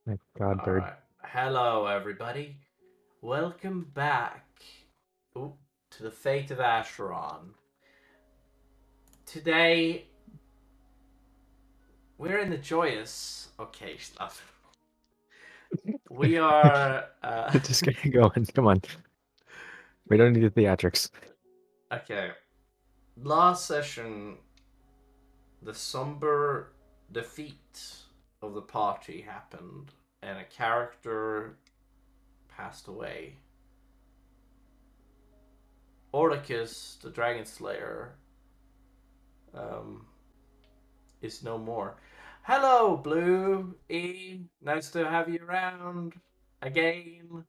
My God, All bird. right. Hello, everybody. Welcome back to the Fate of Asharon. Today, we're in the joyous occasion. We are. Just get going. Come on. We don't need the theatrics. Okay. Last session, the somber defeat of the party happened, and a character passed away. Oricus, the Dragon Slayer, um, is no more. Hello, Blue E. Nice to have you around again.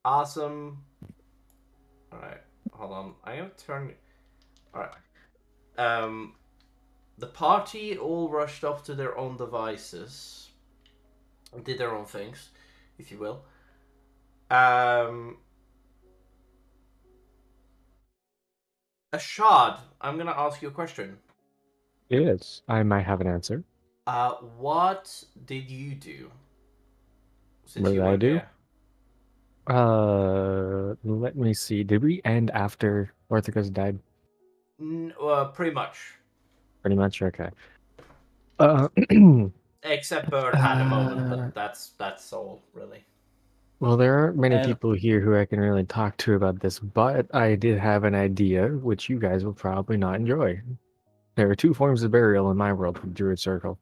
Awesome. All right, hold on. I'm gonna turn. All right. Um, the party all rushed off to their own devices and did their own things, if you will. Um, Ashad, I'm gonna ask you a question. Yes, I might have an answer. What did you do What since did you I weren't do? here? Let me see. Did we end after Orthicus died? Pretty much. Pretty much. Okay. Uh, Except Bird had a moment, uh, but that's all really. well, there aren't many And people here who I can really talk to about this, but I did have an idea, which you guys will probably not enjoy. There are two forms of burial in my world from Druid Circle.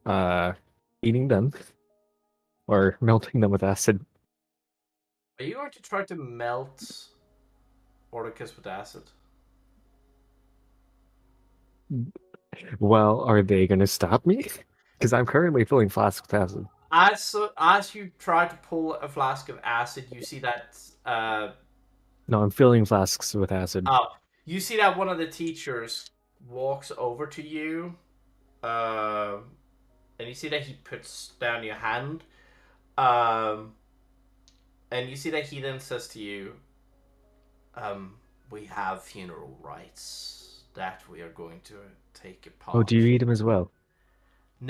Uh, Eating them or melting them with acid. Are you going to try to melt Oricus with acid? Well, are they going to stop me? Because I'm currently filling flasks with acid. As you try to pull a flask of acid, you see that No, I'm filling flasks with acid. oh, you see that one of the teachers walks over to you, uh, and you see that he puts down your hand, um, and you see that he then says to you, um, "We have funeral rites that we are going to take Oh, do apart." you eat them as well? We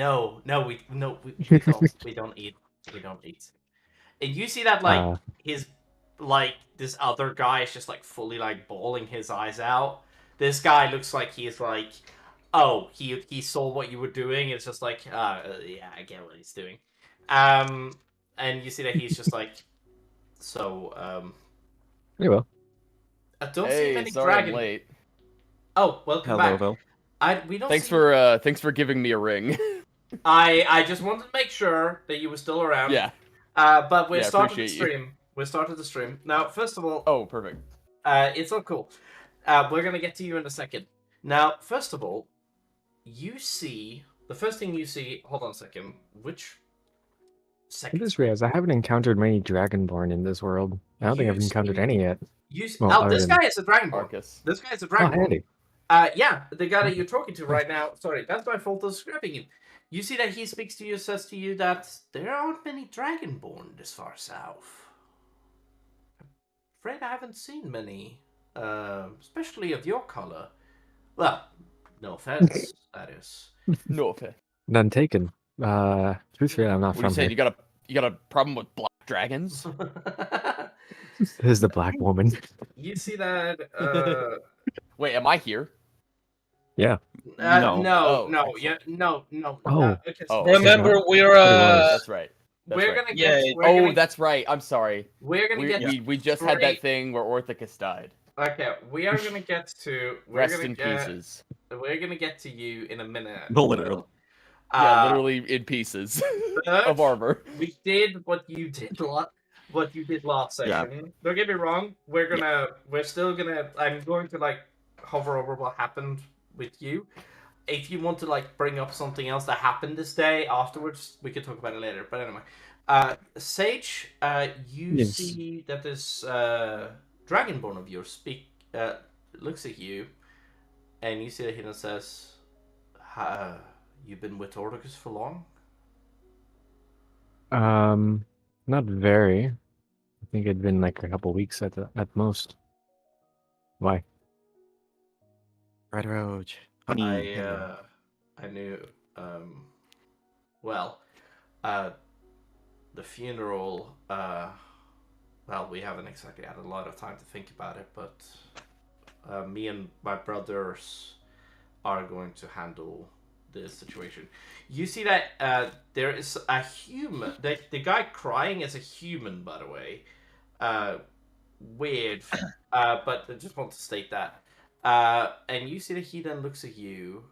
don't eat. We don't eat. And you see that like uh, his like this other guy is just like fully like bawling his eyes out. This guy looks like he's like, oh, he saw what you were doing. It's just like, yeah, I get what he's doing. Um, and you see that he's just like, so anyway, I don't see hey, many sorry I'm dragon. late. Oh, welcome Hello, back. Bill. We don't Thanks see. for giving me a ring. I just wanted to make sure that you were still around. Yeah, But we yeah, started the appreciate you. stream. We started the stream. Now, first of all, Oh, perfect. it's all cool. We're gonna get to you in a second. Now, first of all, you see the first thing you see. Hold on a second. Which I second just screen? realized I haven't encountered many Dragonborn in this world. I don't think I've You encountered see. any yet. You see, Well, oh, other this than guy is a dragonborn. Arcus. This guy is a oh, dragonborn. handy. Yeah, the guy that Oh, you're talking to nice. right now. Sorry, that's my fault for scrapping him. You see that he speaks to you, says to you that there aren't many dragonborn this far south. Afraid I haven't seen many, especially of your color. Well, no offense, that is. No offense. None taken. Truthfully, I'm not What are you from saying? here. You got a problem with black dragons? This is the black woman. You see that? Wait, am I here? Yeah. No. No, Oh, no, yeah, excellent. no, no. Oh, Okay, so Oh, is it okay. not? Remember, we're I thought it Oh, was. that's right. That's we're right. gonna yeah, get. Oh, that's right. I'm sorry. We're gonna get We just had straight. that thing where Orthicus died. Okay, we are gonna get to. Rest in pieces. We're gonna get to you in a minute. literally. Yeah, Uh, literally in pieces of but armor. we did what you did what you did last Yeah. session. Don't get me wrong. We're still gonna. I'm going to like hover over what happened with you. If you want to like bring up something else that happened this day afterwards, we can talk about it later. But anyway, Sage, you Yes. see that this dragonborn of yours looks at you, and you see that he says, "You've been with Orticus for long." Um, Not very. I think it'd been like a couple weeks at most. Why? Red Roach. Honey. Hello. I knew. Well, uh, the funeral, well, we haven't exactly had a lot of time to think about it, but me and my brothers are going to handle this situation. You see that there is a human. The guy crying is a human, by the way. Weird, but I just want to state that. And you see that he then looks at you,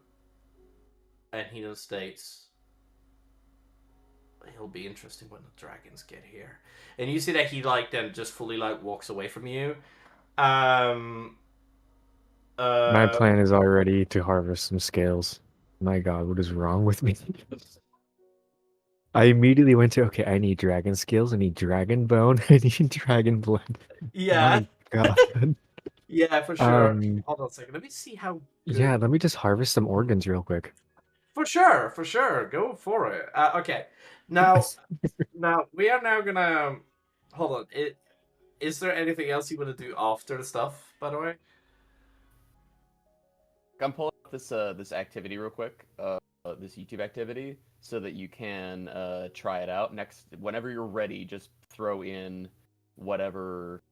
and he then states, "It'll be interesting when the dragons get here." And you see that he like then just fully like walks away from you. My plan is already to harvest some scales. My God, what is wrong with me? I immediately went to, okay, I need dragon scales, I need dragon bone, I need dragon blood. Yeah, My God. yeah, for sure. Um, Hold on a second. Let me see how. Good... Yeah, let me just harvest some organs real quick. For sure. Go for it. Okay, now we are now gonna hold on. Is there anything else you want to do after the stuff? By the way. I'm pulling up this activity real quick, this YouTube activity, so that you can try it out. Next, whenever you're ready, just throw in whatever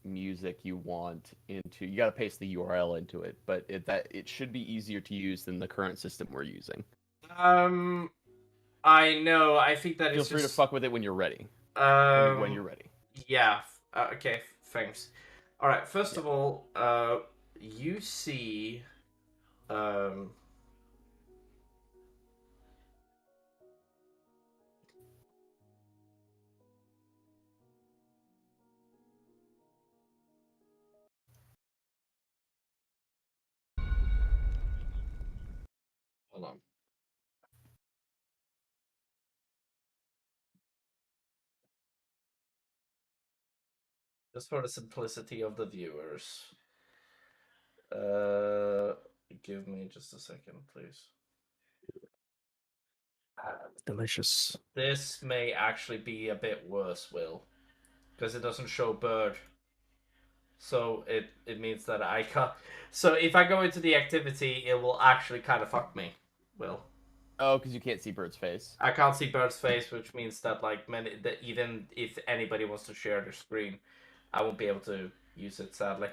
music you want into. You got to paste the URL into it, but it should be easier to use than the current system we're using. I know. I think that Feel it's free just... to fuck with it when you're ready. When you're ready. Yeah. Okay. Thanks. All right. First of all, you see. Hold on. Just for the simplicity of the viewers. Give me just a second, please. Delicious. This may actually be a bit worse, Will, because it doesn't show bird. So it means that I can't. So if I go into the activity, it will actually kind of fuck me, Will. Oh, because you can't see Bird's face. I can't see Bird's face, which means that that even if anybody wants to share their screen, I won't be able to use it, sadly.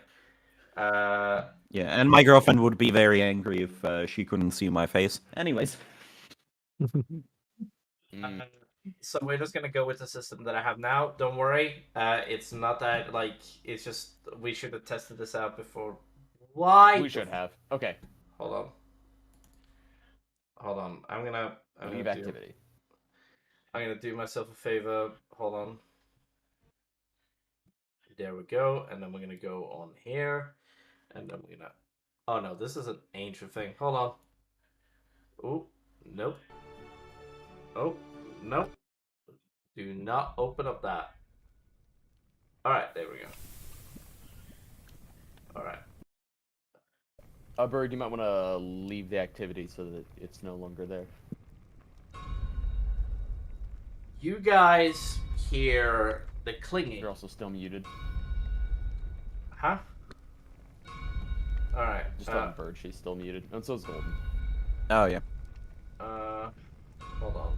Yeah, and my girlfriend would be very angry if she couldn't see my face. Anyways. So we're just gonna go with the system that I have now. Don't worry. It's not that like it's just we should have tested this out before. Why? We should have. Okay. Hold on. I'm gonna Leave activity. I'm gonna do myself a favor. Hold on. There we go. And then we're gonna go on here. And then we're gonna... Oh no, this is an ancient thing. Hold on. Oh, nope. Oh, nope. Do not open up that. Alright, there we go. Alright. Bird, you might want to leave the activity so that it's no longer there. You guys hear the clinging. You're also still muted. Huh? Alright. Just on Bird, she's still muted. And so is Golden. Oh, yeah. Hold on.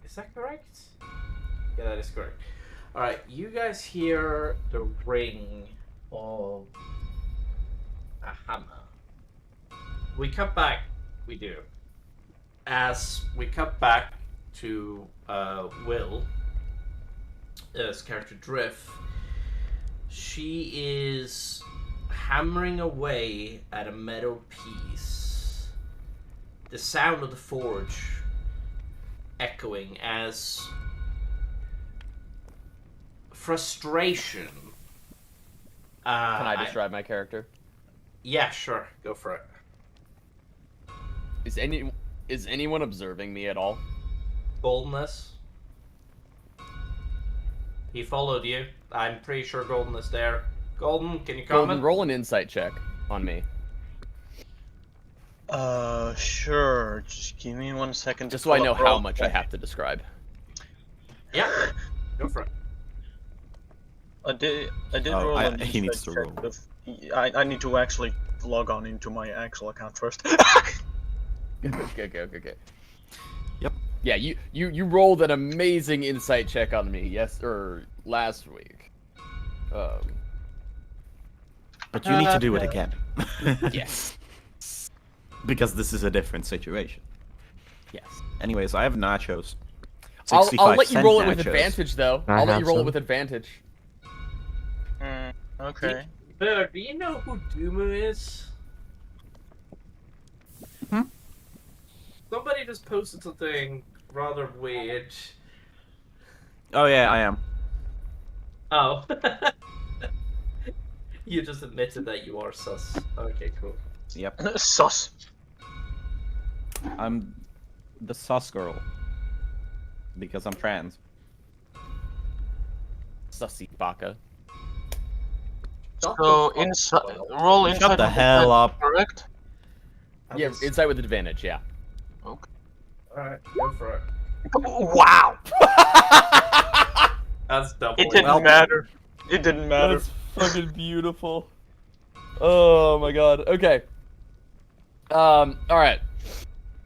Is that correct? Yeah, that is correct. Alright, you guys hear the ring of a hammer. We cut back. We do. As we cut back to Will, as character Drift, she is hammering away at a metal piece. The sound of the forge echoing as frustration. Can I describe my character? Yeah, sure. Go for it. Is anyone observing me at all? Goldeness. He followed you. I'm pretty sure Golden is there. Golden, can you comment? Golden, roll an insight check on me. Sure. Just give me 1 second. Just so I know how much I have to describe. Yeah, go for it. I did roll an he needs insight to check roll. I need to actually log on into my actual account first. Okay. Yep. Yeah, you rolled an amazing insight check on me, last week. But you need to do it again. Yes. Because this is a different situation. Yes. Anyways, I have nachos. I'll let you 65 roll it cent with nachos. advantage, though. I I'll let have you roll it some. with advantage. Okay. Boo, do you know who Doomu is? Hmm? Somebody just posted something rather weird. Oh yeah, I am. Oh. You just admitted that you are sus. Okay, cool. Yep. Sus. I'm the sus girl. Because I'm trans. Sussy baka. So roll inside. Shut the with hell advantage, up. Correct. Yeah, insight with advantage, yeah. Okay. Alright, go for it. Wow. That's double. It didn't matter. It didn't matter. That's fucking beautiful. Oh my god. Okay. Alright.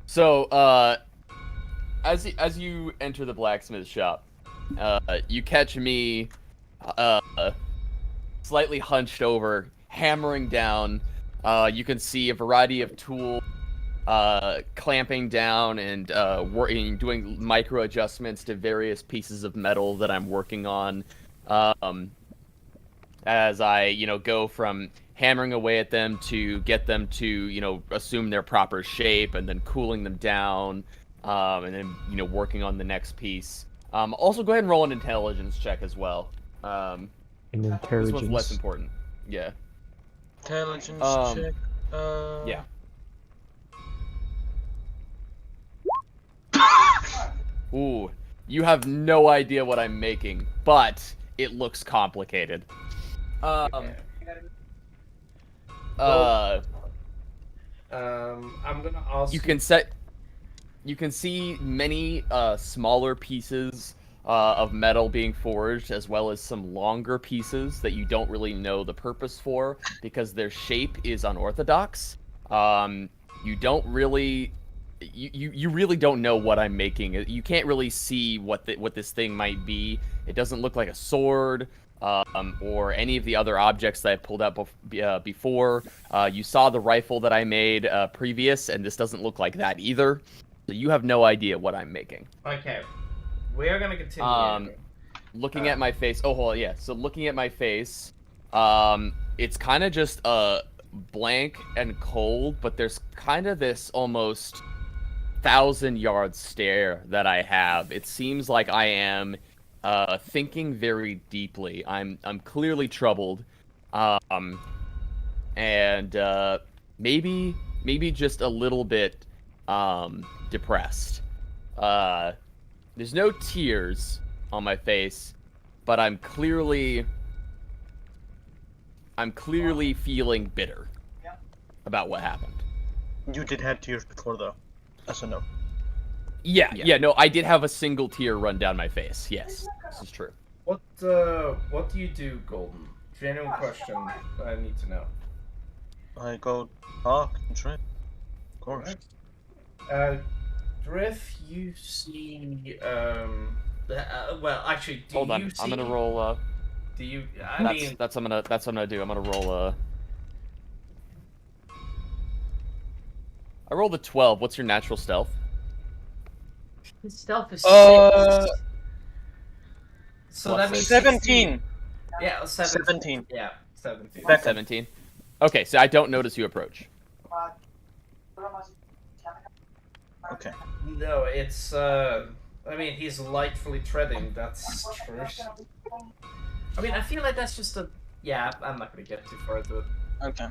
So, as you enter the blacksmith shop, you catch me, slightly hunched over, hammering down. You can see a variety of tools, clamping down and doing micro adjustments to various pieces of metal that I'm working on. As I, go from hammering away at them to get them to, assume their proper shape, and then cooling them down, and then, working on the next piece. Also, go ahead and roll an intelligence check as well. An This one's intelligence. less important. Yeah. Intelligence check. Yeah. Ooh, you have no idea what I'm making, but it looks complicated. I'm gonna ask. You can see many smaller pieces of metal being forged, as well as some longer pieces that you don't really know the purpose for because their shape is unorthodox. You don't really. You really don't know what I'm making. You can't really see what this thing might be. It doesn't look like a sword, or any of the other objects that I pulled out before. You saw the rifle that I made previous, and this doesn't look like that either. So you have no idea what I'm making. Okay, we are gonna continue. Looking at my face. Oh, hold on, yeah. So looking at my face, it's kind of just blank and cold, but there's kind of this almost 1,000-yard stare that I have. It seems like I am thinking very deeply. I'm clearly troubled, and maybe just a little bit depressed. There's no tears on my face, but I'm clearly feeling bitter about what happened. You did have tears before, though. As a note. Yeah, no, I did have a single tear run down my face. Yes, this is true. What do you do, Golden? Genuine question I need to know. I go talk and trip. Of course. Drift, you see, well, actually, do Hold on, you see... I'm gonna roll. Do you? That's what I'm gonna do. I'm gonna roll. I rolled a 12. What's your natural stealth? His stealth is Uh, 6. So Plus that means 17. Yeah, 17. Yeah, 17. 17. Okay, so I don't notice you approach. Okay. No, it's I mean, he's lightfully treading. That's true. I mean, I feel like that's just a. Yeah, I'm not gonna get too far into it. Okay.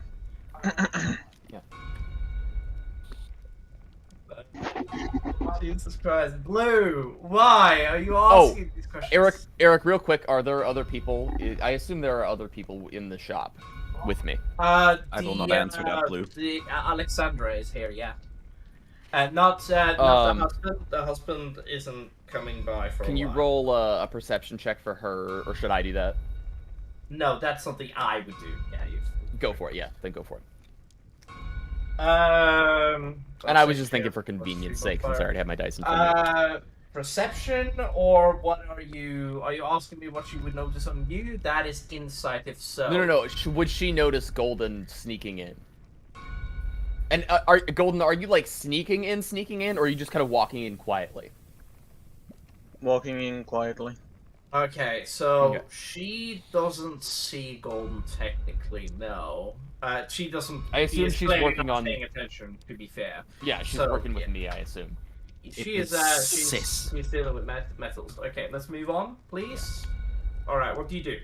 Yeah. Jesus Christ, Blue! Why are you asking these questions? Eric, real quick, are there other people? I assume there are other people in the shop with me. I will not answer that, Blue. The Alexandra is here, yeah. Not the husband. The husband isn't coming by for a while. Can you roll a perception check for her, or should I do that? No, that's something I would do. Yeah, Go for it. Yeah, then go for it. And I was just thinking for convenience sake, since I already have my dice in front of me. Perception, or what are you? Are you asking me what you would notice on you? That is insight, if so. No. Would she notice Golden sneaking in? And Golden, are you like sneaking in, or are you just kind of walking in quietly? Walking in quietly. Okay, so Okay. she doesn't see Golden technically, no. She doesn't. I assume she's working on paying attention. To be fair, Yeah, she's working with me, I assume. she's dealing with metals. Okay, let's move on, please. All right, what do you do?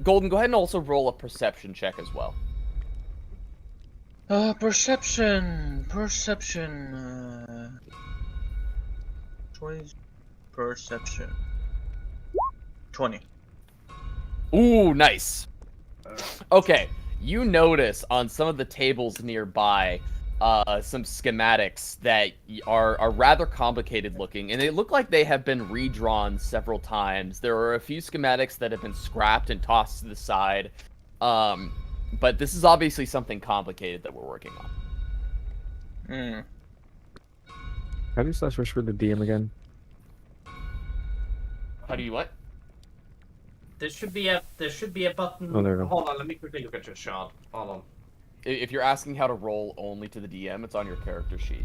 Golden, go ahead and also roll a perception check as well. Perception. Choice. Perception. 20. Ooh, nice. Okay, you notice on some of the tables nearby, some schematics that are rather complicated looking, and they look like they have been redrawn several times. There are a few schematics that have been scrapped and tossed to the side, but this is obviously something complicated that we're working on. How do you slash wish for the DM again? How do you what? There should be a button. Oh, there we go. Hold on, let me quickly look at your shot. Hold on. If you're asking how to roll only to the DM, it's on your character sheet.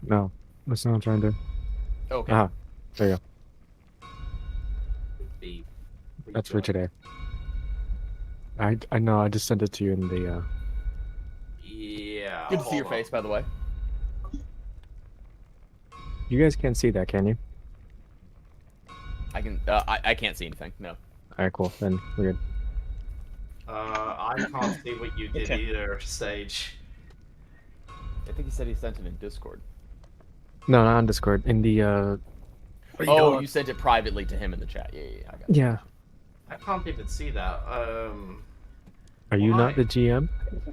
No, that's not what I'm trying to do. Okay. Ah, there you go. The- That's for today. I know. I just sent it to you in the. Yeah. Good to see hold your on. face, by the way. You guys can't see that, can you? I can. I can't see anything. No. All right, cool. Then we're good. I can't see what you did Okay. either, Sage. I think he said he sent it in Discord. No, not on Discord. In the. Oh, you sent it privately to him in the chat. Yeah, I got it. Yeah. I can't even see that. Are you Why? not the GM?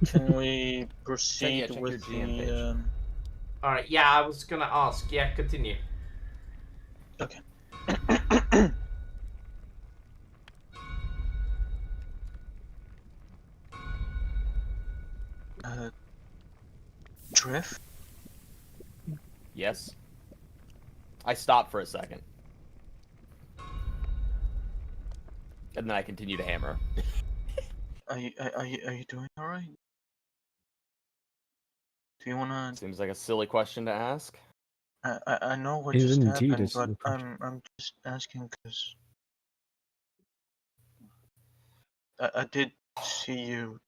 Can we proceed check with your GM the? All right. Yeah, I was gonna ask. Yeah, continue. Okay. Drift. Yes. I stopped for a second. And then I continue to hammer. Are you doing all right? Do you wanna? Seems like a silly question to ask. I know what It just indeed happened, is but silly question. I'm just asking because I did see you.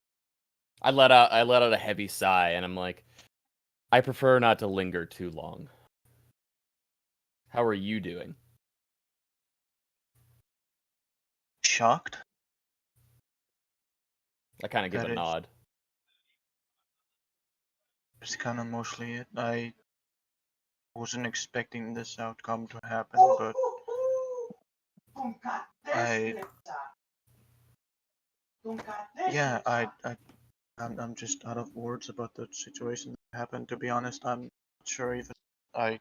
I let out a heavy sigh, and I'm like, I prefer not to linger too long. How are you doing? Shocked. I kind of give That a is- nod. It's kind of mostly it. I wasn't expecting this outcome to happen, but I'm just out of words about the situation that happened. To be honest, I'm not sure if I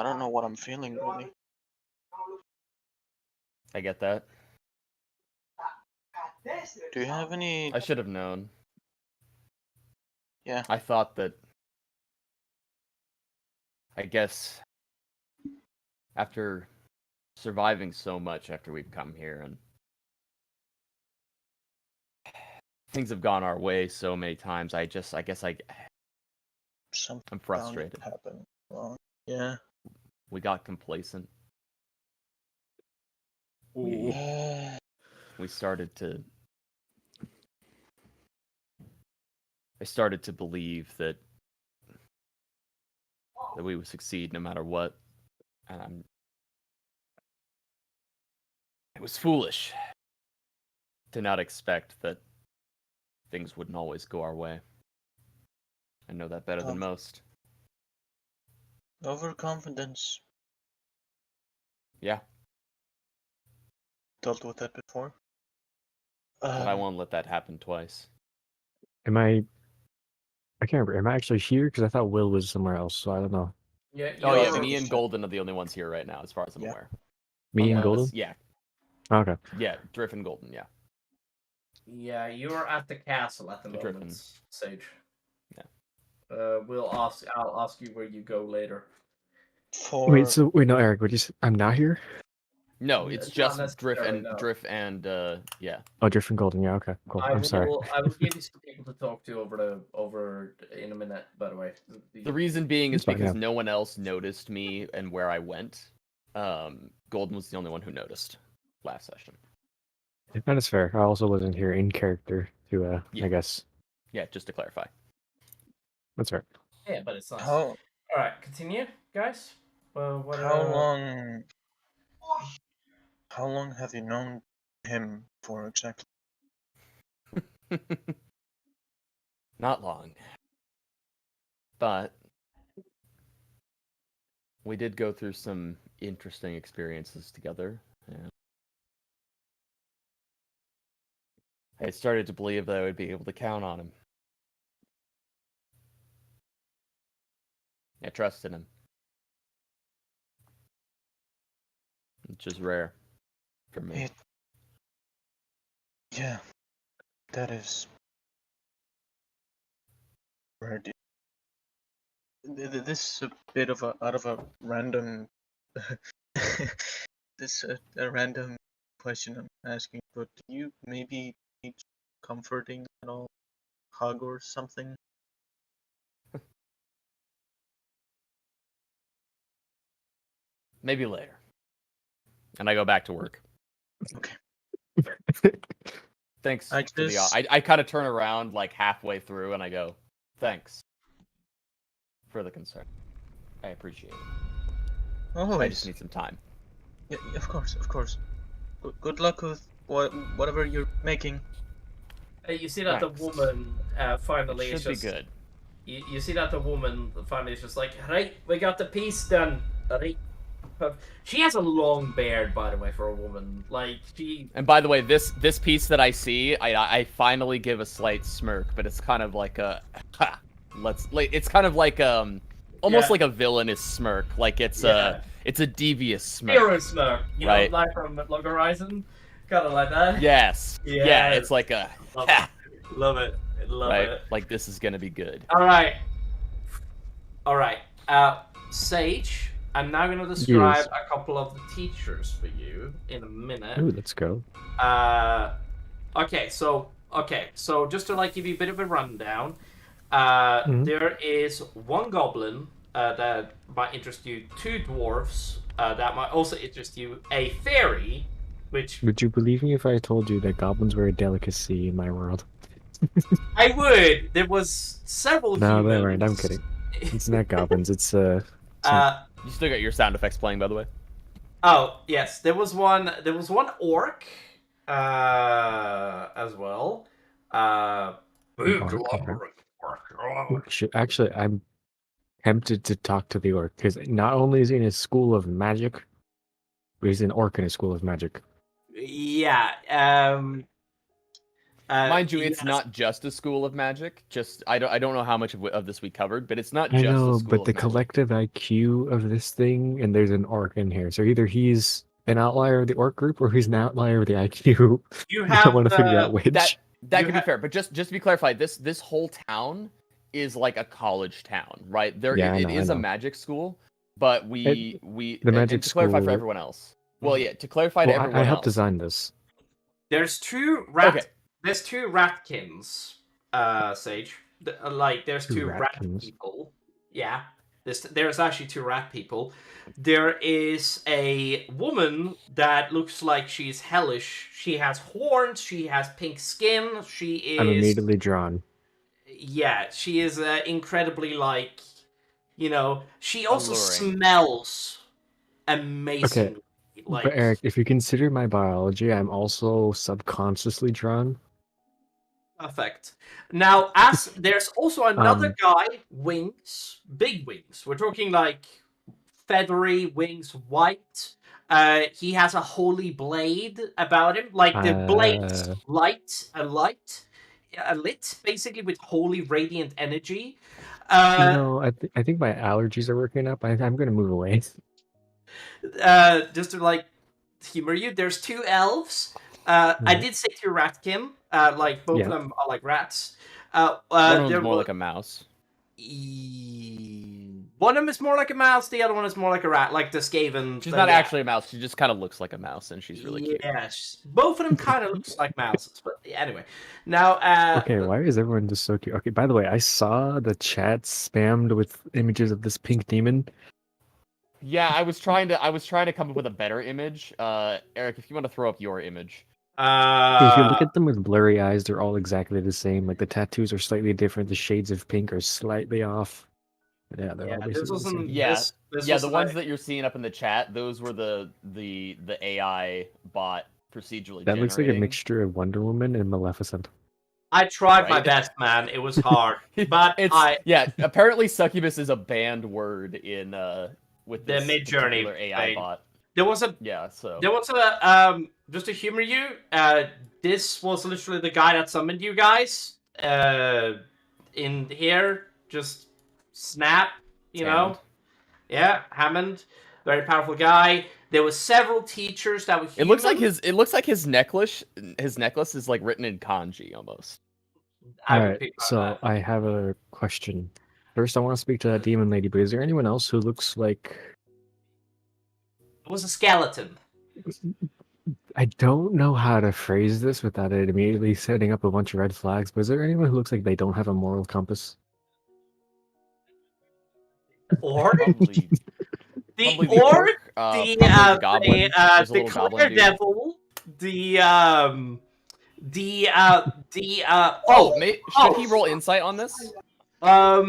don't know what I'm feeling really. I get that. Do you have any? I should have known. Yeah. I thought that. I guess after surviving so much after we've come here and things have gone our way so many times, I'm Something frustrated. happened. Well, yeah. We got complacent. We started to. I started to believe that we would succeed no matter what, and it was foolish to not expect that things wouldn't always go our way. I know that better than most. Overconfidence. Yeah, Dealt with that before. but I won't let that happen twice. Am I can't remember. Am I actually here? Because I thought Will was somewhere else, so I don't know. Yeah. Oh yeah, you're- me and Golden are the only ones here right now, as far as I'm Yeah. aware. Me and Unless- Golden? Yeah. Okay. Yeah, Drift and Golden. Yeah. Yeah, you're at the castle at the The moment, Griffin. Sage. Yeah. I'll ask you where you go later. Wait, For no, Eric, I'm not here? No, it's Not just necessarily, no. Drift and yeah. Oh, Drift Golden, yeah, okay, cool. I'm sorry. I will give you some people to talk to over in a minute. By the way, The reason being is It's fine, because yeah. no one else noticed me and where I went. Golden was the only one who noticed last session. That is fair. I also wasn't here in character to, Yeah. I guess. Yeah, just to clarify. That's fair. Yeah, but it's nice. how All right, continue, guys. Well, what? how long have you known him for exactly? Not long. But we did go through some interesting experiences together. Yeah. I started to believe that I would be able to count on him. I trusted him. Which is rare for me. Yeah, that is rare. This is a bit of a out of a random. This a random question I'm asking, but do you maybe need comforting at all, hug or something? Maybe later. And I go back to work. Okay. Thanks I for the. just- I kind of turn around like halfway through and I go, thanks for the concern. I appreciate it. I just Always. need some time. Yeah, of course, of course. Good luck with whatever you're making. You see that Thanks. the woman finally It is should be just. good. You see that the woman finally is just like, right, we got the piece done. Right. She has a long beard, by the way, for a woman. Like she. And by the way, this piece that I see, I finally give a slight smirk, but it's kind of like a ha. It's kind of like almost like a villainous smirk, like it's a devious smirk. Hero smirk, you right? know, like from Log Horizon, kind of like that. Yes. Yeah, it's like a ha. Love it. Love it. Like this is gonna be good. All right. Sage, I'm now going to describe a couple of the teachers for you in a minute. Ooh, let's go. Okay, so just to like give you a bit of a rundown, there is one goblin that might interest you, two dwarves that might also interest you, a fairy, which Would you believe me if I told you that goblins were a delicacy in my world? I would. There was several. No, humans. they weren't. I'm kidding. It's not goblins. It's You still got your sound effects playing, by the way. Oh yes, there was one. There was one orc, as well. Actually, I'm tempted to talk to the orc because not only is he in a school of magic, but he's an orc in a school of magic. Yeah. Mind you, it's not just a school of magic. Just I don't know how much of this we covered, but it's not I just know, a school but of the magic. collective IQ of this thing, and there's an orc in here, so either he's an outlier of the orc group or he's an outlier of the IQ. You I have want to figure out which. That could be fair, but just to be clarified, this whole town is like a college town, right? It is a magic school, but the magic to clarify for everyone else. Well, yeah, to clarify to everyone else. I helped design this. There's two There's two ratkins, Sage. There's two rat people. Yeah. There's actually two rat people. There is a woman that looks like she's hellish. She has horns. She has pink skin. She is. I'm immediately drawn. Yeah, she is incredibly she also alluring. Smells amazing. Okay, but Eric, if you consider my biology, I'm also subconsciously drawn. Perfect. Now, there's also another guy, wings, big wings. We're talking like feathery wings, white. He has a holy blade about him, like the blade's lit, basically with holy radiant energy. I think my allergies are working up. I'm going to move away. Just to humor you. There's 2 elves. I did say 2 ratkin. Like both of them are like rats. One of there them's more were- like a mouse. One of them is more like a mouse. The other one is more like a rat, like the Skaven. She's not actually a mouse. She just kind of looks like a mouse, and she's really cute. Yes, both of them kind of looks like mouses. But anyway, now Okay, why is everyone just so cute? Okay, by the way, I saw the chat spammed with images of this pink demon. Yeah, I was trying to come up with a better image. Eric, if you want to throw up your image. If you look at them with blurry eyes, they're all exactly the same. Like the tattoos are slightly different. The shades of pink are slightly off. Yeah, they're all this basically the wasn't. same. Yeah, This yeah, was the ones that you're seeing up in the chat, those were the AI bot procedurally. That looks like a generating. mixture of Wonder Woman and Maleficent. I tried my Right. best, man. It was hard, but yeah. Apparently, succubus is a banned word in with The this Mid-Journey particular AI thing. bot. there was a Yeah, so just to humor you. This was literally the guy that summoned you guys. In here, just snap. You know, yeah, Hammond, very powerful guy. There were several teachers that were. it looks like human. his necklace is like written in kanji almost. I would Alright, pick on so that. I have a question. First, I want to speak to that demon lady, but is there anyone else who looks like... It was a skeleton. I don't know how to phrase this without it immediately setting up a bunch of red flags, but is there anyone who looks like they don't have a moral compass? Orc? Probably The probably orc, probably the the goblin. There's a the little clear goblin dude. devil, Oh, should he roll insight on this? I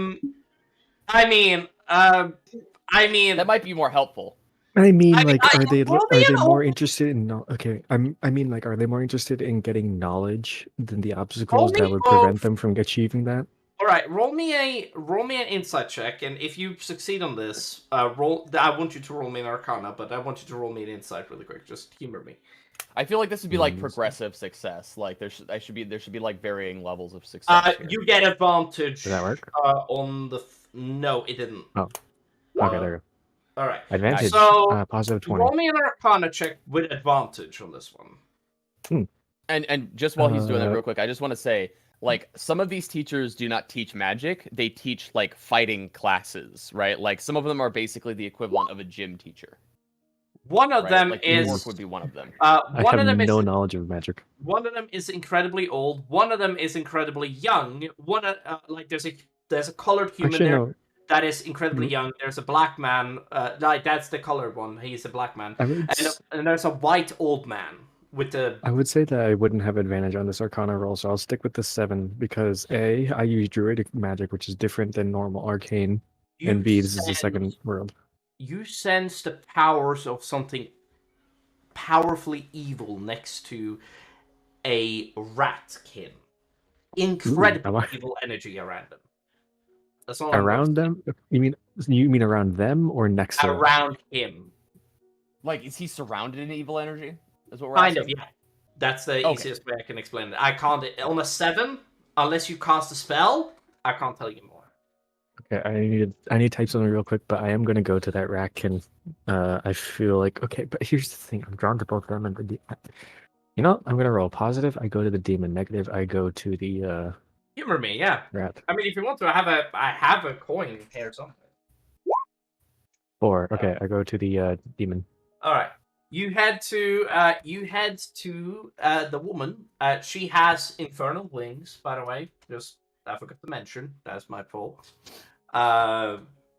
mean, That might be more helpful. I mean, I mean, like, are they roll me an more interested in okay? I mean, like, are they more interested in getting knowledge than the obstacles me that would both. prevent them from achieving that? all right. Roll me an insight check, and if you succeed on this, roll. I want you to roll me an Arcana, but I want you to roll me an insight really quick. Just humor me. I feel like this would be like progressive success. Like there should be like varying levels of success. Here. You get advantage. Does that work? On the no, it didn't. Oh, okay, there you All right. go. Advantage. So, positive 20. Roll me an Arcana check with advantage on this one. And just while he's doing that Uh, real quick, I just want to say, like, some of these teachers do not teach magic; they teach like fighting classes, right? Like some of them are basically the equivalent of a gym teacher. One of Right? them Like, the is orc would be one of them. I one have of them no is knowledge of magic. one of them is incredibly old. One of them is incredibly young. One like there's a colored human Actually, there no. that is incredibly young. There's a black man. Like that's the colored one. He's a black man. I would, And there's a white old man with the. I would say that I wouldn't have advantage on this Arcana roll, so I'll stick with the 7 because A, I use Druidic magic, which is different than normal Arcane, and B, this is the second world. You sense the powers of something powerfully evil next to a ratkin. Incredible Ooh, evil energy around them. That's all I'm Around them? You mean around them or next to them? around him. Like, is he surrounded in evil energy? Is what we're Kind asking? of, yeah. That's the Okay. easiest way I can explain it. I can't on a 7, unless you cast a spell, I can't tell you more. Okay, I need to type something real quick, but I am gonna go to that ratkin. I feel like okay, but here's the thing: I'm drawn to both them and the. You know, I'm gonna roll positive. I go to the demon. Negative. I go to the Humor me, yeah. rat. I mean, if you want to, I have a coin here somewhere. 4. Okay, I go to the demon. All right. You head to the woman. She has infernal wings, by the way. Just I forgot to mention. That's my fault.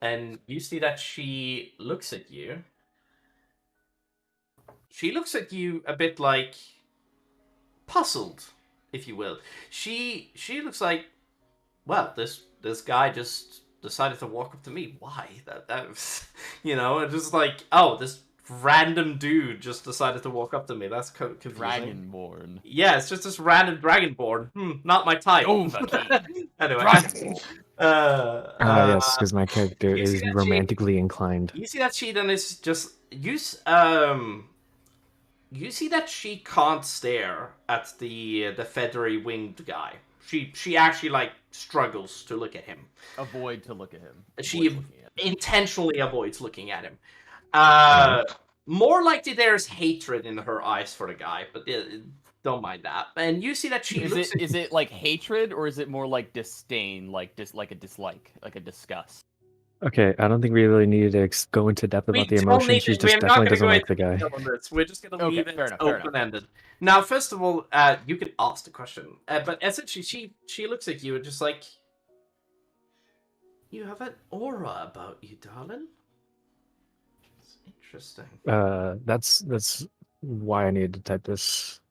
And you see that she looks at you. She looks at you a bit like puzzled, if you will. She looks like, well, this guy just decided to walk up to me. Why? That was, and just like, oh, this random dude just decided to walk up to me. That's confusing. Dragonborn. Yeah, it's just this random dragonborn. Not my type. Oh, anyway. Dragonborn. Yes, because my character you see is that romantically inclined. You see that she then is just you see that she can't stare at the feathery winged guy. She actually like struggles to look at him. Avoid to look at him. She Avoid looking at him. intentionally avoids looking at him. more likely there's hatred in her eyes for the guy, but don't mind that. And you see that she looks. Is it like hatred or is it more like disdain, like like a dislike, like a disgust? Okay, I don't think we really needed to go into depth about the emotion. She just definitely doesn't like the guy. We're just gonna Okay, leave it fair enough. open-ended. Now, first of all, you can ask the question, but essentially, she looks at you and just like, you have an aura about you, darling. It's interesting. That's why I needed to type this.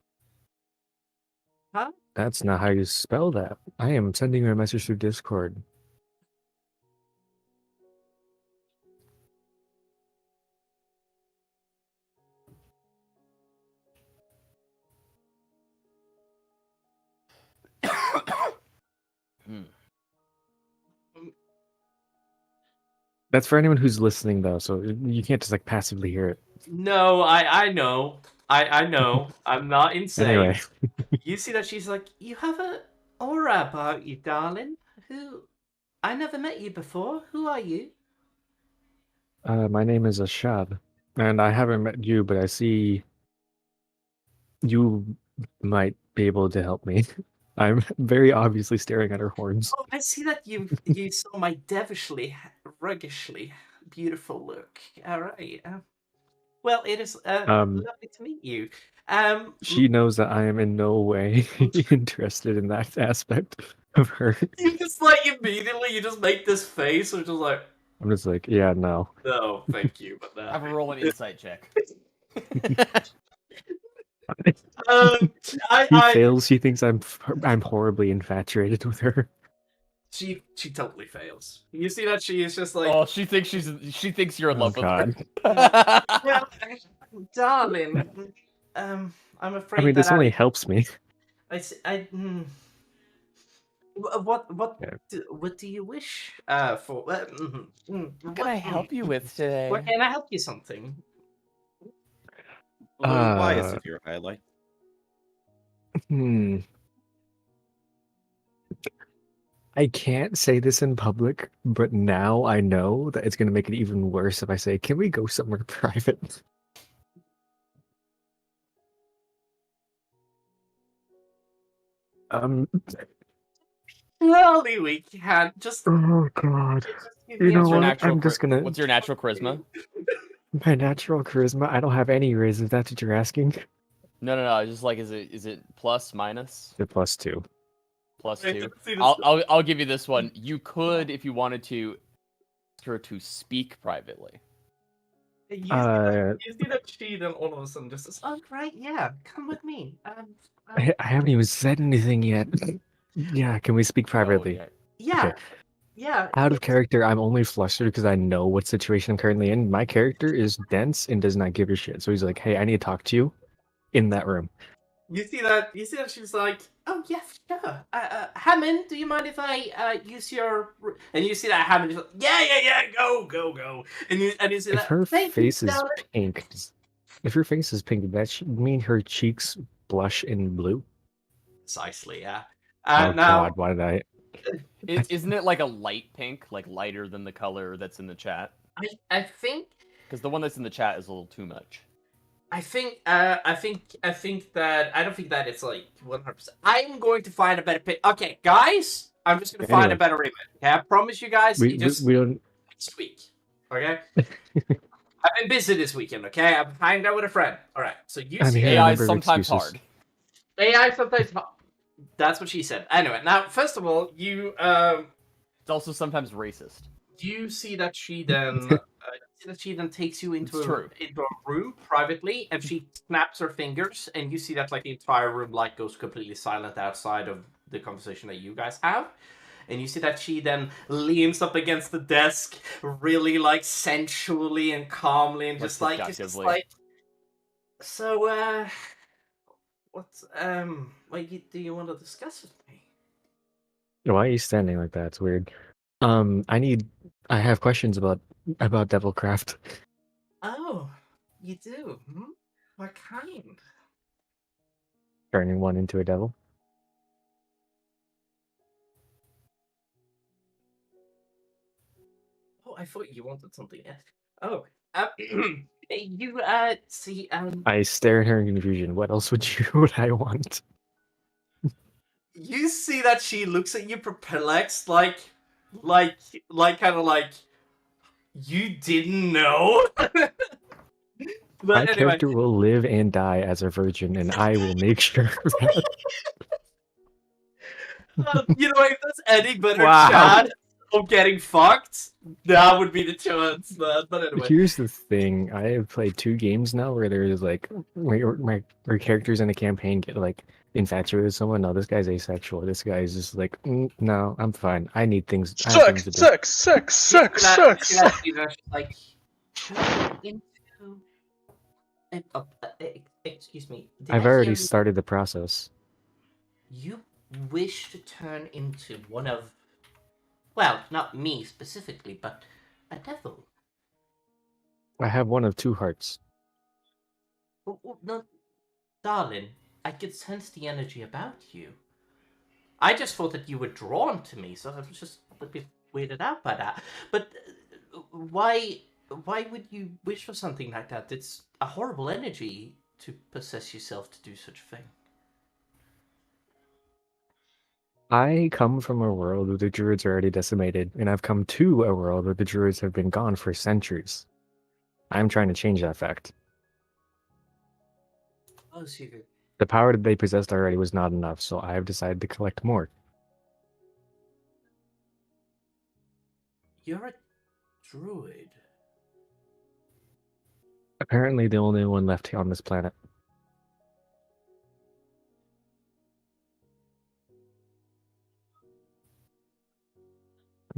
Huh? That's not how you spell that. I am sending you a message through Discord. That's for anyone who's listening, though, so you can't just like passively hear it. No, I know. I know. I'm not insane. Anyway, You see that she's like, you have an aura about you, darling. Who? I never met you before. Who are you? my name is Ashad, and I haven't met you, but I see you might be able to help me. I'm very obviously staring at her horns. Oh, I see that you saw my devilishly, ruggishly beautiful look. All right. Well, it is lovely to meet you. She knows that I am in no way interested in that aspect of her. You just like immediately you just make this face, which is like, I'm just like, yeah, no. no, thank you, but no. Have a roll an insight check. He fails. She thinks I'm horribly infatuated with her. She totally fails. You see that she is just like, Oh, she thinks you're in love with God. her. well, darling, I'm afraid. I mean, this only helps me. What do you wish for? What can I help you with today? What can I help you something? Why is it your highlight? I can't say this in public, but now I know that it's going to make it even worse if I say, can we go somewhere private? Surely we can just. Oh God! You know What's your what? natural I'm just gonna. What's your natural charisma? My natural charisma. I don't have any riz. If that's what you're asking. No. Just like, is it plus, minus? The +2. +2. I'll give you this one. You could, if you wanted to, ask her to speak privately. You see that she then all of a sudden just says, "Oh, right, yeah, come with me." I haven't even said anything yet. Yeah, can we speak privately? Yeah. Okay. Yeah. Out of character, I'm only flustered because I know what situation I'm currently in. My character is dense and does not give a shit. So he's like, "Hey, I need to talk to you in that room." You see that she's like, "Oh yeah, sure. Hammond, do you mind if I use your?" And you see that Hammond is like, "Yeah, go." And you see If that her face is darling." pink, if her face is pink, that should mean her cheeks blush in blue. Precisely, yeah. Oh now, God, why did I? Isn't it like a light pink, like lighter than the color that's in the chat? I think Because the one that's in the chat is a little too much. I think that I don't think that it's like 100%. I'm going to find a better pic. Okay, guys, I'm just gonna find a better image. Okay, I promise you guys. We don't. Next week. Okay. I've been busy this weekend. Okay, I'm hanging out with a friend. All right. So you see AI is sometimes hard. AI sometimes hard. That's what she said. Anyway, now first of all, you It's also sometimes racist. you see that she then takes you into a room privately, and she snaps her fingers, and you see that like the entire room like goes completely silent outside of the conversation that you guys have. And you see that she then leans up against the desk, really like sensually and calmly, and just like, so what do you want to discuss with me? Why are you standing like that? It's weird. I have questions about Devilcraft. Oh, you do? Hmm? What kind? Turning one into a devil. Oh, I thought you wanted something else. Oh, You see I stare at her in confusion. What else would I want? you see that she looks at you perplexed, like kind of like you didn't know. My But anyway, character will live and die as a virgin, and I will make sure of that. you know, if there's any better Wow. chance of getting fucked, that would be the chance, man. But anyway, Here's the thing: I have played 2 games now where there's like where characters in a campaign get like infatuated with someone. No, this guy's asexual. This guy is just like, no, I'm fine. I need things. I have things Sex, to do. sex, sex, sex, that, sex. she's like turn into. Excuse me. Did I've I already hear started the process. you wish to turn into one of? Well, not me specifically, but a devil. I have one of 2 hearts. Oh, no, darling, I could sense the energy about you. I just thought that you were drawn to me, so I was just a bit weirded out by that. But why would you wish for something like that? It's a horrible energy to possess yourself to do such a thing. I come from a world where the druids are already decimated, and I've come to a world where the druids have been gone for centuries. I'm trying to change that fact. Oh, secret. The power that they possessed already was not enough, so I have decided to collect more. You're a druid. Apparently the only one left on this planet.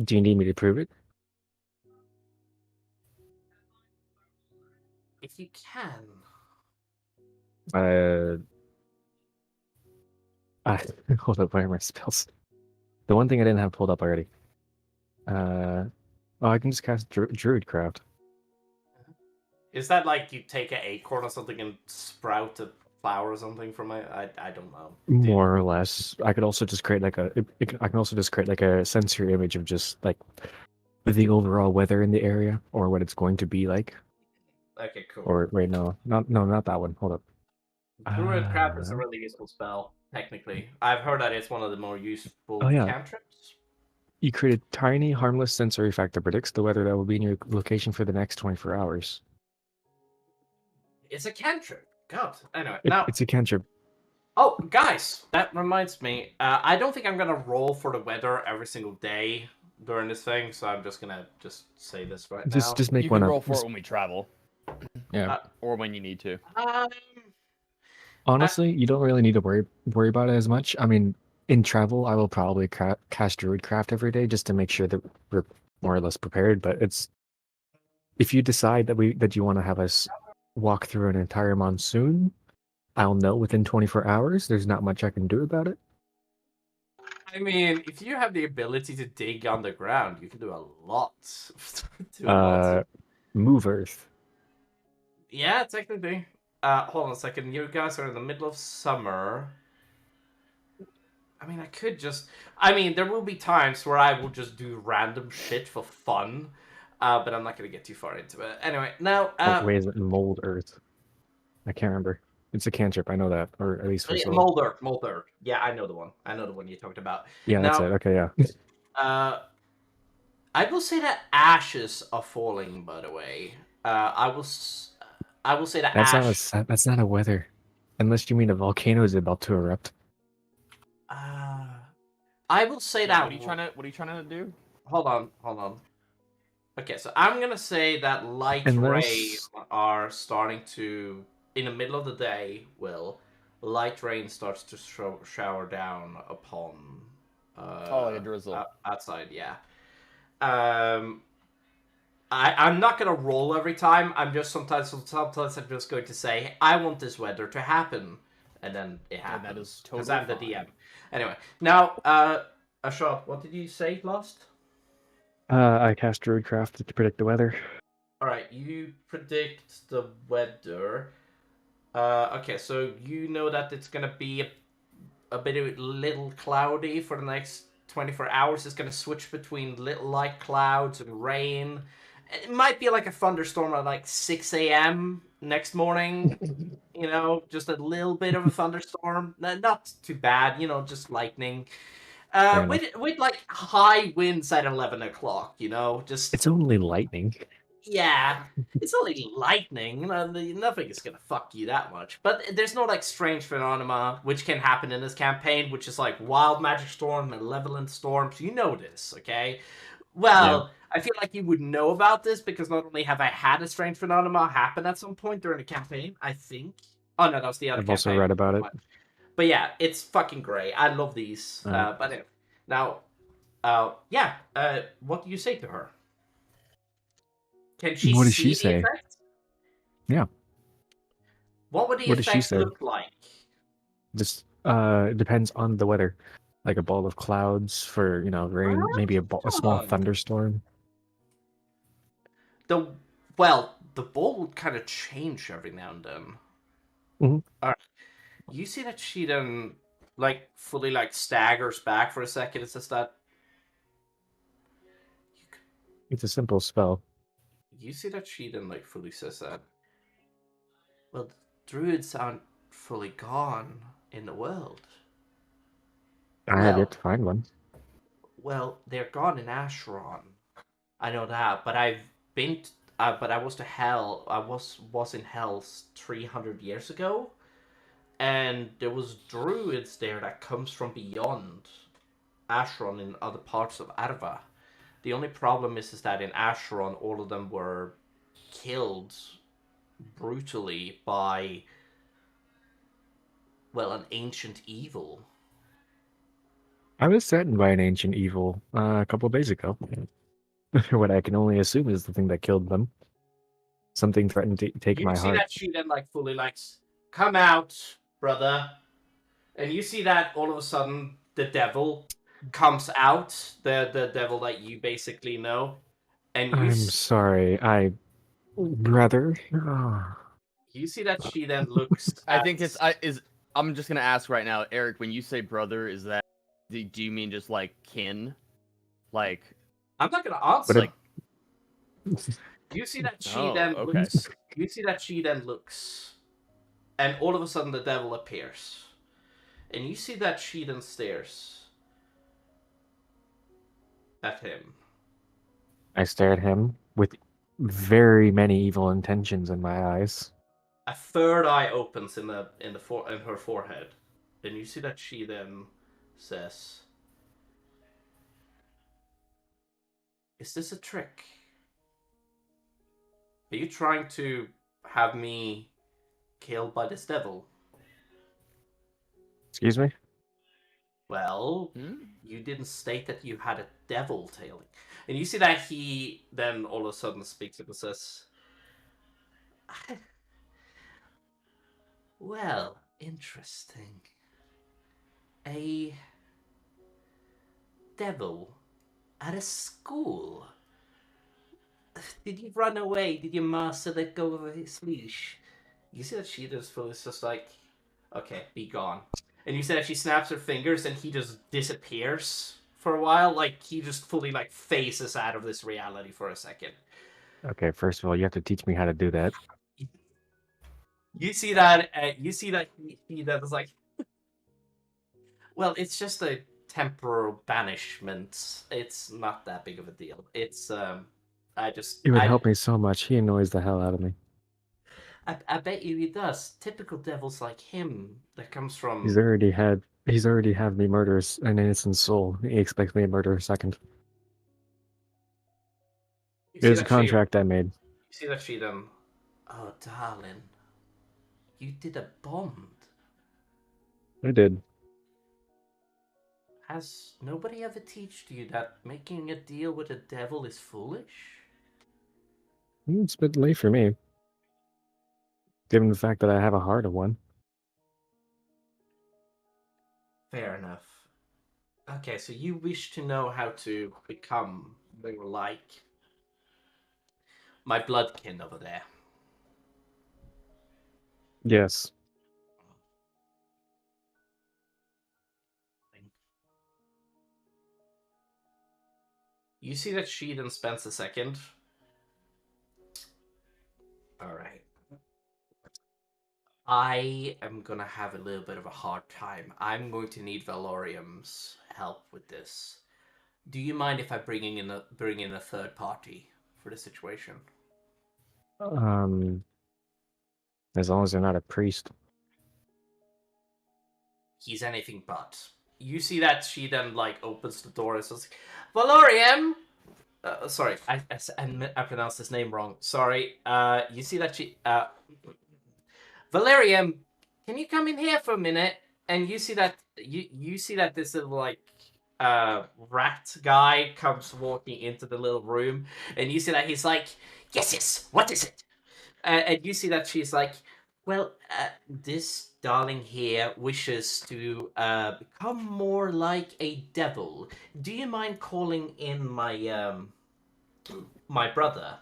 Do you need me to prove it? If you can. Hold up, where are my spells? The one thing I didn't have pulled up already. Oh, I can just cast Druidcraft. Is that like you take an acorn or something and sprout a flower or something from it? I don't know. More or less. I could also just create like I can also just create like a sensory image of just like the overall weather in the area or what it's going to be like. Okay, cool. Or wait, no, not that one. Hold up. Druidcraft is a really useful spell, technically. I've heard that it's one of the more useful Oh, yeah. cantrips. You create a tiny, harmless sensory effect that predicts the weather that will be in your location for the next 24 hours. It's a cantrip. God. Anyway, It's a cantrip. Oh, guys, that reminds me. I don't think I'm gonna roll for the weather every single day during this thing, so I'm just gonna say this right now. Just make You one can up. roll for it when we travel. Yeah. Or when you need to. Honestly, you don't really need to worry about it as much. I mean, in travel, I will probably cast Druidcraft every day just to make sure that we're more or less prepared. But it's if you decide that you want to have us walk through an entire monsoon, I'll know within 24 hours. There's not much I can do about it. I mean, if you have the ability to dig underground, you can do a lot. Move Earth. Yeah, technically. Hold on a second. You guys are in the middle of summer. I mean, I could just. I mean, there will be times where I will just do random shit for fun, but I'm not gonna get too far into it. Anyway, now. Wait, is it Mold Earth? I can't remember. It's a cantrip. I know that, or at least for soul. Mold Earth. Yeah, I know the one. I know the one you talked about. Yeah, that's it. Okay, yeah. I will say that ashes are falling. By the way, I will say that That's not a weather, unless you mean a volcano is about to erupt. I will say that. What are you trying to do? Hold on. Okay, so I'm gonna say that light rays are starting to, in the middle of the day, light rain starts to shower down upon. Like a drizzle. Outside, yeah. I'm not gonna roll every time. I'm just sometimes I'm just going to say I want this weather to happen, and then it happens. And that is because totally I'm the fine. DM. Anyway, now Asharon, what did you say last? I cast Druidcraft to predict the weather. All right, you predict the weather. Okay, so you know that it's gonna be a little cloudy for the next 24 hours. It's gonna switch between little light clouds and rain, It might be like a thunderstorm at like 6 a.m. next morning. You know, just a little bit of a thunderstorm. Not too bad. You know, just lightning. Fair enough. With like high winds at 11 o'clock. You know, just It's only lightning. yeah. It's only lightning. You know, nothing is gonna fuck you that much. But there's no like strange phenomena which can happen in this campaign, which is like wild magic storm, malevolent storms. You know this, okay? Well, I feel like you would know about this because not only have I had a strange phenomena happen at some point during the campaign, I think. Oh no, that was the other I've also campaign. read about it. But yeah, it's fucking great. I love these. Alright. But anyway, now, yeah. What do you say to her? Can she What does see she the say? effect? Yeah. What would the What does she effect say? look like? Just it depends on the weather. Like a ball of clouds for, rain, maybe a small Oh. thunderstorm. The ball would kind of change every now and then. Mhm. All right. You see that she then like fully like staggers back for a second. It's just that It's a simple spell. you see that she then like fully says that. Well, the druids aren't fully gone in the world. I have yet Well, to find one. they're gone in Asharon. I know that, but I've been. But I was to hell. I was in hell 300 years ago, and there was druids there that comes from beyond Asheron in other parts of Arva. The only problem is that in Asheron, all of them were killed brutally by, well, an ancient evil. I was threatened by an ancient evil a couple of days ago. What I can only assume is the thing that killed them. Something threatened to take You my see heart. that she then like fully likes, come out, brother. And you see that all of a sudden the devil comes out, the devil that you basically know, and I'm sorry, brother. you see that she then looks I at. think I'm just gonna ask right now, Eric. When you say brother, is that do you mean just like kin? Like I'm not gonna answer. like You see that she Oh, then okay. looks. You see that she then looks, and all of a sudden the devil appears, and you see that she then stares at him. I stare at him with very many evil intentions in my eyes. A third eye opens in her forehead, and you see that she then says, "Is this a trick? Are you trying to have me killed by this devil?" Excuse me? Well, you didn't state that you had a devil tailing. And you see that he then all of a sudden speaks up and says, well, interesting. A devil at a school. Did you run away? Did your master let go of his leash? You see that she just like, okay, be gone. And you see that she snaps her fingers and he just disappears for a while. Like, he just fully, like, phases out of this reality for a second. Okay, first of all, you have to teach me how to do that. You see that, he that is like, well, it's just a temporal banishment. It's not that big of a deal. It's, It would help me so much. He annoys the hell out of me. I bet you he does. Typical devils like him that comes from. He's already had me murder an innocent soul. He expects me to murder a second. It was a contract I made. You see that she then. Oh, darling, you did a bond. I did. Has nobody ever taught you that making a deal with the devil is foolish? It's a bit late for me. Given the fact that I have a heart of one. Fair enough. Okay, so you wish to know how to become more like my bloodkin over there. Yes. You see that she then spends a second, All right. I am gonna have a little bit of a hard time. I'm going to need Valorium's help with this. Do you mind if I bring in a third party for the situation? As long as they're not a priest. He's anything but. You see that she then like opens the door and says, "Valorium." Sorry, I pronounced his name wrong. Sorry. You see that she Valerium, can you come in here for a minute? And you see that you see that this little like rat guy comes walking into the little room, and you see that he's like, yes, what is it? And you see that she's like, well, this darling here wishes to become more like a devil. Do you mind calling in my brother?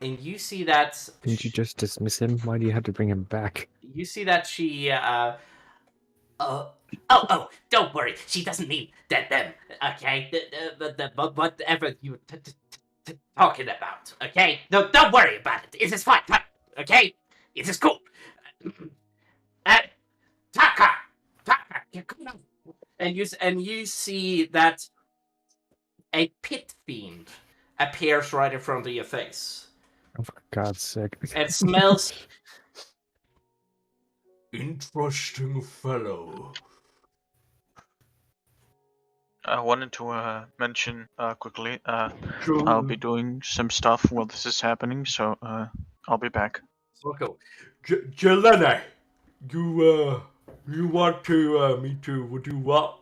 And you see that. Didn't you just dismiss him? Why do you have to bring him back? You see that she. Oh, don't worry. She doesn't mean them. Okay, whatever you talking about. Okay, no, don't worry about it. It is fine. Okay, it is cool. Taka, come on. And you see that a pit fiend appears right in front of your face. Oh, for God's sake. It smells interesting fellow. I wanted to mention quickly. Sure. I'll be doing some stuff while this is happening, so I'll be back. Okay. Jelena, you want to me to do what?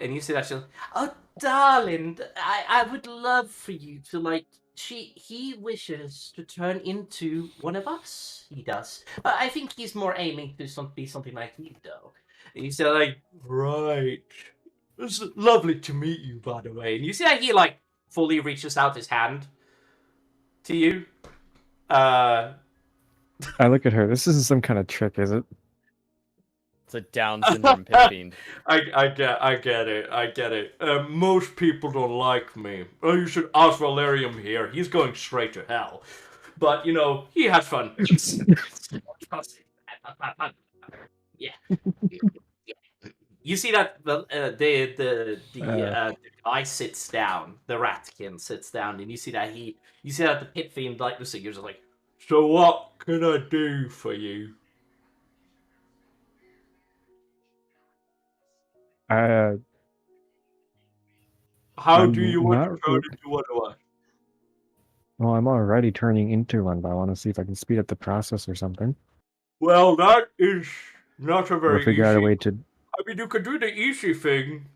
And you see that she's, oh darling, I would love for you to like. He wishes to turn into one of us. He does. I think he's more aiming to be something like you, though. And you say like, right. It's lovely to meet you, by the way. And you see that he like fully reaches out his hand to you. I look at her. This isn't some kind of trick, is it? It's a Down syndrome pit fiend. I get it. Most people don't like me. Oh, you should ask Valerium here. He's going straight to hell. But, you know, he has fun. Yeah. You see that the guy sits down, the ratkin sits down, and you see that the pit fiend like the singers are like, so what can I do for you? How do you want to turn into one of us? Well, I'm already turning into one, but I want to see if I can speed up the process or something. Well, that is not a very Or figure out a way to. I mean, you could do the easy thing.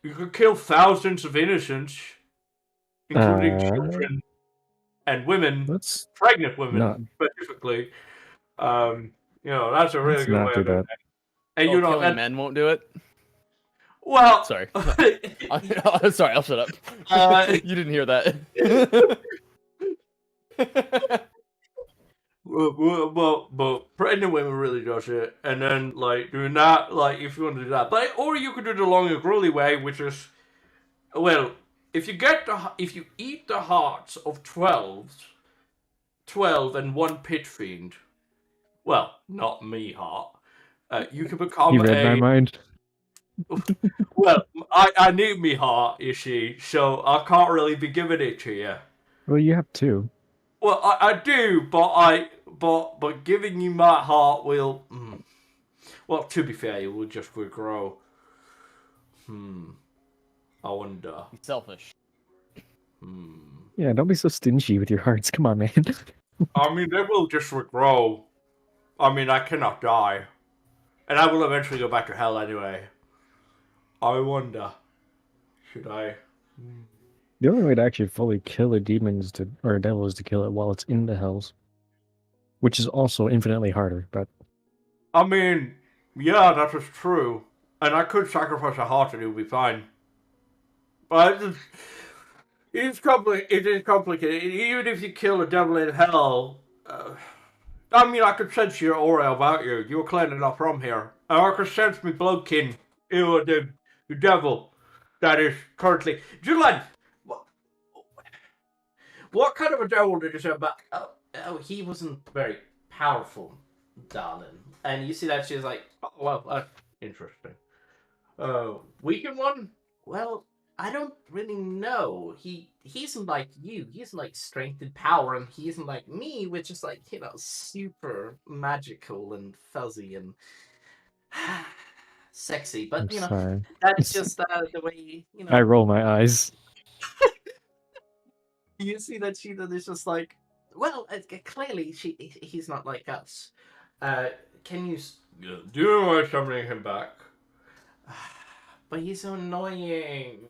You could kill thousands of innocents, including children and women, pregnant women specifically. You know, that's a really good way of doing it. And you know, killing men won't do it. Well, sorry. Sorry, I'll shut up. You didn't hear that. But pregnant women really does it, and then like doing that, like if you want to do that, but or you could do the long and gruely way, which is, well, if you eat the hearts of 12 and one pit fiend, well, not me heart, you can become You read my mind. Well, I need me heart, you see, so I can't really be giving it to you. Well, you have two. Well, I do, but giving you my heart will. Well, to be fair, it will just regrow. I wonder. He's selfish. Yeah, don't be so stingy with your hearts. Come on, man. I mean, they will just regrow. I mean, I cannot die, and I will eventually go back to hell anyway. I wonder, should I? The only way to actually fully kill a demon or a devil is to kill it while it's in the hells, which is also infinitely harder. But I mean, yeah, that is true, and I could sacrifice a heart and it would be fine. But it is complicated. Even if you kill a devil in hell, I mean, I could sense your aura about you. You're clean enough from here, and I could sense me bloodkin. The devil that is currently. Julian, What kind of a devil did you say about? He wasn't very powerful, darling. And you see that she's like, oh, well, that's interesting. Weakened one? Well, I don't really know. He isn't like you. He isn't like strength and power, and he isn't like me, which is like, super magical and fuzzy and sexy. I'm But sorry. that's just the way I roll my eyes. You see that she is just like, well, clearly he's not like us. Can you do you mind summoning him back? But he's so annoying.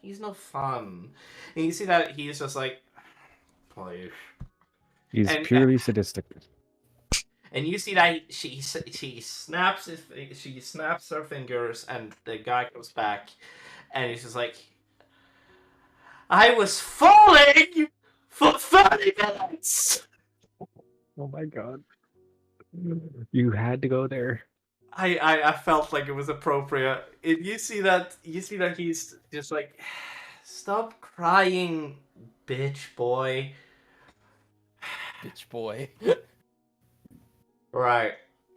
He's no fun. And you see that he's just like, please. He's And- purely sadistic. And you see that she snaps she snaps her fingers, and the guy comes back, and he's just like, I was falling for 30 minutes. Oh my god. You had to go there. I felt like it was appropriate. And you see that he's just like, stop crying, bitch boy. Bitch boy. Right.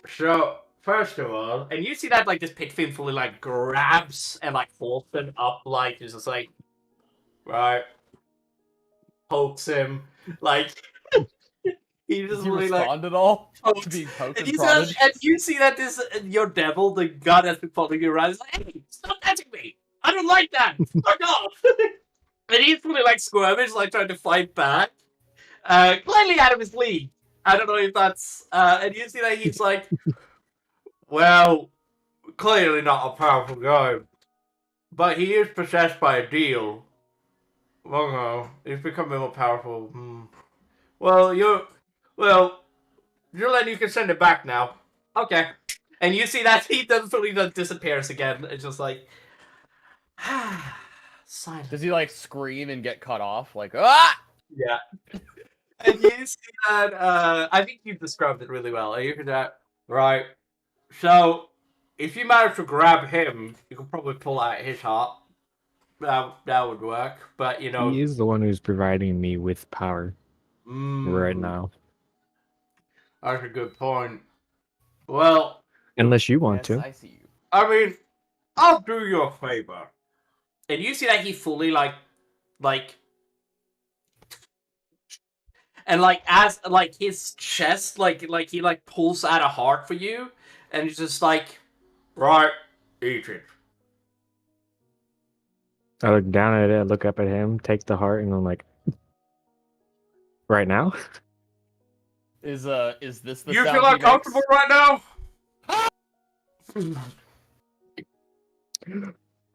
So first of all, and you see that like this pit fully like grabs and like holds him up, like it's just like, right, pokes him, like he just Does he really like respond at all to pokes. being poked And and you, prodded? and you see that this your devil, the god has been following you around. He's like, hey, stop touching me! I don't like that. Fuck off! And he's really like squirmish, like trying to fight back. Clearly out of his league. I don't know if that's and you see that he's like, well, clearly not a powerful guy, but he is possessed by a deal. Well, no, he's becoming more powerful. Well, you can send it back now. Okay. And you see that he just disappears again. It's just like, silence. Does he like scream and get cut off? Like, ah! Yeah. And you see that, I think you've described it really well. You hear that? Right. So, if you manage to grab him, you can probably pull out his heart. That would work. But, He is the one who's providing me with power right mm, now. That's a good point. Well, Unless you want Yes, to. I see you. I mean, I'll do you a favor. And you see that he fully, like, and as his chest, like he pulls out a heart for you, and he's just like, right, eat it. I look down at it, I look up at him, take the heart, and I'm like, right now? Is this the You sound feel he uncomfortable makes? right now?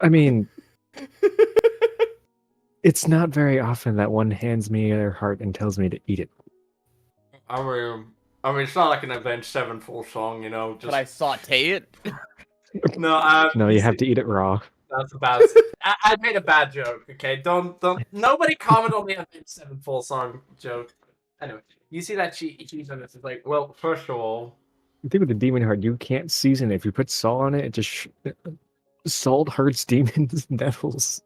I mean, it's not very often that one hands me their heart and tells me to eat it. I mean, it's not like an Avenged Sevenfold song, Just Could I saute it? no, No, you have to eat it raw. That's about. I made a bad joke. Okay, don't. Nobody comment on the Avenged Sevenfold song joke. Anyway, you see that she's on this. It's like, well, first of all, The thing with the demon heart, you can't season it. If you put salt on it, it just salt hurts demons and devils.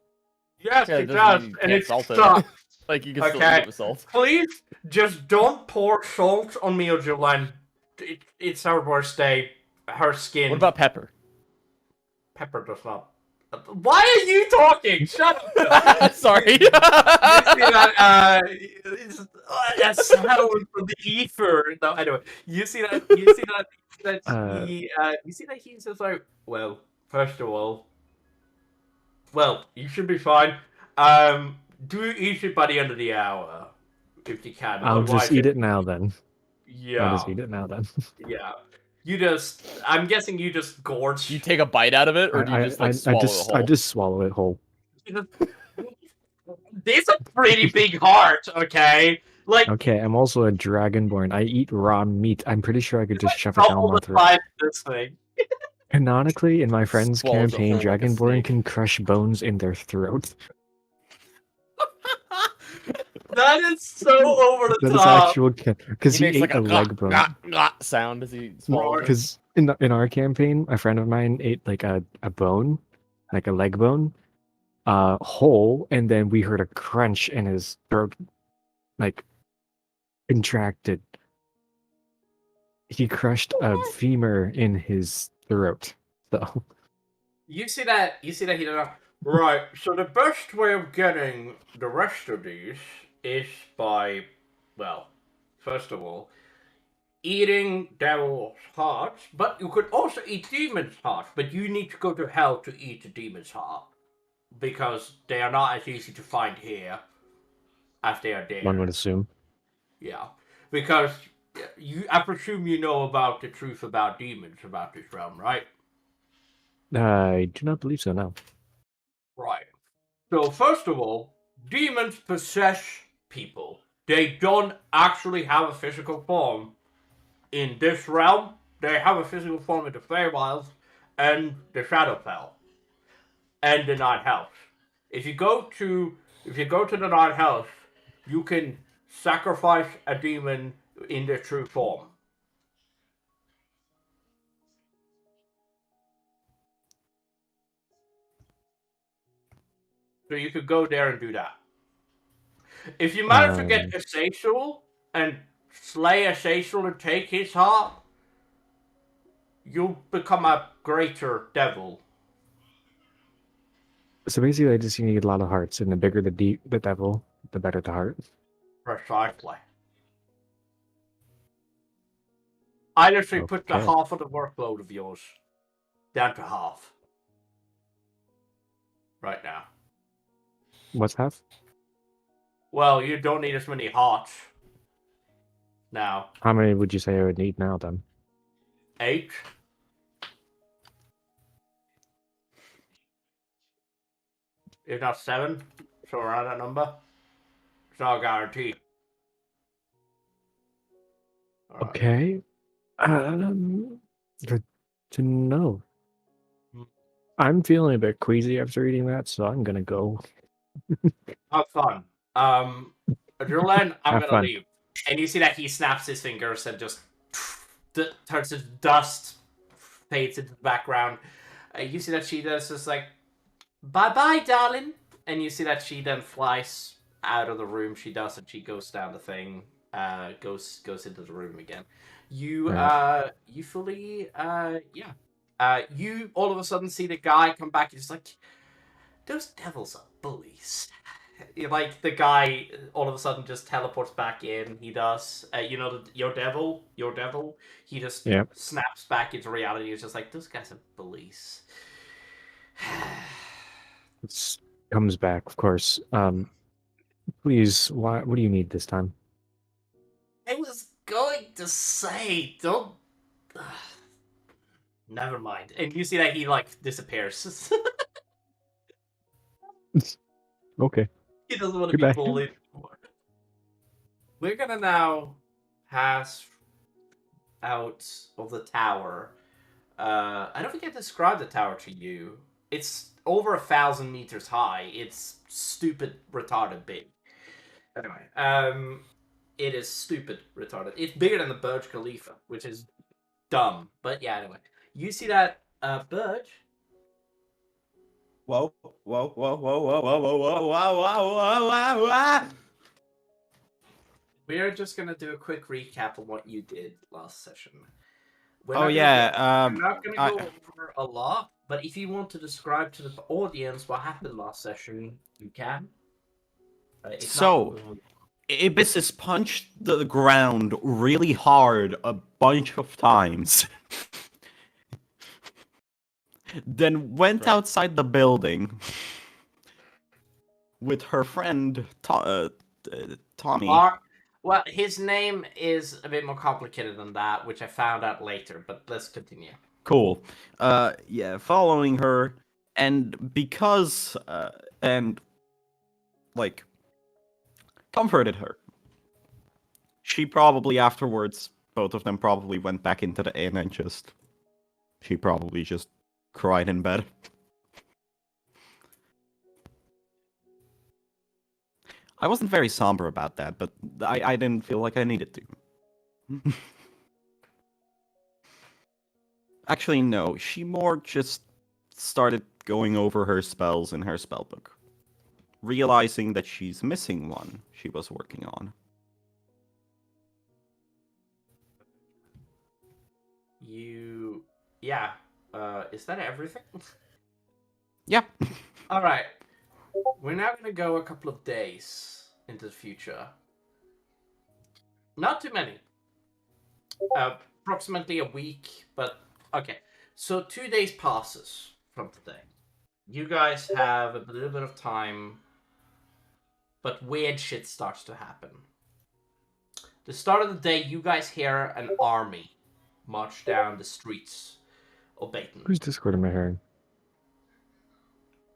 yes, Yeah, it doesn't does, mean you and can't it salt it. sucks. Like you can still Okay. eat it with salt. Please, just don't pour salt on me or Julian. It's her birthday. Her skin. What about pepper? Pepper does not. Why are you talking? Shut up. Sorry. You see that? That sound from the ether. No, anyway, you see that he's just like, well, first of all, well, you should be fine. Do eat it by the end of the hour, if you can. I'll Otherwise, just eat it now then. Yeah. I'll just eat it now then. Yeah. I'm guessing you just gorge. Do you take a bite out of it, or do you just like swallow it whole? I just swallow it whole. It's a pretty big heart, okay? Like, Okay, I'm also a dragonborn. I eat raw meat. I'm pretty sure I could just shove it down double my the throat. size of this thing. Canonically, in my friend's Swallows it campaign, whole like a dragonborn snake. can crush bones in their throat. That is so over the That is top. actual because he makes ate like a leg bone. sound as he swallows it. Because in our campaign, a friend of mine ate like a bone, like a leg bone, whole, and then we heard a crunch in his throat. like contracted. He crushed a femur in his throat. So You see that he did not. Right, so the best way of getting the rest of these is by, well, first of all, eating devil's hearts, but you could also eat demon's hearts, but you need to go to hell to eat the demon's heart, because they are not as easy to find here as they are there. one would assume. Yeah, because I presume you know about the truth about demons about this realm, right? I do not believe so. No. Right. So first of all, demons possess people. They don't actually have a physical form in this realm. They have a physical form in the Feywilds and the Shadowfell and the Night House. If you go to the Night House, you can sacrifice a demon in their true form. So you could go there and do that. If you manage to get a Seixal and slay a Seixal and take his heart, you'll become a greater devil. So basically, I just need a lot of hearts, and the bigger the devil, the better the heart. Precisely. I literally put the Okay. half of the workload of yours down to half. Right now. What's half? Well, you don't need as many hearts. Now. How many would you say I would need now, then? 8. If not 7. So around that number. It's not a guarantee. Right. Okay. Good to know. I'm feeling a bit queasy after eating that, so I'm gonna go. Have fun. Adrenaline, I'm Have gonna fun. leave. And you see that he snaps his fingers and just turns to dust, fades into the background. You see that she does just like, bye-bye, darling. And you see that she then flies out of the room. She does, and she goes down the thing, goes into the room again. You you fully you all of a sudden see the guy come back. He's like, those devils are bullies. Like the guy all of a sudden just teleports back in. He does, your devil. He just snaps back into reality. He's just like, those guys are bullies. It comes back, of course. Please, what do you need this time? I was going to say, don't. Never mind. And you see that he disappears. Okay. He doesn't want to be bullied anymore. We're gonna now pass out of the tower. I don't think I described the tower to you. It's over 1,000 meters high. It's stupid retarded big. Anyway, it is stupid retarded. It's bigger than the Burj Khalifa, which is dumb. But yeah, anyway. You see that Burj? Whoa. We're just gonna do a quick recap of what you did last session. We're Oh not yeah. we're not gonna go over a lot, but if you want to describe to the audience what happened last session, you can. Ibis punched the ground really hard a bunch of times. Then went outside the building with her friend Tommy. Well, his name is a bit more complicated than that, which I found out later, but let's continue. Cool. Following her, and because comforted her. She probably afterwards, both of them probably went back into the inn and she probably just cried in bed. I wasn't very somber about that, but I didn't feel like I needed to. Actually, no. She more just started going over her spells in her spellbook, realizing that she's missing one she was working on. Yeah. Is that everything? Yeah. All right. We're now gonna go a couple of days into the future. Not too many. Approximately a week, but okay. So 2 days passes from today. You guys have a little bit of time, but weird shit starts to happen. The start of the day, you guys hear an army march down the streets of Baton. Whose Discord am I hearing?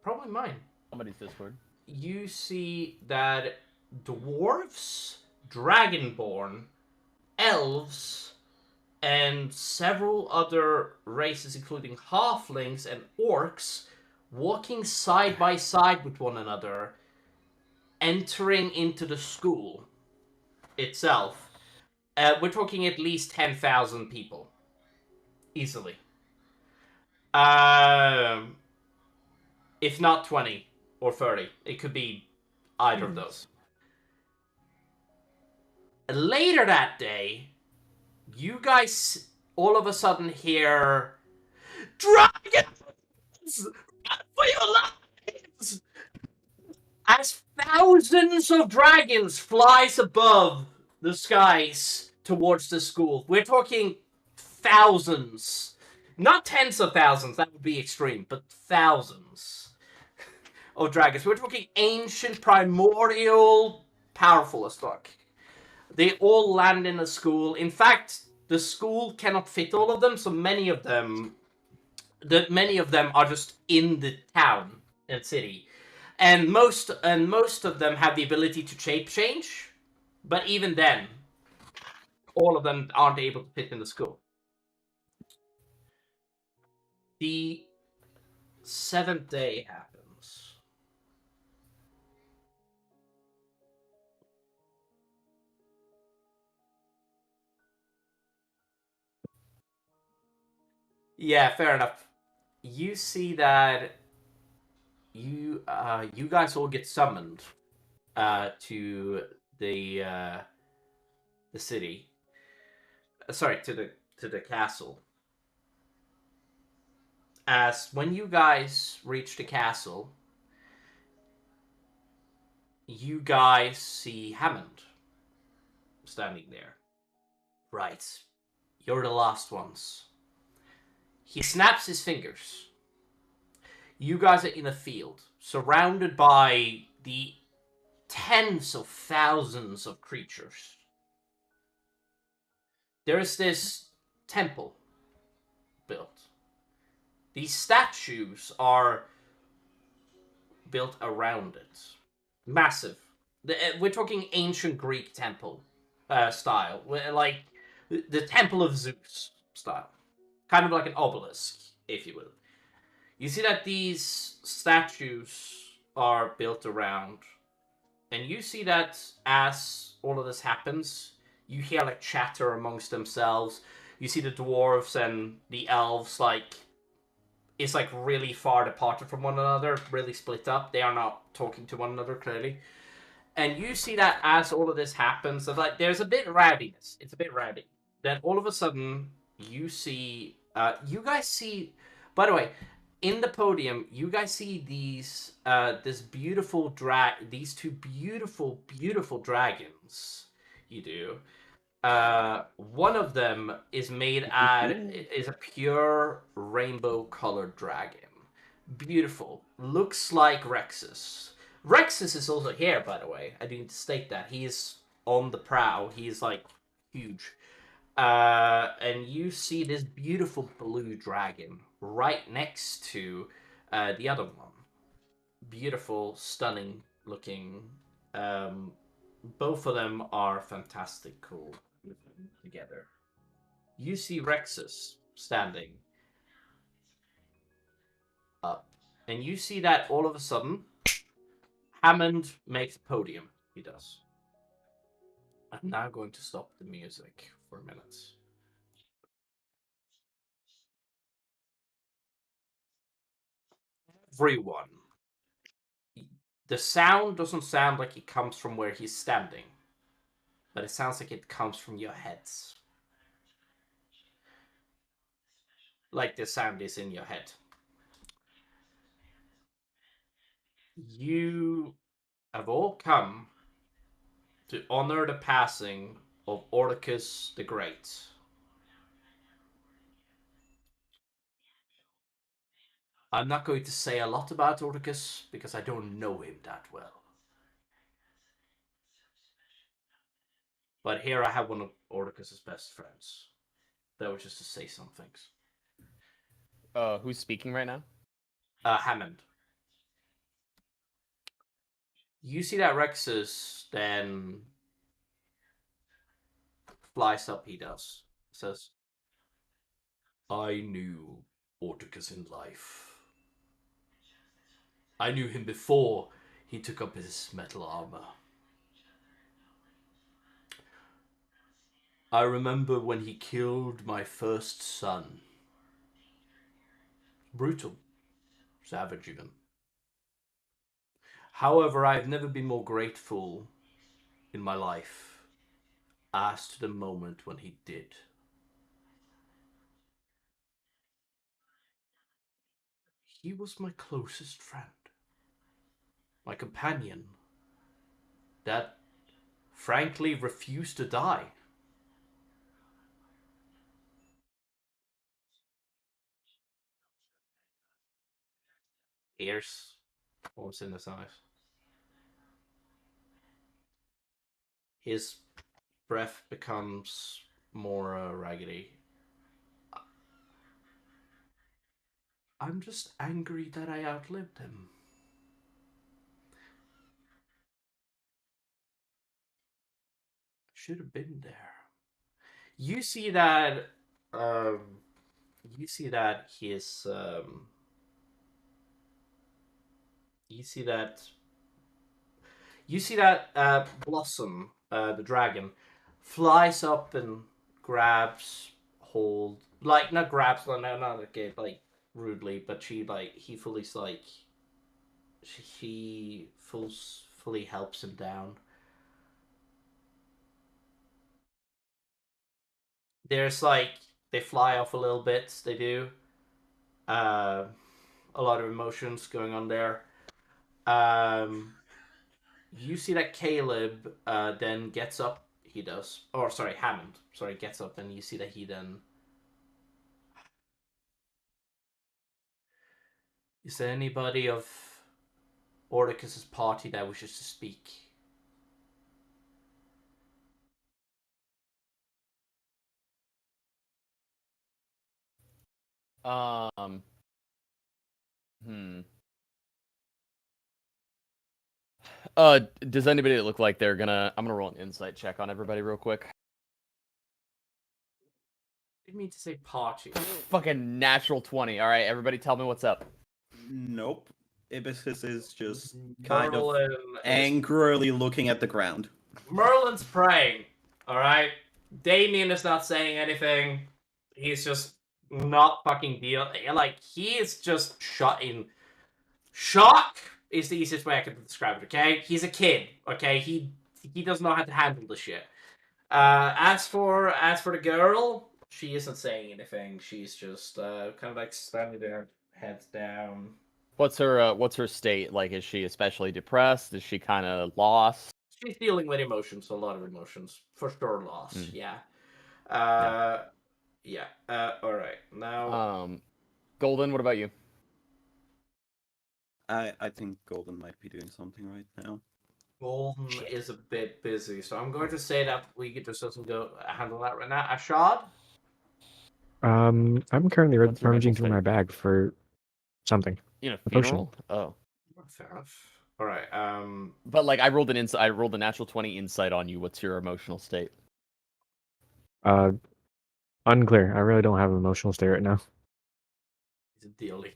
Probably mine. Somebody's Discord. You see that dwarves, dragonborn, elves, and several other races, including halflings and orcs, walking side by side with one another, entering into the school itself. We're talking at least 10,000 people. Easily. If not 20 or 30. It could be either of those. Later that day, you guys all of a sudden hear dragons! Run for your lives! As thousands of dragons flies above the skies towards the school. We're talking thousands. Not tens of thousands, that would be extreme, but thousands of dragons. We're talking ancient, primordial, powerful as fuck. They all land in the school. In fact, the school cannot fit all of them, so many of them are just in the town and city. And most of them have the ability to shape change, but even then, all of them aren't able to fit in the school. The 7th day happens. Yeah, fair enough. You see that you guys all get summoned to the city. Sorry, to the castle. As when you guys reach the castle, you guys see Hammond standing there. Right. You're the last ones. He snaps his fingers. You guys are in a field, surrounded by the tens of thousands of creatures. There is this temple built. These statues are built around it. Massive. We're talking ancient Greek temple style. Like the Temple of Zeus style. Kind of like an obelisk, if you will. You see that these statues are built around, and you see that as all of this happens, you hear like chatter amongst themselves. You see the dwarves and the elves it's like really far departed from one another, really split up. They are not talking to one another clearly. And you see that as all of this happens, that like there's a bit rowdiness. It's a bit rowdy. Then all of a sudden you see you guys see, by the way, in the podium, you guys see these these two beautiful dragons. You do. One of them is is a pure rainbow colored dragon. Beautiful. Looks like Rexus. Rexus is also here, by the way. I didn't state that. He is on the prow. He's like huge. And you see this beautiful blue dragon right next to the other one. Beautiful, stunning looking. Both of them are fantastic cool together. You see Rexus standing up. And you see that all of a sudden, Hammond makes a podium. He does. I'm now going to stop the music for a minute. Everyone. The sound doesn't sound like it comes from where he's standing, but it sounds like it comes from your heads. like the sound is in your head. You have all come to honor the passing of Orcus the Great. I'm not going to say a lot about Orcus because I don't know him that well. But here I have one of Orcus's best friends. That was just to say some things. Who's speaking right now? Hammond. You see that Rexus then flies up, he does. Says, I knew Orticus in life. I knew him before he took up his metal armor. I remember when he killed my first son. Brutal. Savage even. However, I've never been more grateful in my life as to the moment when he did. He was my closest friend. My companion. That frankly refused to die. Ears. What was in his eyes? His breath becomes more raggedy. I'm just angry that I outlived him. Should have been there. You see that. You see that his. You see that. You see that Blossom, the dragon, flies up and grabs hold. Like not grabs, no, not okay, like rudely, but he fully like he fully helps him down. There's like they fly off a little bit. They do. Uh, a lot of emotions going on there. Um, you see that Caleb then gets up. He does. Or sorry, Hammond. Sorry, gets up, and you see that he then. Is there anybody of Orticus's party that wishes to speak? Um. Hmm. Does anybody look like they're gonna? I'm gonna roll an insight check on everybody real quick. I didn't mean to say party. Fucking natural 20. All right, everybody, tell me what's up. Nope. Ibiscus is just kind of Merlin angrily looking at the ground. Merlin's praying. All right. Damien is not saying anything. He's just not fucking deal. Like he is just shut in shock. Is the easiest way I can describe it. Okay, he's a kid. Okay, he doesn't know how to handle the shit. As for the girl, she isn't saying anything. She's just kind of like standing there, heads down. What's her state? Like, is she especially depressed? Is she kind of lost? She's dealing with emotions, a lot of emotions. For sure, loss. Mm. Yeah. Yeah. All right. Now. Golden, what about you? I think Golden might be doing something right now. Golden Shit. is a bit busy, so I'm going to say that we could just doesn't go handle that right now. Ashad. I'm currently What's your rummaging mental through my state? bag for something. You know, A potion. funeral. Oh, Fair enough. All right. but like I rolled a natural 20 insight on you. What's your emotional state? Unclear. I really don't have an emotional state right now. He's a dealie.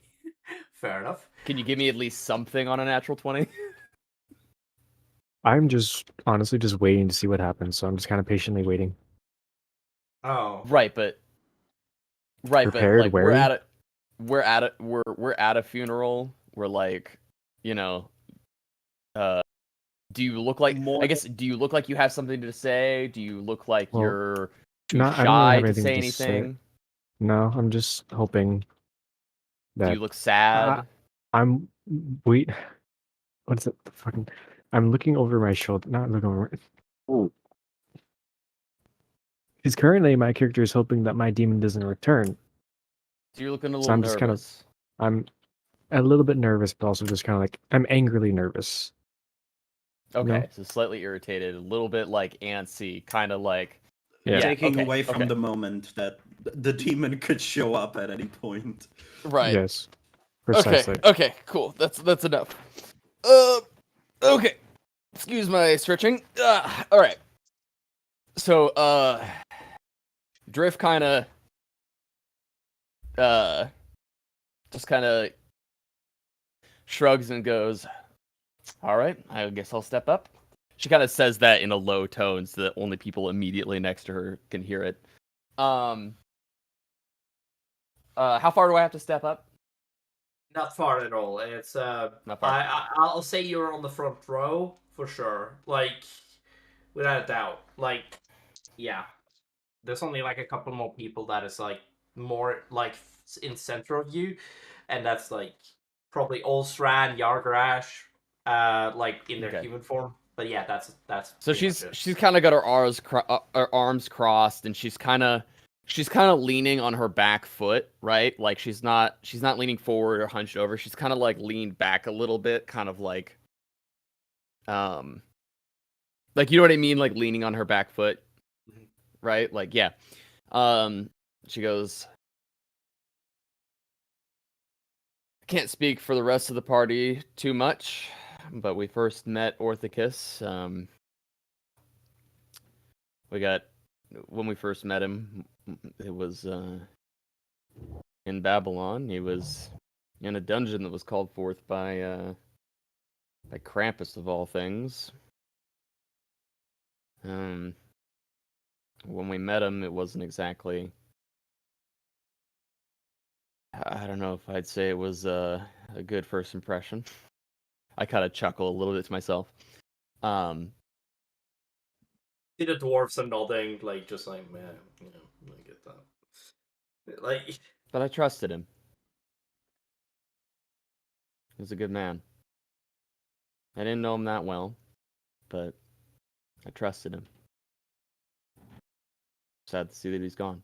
Fair enough. Can you give me at least something on a natural 20? I'm just honestly just waiting to see what happens, so I'm just kind of patiently waiting. Oh. Right, but Prepared, like wary? we're at a funeral. We're like, you know, do you look like More I guess do you look like you have something to say? Do you look like Well, you're too I don't really shy have to anything say to say. anything? No, I'm just hoping Do that you look sad? I'm wait. What's it? Fucking. I'm looking over my shoulder. Not looking over. Because currently my character is hoping that my demon doesn't return. So you're looking a So little I'm just kind of. nervous. I'm a little bit nervous, but also just kind of like I'm angrily nervous. Okay, No? so slightly irritated, a little bit like antsy, kind of like Yeah. Taking okay, away from okay. the moment that the demon could show up at any point. Right. Yes. Okay. Precisely. Okay. Cool. That's enough. Okay. Excuse my stretching. All right. So Drift kind of just kind of shrugs and goes, "All right, I guess I'll step up." She kind of says that in a low tone so that only people immediately next to her can hear it. How far do I have to step up? Not far at all. It's Not far. I'll say you're on the front row for sure. Like, without a doubt. Like, yeah. There's only like a couple more people that is like more like in center of you, and that's like probably Olstran, Yargarash, like in their Okay. human form. But yeah, that's So pretty much it. she's kind of got her arms crossed, and she's kind of leaning on her back foot, right? Like she's not leaning forward or hunched over. She's kind of like leaned back a little bit, kind of like you know what I mean, like leaning on her back foot, Mhm. right? Like yeah. She goes, I can't speak for the rest of the party too much, but we first met Orthicus. When we first met him, it was in Babylon. He was in a dungeon that was called forth by Krampus of all things. When we met him, it wasn't exactly. I don't know if I'd say it was a good first impression. I kind of chuckle a little bit to myself. See the dwarves are nodding, like just like man, I get that. Like, But I trusted him. He was a good man. I didn't know him that well, but I trusted him. Sad to see that he's gone.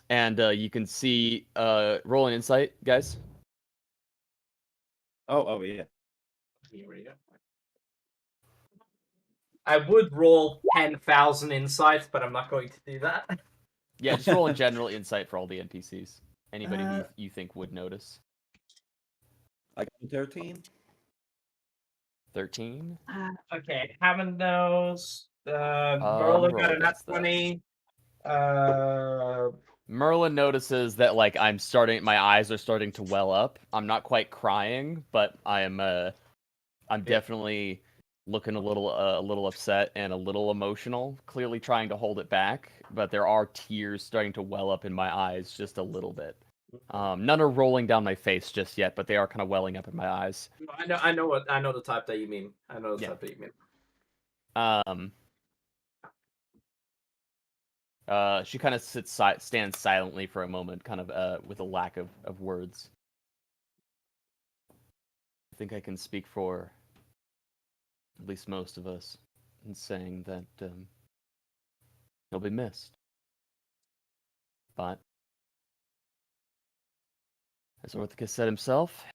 And you can see roll an insight, guys. Oh yeah. here we go. I would roll 10,000 insights, but I'm not going to do that. Yeah, just roll in general insight for all the NPCs. Anybody Uh, who you think would notice. I got 13. 13. Okay, having those. Let me Merlin roll got a nat against that. 20. Merlin notices that like my eyes are starting to well up. I'm not quite crying, but I'm definitely looking a little upset and a little emotional, clearly trying to hold it back, but there are tears starting to well up in my eyes just a little bit. None are rolling down my face just yet, but they are kind of welling up in my eyes. I know the type that you mean. I know the Yeah. type that you mean. She kind of stands silently for a moment, kind of with a lack of words. I think I can speak for at least most of us in saying that he'll be missed. But as Orthicus said himself,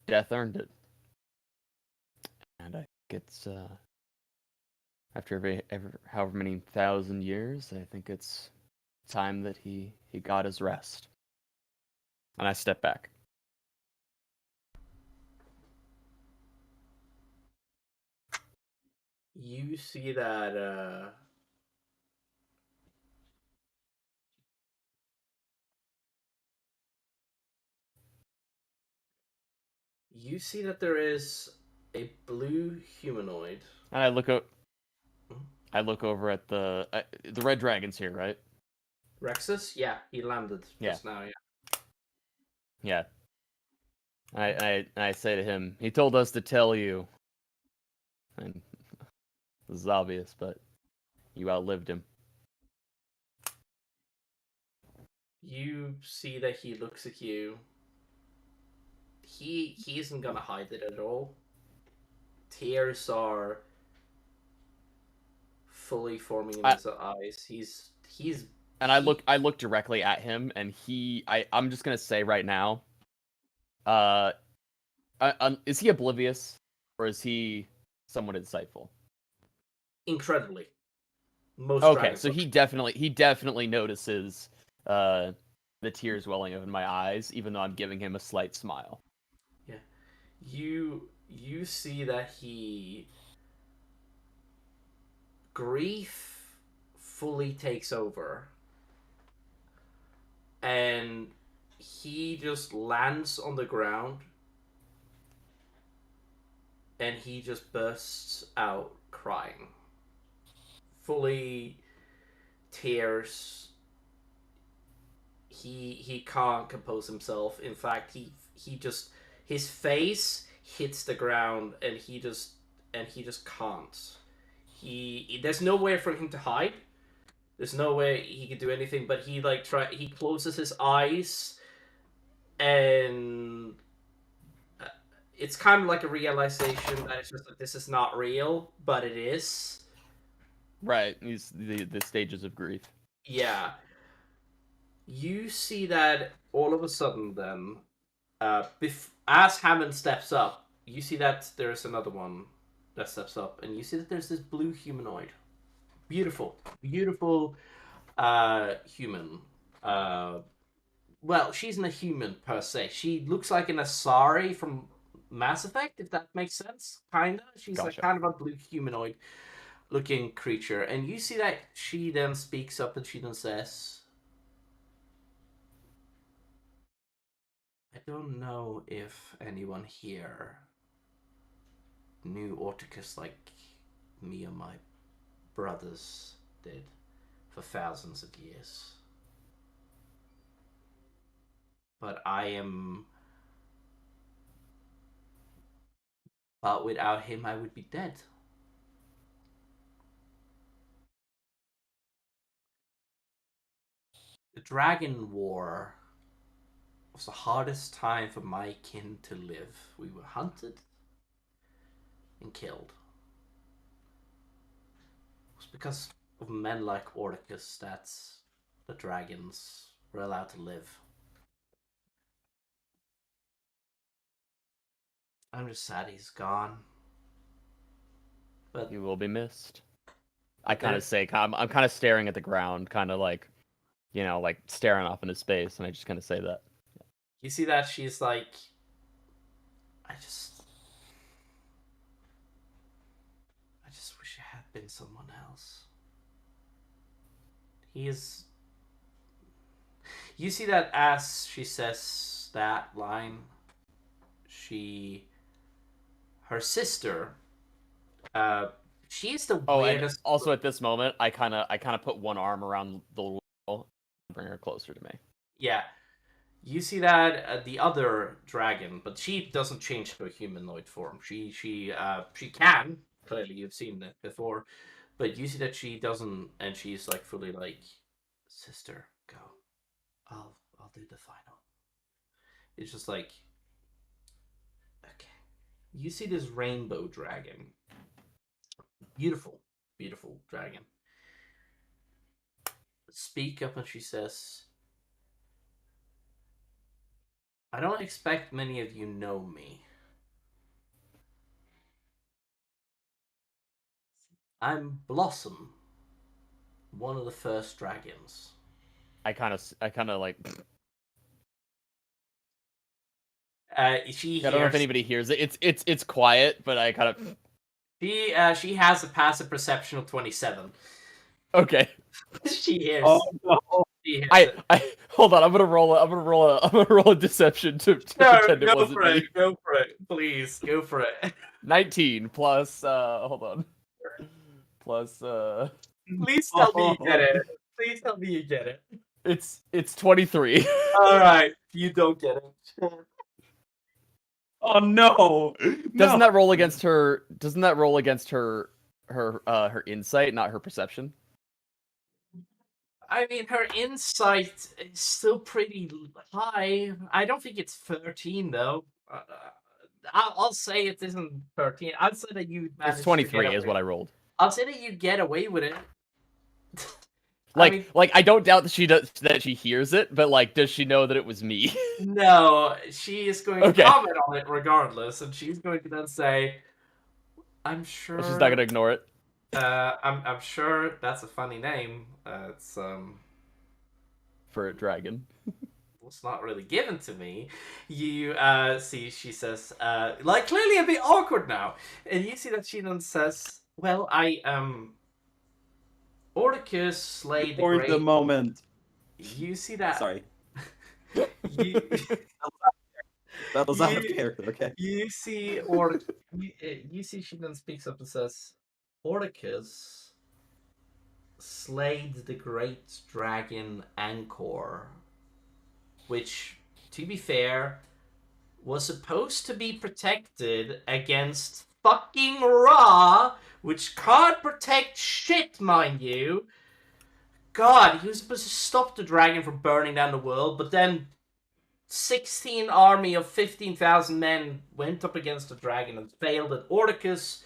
death earned it. And I think it's after however many thousand years, I think it's time that he got his rest. And I step back. You see that there is a blue humanoid. And I look over at the red dragon's here, right? Rexus? Yeah, he landed Yeah. just now, yeah. Yeah. I say to him, he told us to tell you. And this is obvious, but you outlived him. You see that he looks at you. He isn't gonna hide it at all. Tears are fully forming in I, his eyes. He's and I look directly at him, and I'm just gonna say right now, uh, is he oblivious or is he somewhat insightful? incredibly. Most Okay, dragons so are. he definitely notices uh the tears welling up in my eyes, even though I'm giving him a slight smile. Yeah. You see that he grief fully takes over, and he just lands on the ground, and he just bursts out crying. Fully tears. He can't compose himself. In fact, he just his face hits the ground, and he just can't. There's nowhere for him to hide. There's no way he could do anything, but he closes his eyes, and it's kind of like a realization that it's just that this is not real, but it is. Right, he's the stages of grief. Yeah. You see that all of a sudden then, as Hammond steps up, you see that there's another one that steps up, and you see that there's this blue humanoid. Beautiful. Beautiful human. Uh, well, she's not a human per se. She looks like an Asari from Mass Effect, if that makes sense. Kinda. She's like Gotcha. kind of a blue humanoid looking creature. And you see that she then speaks up and she then says, I don't know if anyone here knew Orticus like me and my brothers did for thousands of years. But but without him, I would be dead. The Dragon War was the hardest time for my kin to live. We were hunted and killed. It was because of men like Orticus that the dragons were allowed to live. I'm just sad he's gone. But You will be missed. I but kind there, of say, I'm kind of staring at the ground, kind of like, like staring off into space, and I just kind of say that. you see that she's like, I just, I just wish it had been someone else. He is. You see that as she says that line, her sister, uh, she's the Oh, and weirdest. also at this moment, I kind of put one arm around the little girl and bring her closer to me. Yeah, you see that the other dragon, but she doesn't change to a humanoid form. She can clearly you've seen it before, but you see that she doesn't, and she's like fully like, sister, go. I'll do the final. It's just like, okay. You see this rainbow dragon, beautiful, beautiful dragon. Speak up, and she says, I don't expect many of you know me. I'm Blossom, one of the first dragons. I kind of like. She I don't know if hears. anybody hears it. It's quiet, but I kind of. She has a passive perception of 27. Okay. She hears. Oh no! She hears I it. I hold on. I'm gonna roll a deception to No, pretend it go wasn't for me. it. Go for it. Please, go for it. 19 plus hold on. Plus Please tell me you get it. Please tell me you get it. it's 23. All right, you don't get it. Oh no! Doesn't No! that roll against her? Doesn't that roll against her insight, not her perception? I mean, her insight is still pretty high. I don't think it's 13 though. I'll say it isn't 13. I'd say that you managed It's to get 23 away. is what I rolled. I'll say that you get away with it. I mean, Like I don't doubt that she hears it, but like, does she know that it was me? no, she is going Okay. to comment on it regardless, and she's going to then say, "I'm sure." She's not gonna ignore it. I'm sure that's a funny name. It's For a dragon. It's not really given to me. You see, she says, like clearly a bit awkward now, and you see that she then says, "Well, Orticus slayed the For great." the moment. You see that? Sorry. You, That was out of You- character, okay? you see, you see, she then speaks up and says, "Orticus slayed the great dragon Angkor, which, to be fair, was supposed to be protected against fucking Ra, which can't protect shit, mind you. God, he was supposed to stop the dragon from burning down the world, but then 16 army of 15,000 men went up against the dragon and failed, and Orticus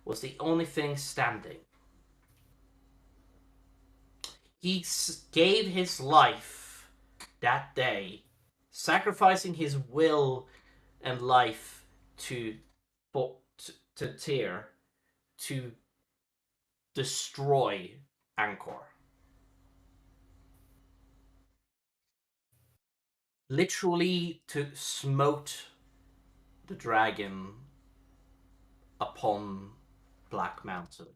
was the only thing standing. He gave his life that day, sacrificing his will and life to Tyr to destroy Angkor. Literally to smote the dragon upon Black Mountain.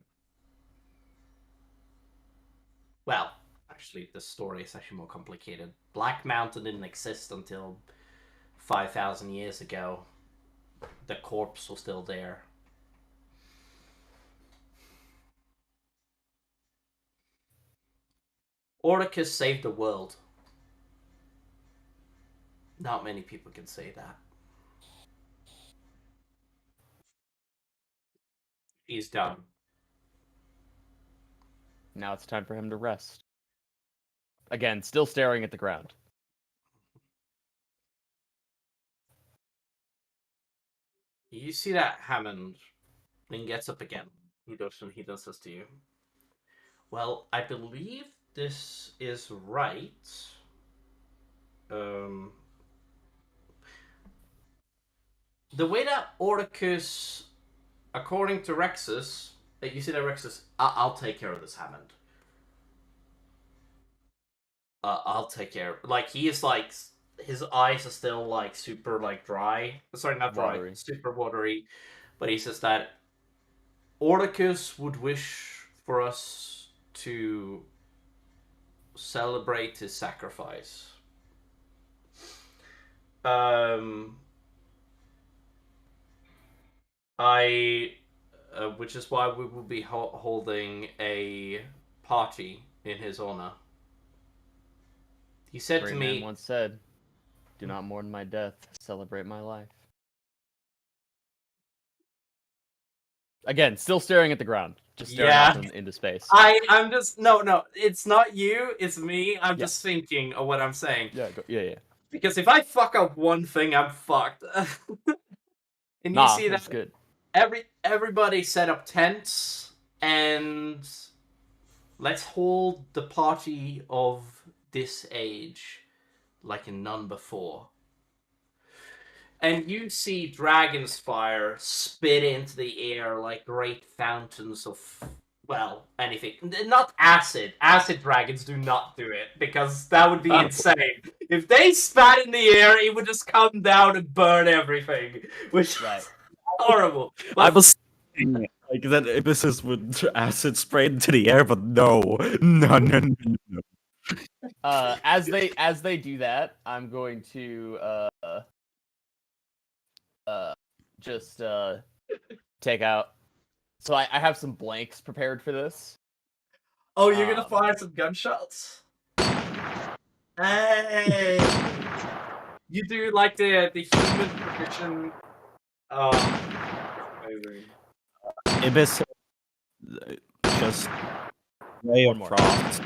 Well, actually, the story is actually more complicated. Black Mountain didn't exist until 5,000 years ago. The corpse was still there. Orticus saved the world. Not many people can say that. He's done. Now it's time for him to rest. Again, still staring at the ground. You see that Hammond then gets up again. He does this to you. Well, I believe this is right. The way that Orticus, according to Rexus, you see that Rexus, I'll take care of this, Hammond. I'll take care. Like, he is like, his eyes are still like super like dry. Sorry, not dry, Watery. super watery. But he says that Orticus would wish for us to celebrate his sacrifice. Which is why we will be holding a party in his honor. He said Great to man me, once said, "Do not mourn my death, celebrate my life." Again, still staring at the ground, just staring Yeah. off into space. I'm just no, it's not you, it's me. I'm Yeah. just thinking of what I'm saying. Yeah. Because if I fuck up one thing, I'm fucked. And you see that's that good. everybody set up tents and let's hold the party of this age like none before. And you see dragon's fire spit into the air like great fountains of, well, anything. Not acid. Acid dragons do not do it, because that would be insane. If they spat in the air, it would just come down and burn everything, which Right. is horrible. I But was thinking, like that Ibis would acid spray into the air, but no. No. As they do that, I'm going to just take out. So I have some blanks prepared for this. oh, you're gonna fire some gunshots? Hey! You do like the human tradition. Amazing. Ibis just ray One of more. frost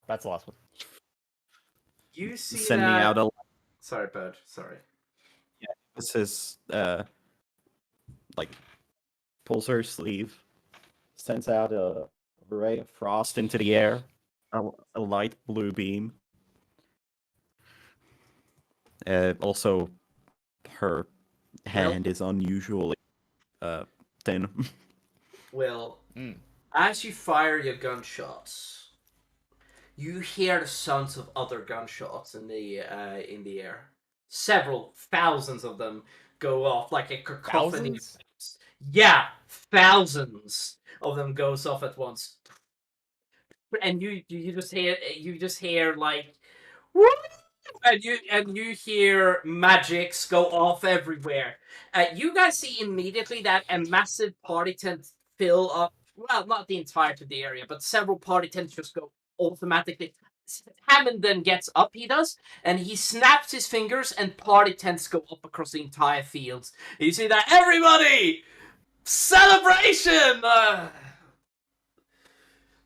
That's the last one. You see Sending that... out a Sorry, Bird. Sorry. this is like pulls her sleeve, sends out a ray of frost into the air, a light blue beam. Also, her hand is unusually thin. Well, Mm. as you fire your gunshots, you hear the sounds of other gunshots in the air. Several thousands of them go off like a cacophony. Thousands? Yeah, thousands of them goes off at once, and you just hear like, woo! And you hear magics go off everywhere. You guys see immediately that a massive party tent fill up. Well, not the entirety of the area, but several party tents just go automatically. Hammond then gets up, he does, and he snaps his fingers, and party tents go up across the entire fields. You see that, everybody, celebration.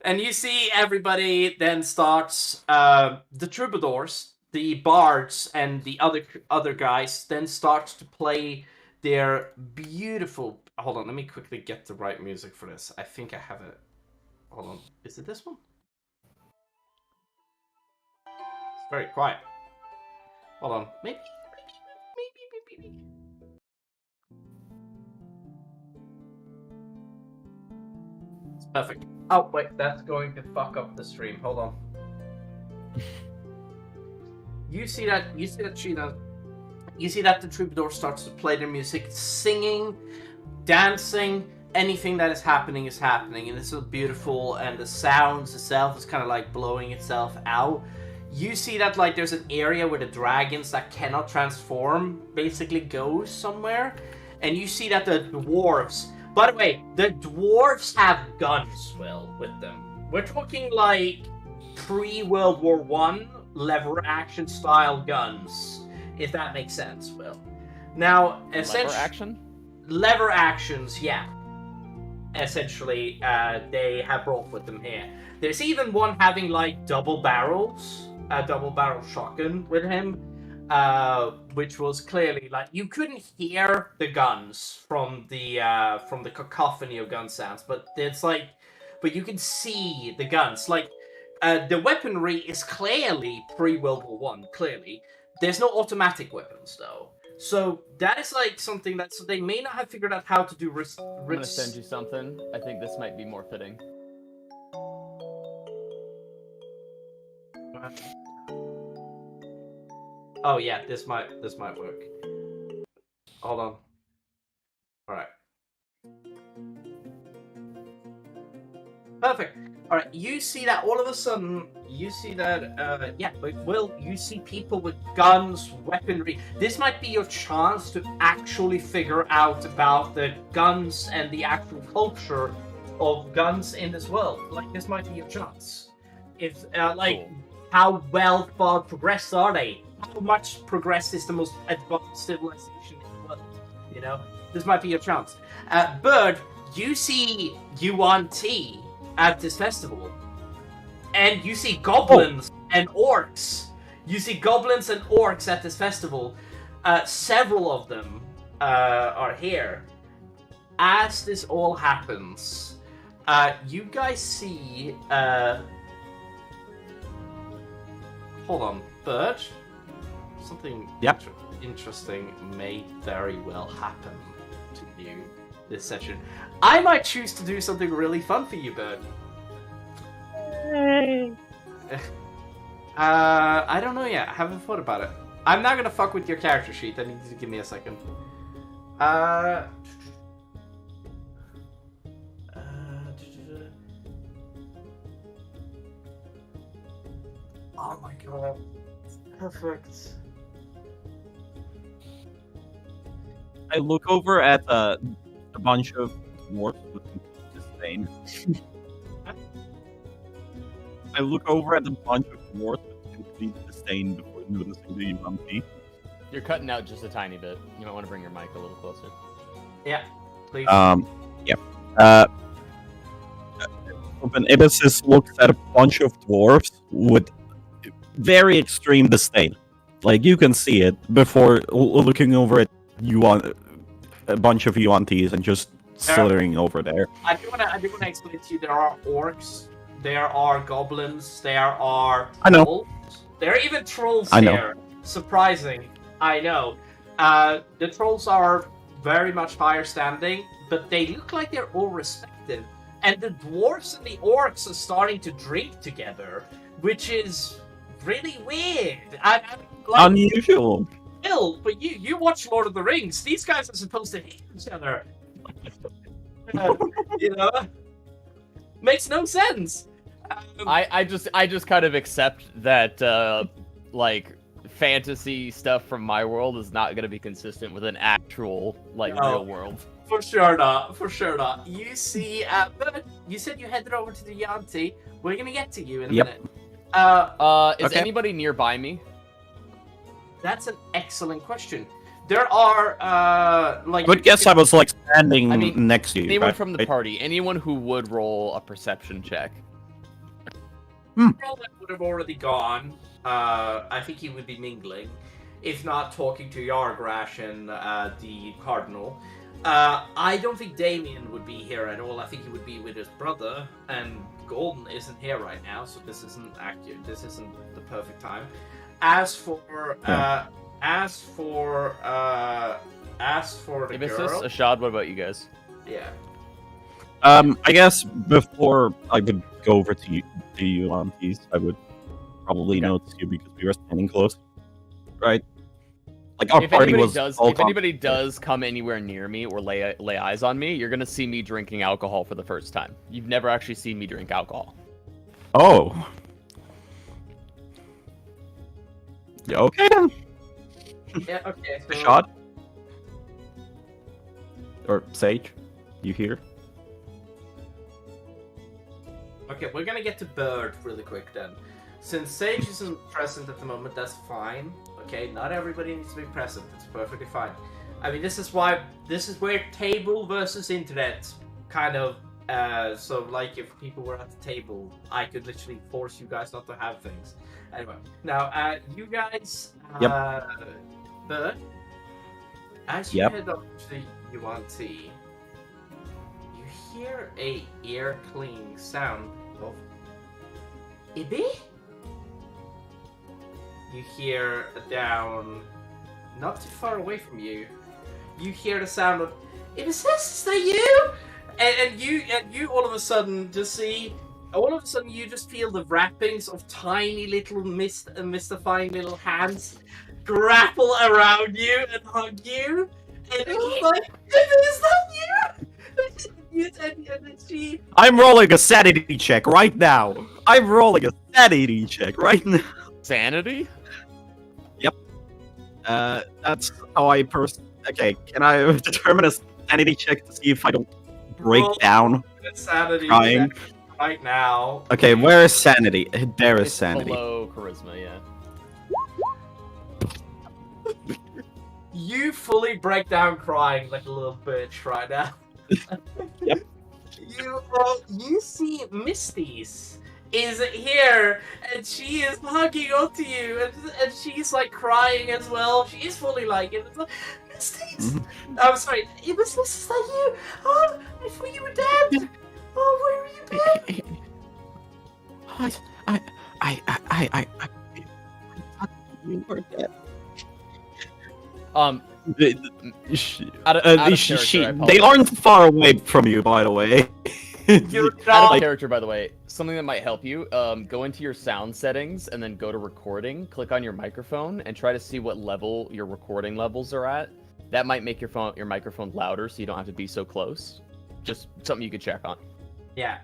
And you see everybody then starts, the troubadours, the bards, and the other guys then start to play their beautiful... Hold on, let me quickly get the right music for this. I think I have it. Hold on, is it this one? It's very quiet. Hold on, maybe. It's perfect. Oh, wait, that's going to fuck up the stream. Hold on. You see that Sheena. You see that the troubadour starts to play their music, singing, dancing, anything that is happening, and it's so beautiful, and the sounds itself is kind of like blowing itself out. You see that like there's an area where the dragons that cannot transform basically go somewhere, and you see that the dwarves... By the way, the dwarves have guns, Will, with them. We're talking like pre-World War I lever action style guns, if that makes sense, Will. Now, essentially, Lever action? Lever actions, yeah. Essentially, they have brought with them here. There's even one having like double barrels, a double barrel shotgun with him. Which was clearly like you couldn't hear the guns from the cacophony of gun sounds, but you can see the guns. Like the weaponry is clearly pre-World War One. Clearly, there's no automatic weapons though, so that is like something that they may not have figured out how to do. I'm gonna send you something. I think this might be more fitting. Oh yeah, this might work. Hold on. All right. Perfect. All right. You see that all of a sudden. You see that. Yeah. But Will, you see people with guns, weaponry. This might be your chance to actually figure out about the guns and the actual culture of guns in this world. Like this might be your chance. If Cool. How well far progressed are they? How much progressed is the most advanced civilization in the world? You know, this might be your chance. Bird, you see Yuan Ti at this festival, and you see goblins and orcs. You see goblins and orcs at this festival. Several of them are here. As this all happens, you guys see. Hold on, Bird. Something interesting may very well happen to you this session. I might choose to do something really fun for you, Bird. I don't know yet. I haven't thought about it. I'm not gonna fuck with your character sheet. I need you to give me a second. Oh my god. Perfect. I look over at a bunch of dwarves with disdain. I look over at a bunch of dwarves with complete disdain before noticing the Yuan Ti. You're cutting out just a tiny bit. You might want to bring your mic a little closer. Yeah, please. Yep. when Ibis looks at a bunch of dwarves with very extreme disdain. Like, you can see it before looking over at a bunch of Yuan-Tis and just slithering over there. I do wanna explain to you. There are orcs, there are goblins, there are I know. trolls. There are even trolls I know. here. Surprising, I know. The trolls are very much higher standing, but they look like they're all respected. And the dwarves and the orcs are starting to drink together, which is really weird. I'm like, Unusual. Bill, but you watch Lord of the Rings. These guys are supposed to hate each other. You know, makes no sense. I just kind of accept that like fantasy stuff from my world is not going to be consistent with an actual like No. real world. For sure not. For sure not. You see, but you said you headed over to the Yanti. We're gonna get to you in a Yep. minute. Is Okay. anybody nearby me? That's an excellent question. There are like. Good guess. I was like standing I mean, next to you. Anyone right? from the party? Anyone who would roll a perception check? Roland would have already gone. I think he would be mingling, if not talking to Yargrash and the Cardinal. I don't think Damien would be here at all. I think he would be with his brother, and Golden isn't here right now, so this isn't accurate. This isn't the perfect time. As for the Ibis, girl, Ashad, what about you guys? yeah. I guess before I would go over to you, Aunties, I would probably notice you because we were standing close, right? Like our If party anybody was does, all if anybody does come anywhere near me or lay eyes on me, you're gonna see me drinking alcohol for the first time. You've never actually seen me drink alcohol. Oh. Yeah, okay then. Yeah. Okay. So, Shot. Or Sage, you here? Okay, we're gonna get to Bird really quick then. Since Sage isn't present at the moment, that's fine. Okay, not everybody needs to be present. It's perfectly fine. I mean, this is where table versus internet kind of. So, like, if people were at the table, I could literally force you guys not to have things. Anyway, now, you guys. Bird, as you Yep. head up to the Yuan-Ti, you hear a ear-cleaning sound of Ibi? You hear down, not too far away from you, you hear the sound of Ibi, is that you? And you all of a sudden just see, all of a sudden you just feel the wrappings of tiny little mystifying little hands grapple around you and hug you, and it's like, is that you? And she. I'm rolling a sanity check right now. I'm rolling a sanity check right now. Sanity? That's how I Okay, can I determine a sanity check to see if I don't break Roll down? Insanity Crying. check right now. Okay, where is sanity? There is It's sanity. below charisma, yeah. You fully break down crying like a little bitch right now. Yep. You see Misty's is here, and she is hugging onto you, and she's like crying as well. She is fully like it. It's like, Misty's. I'm sorry, is that you? Oh, I thought you were dead. Oh, where are you been? I thought you were dead. Out of They character, I apologize. aren't far away from you, by the way. You're Out not. of character, by the way, something that might help you, go into your sound settings and then go to recording, click on your microphone, and try to see what level your recording levels are at. That might make your microphone louder so you don't have to be so close. Just something you could check on. Yeah.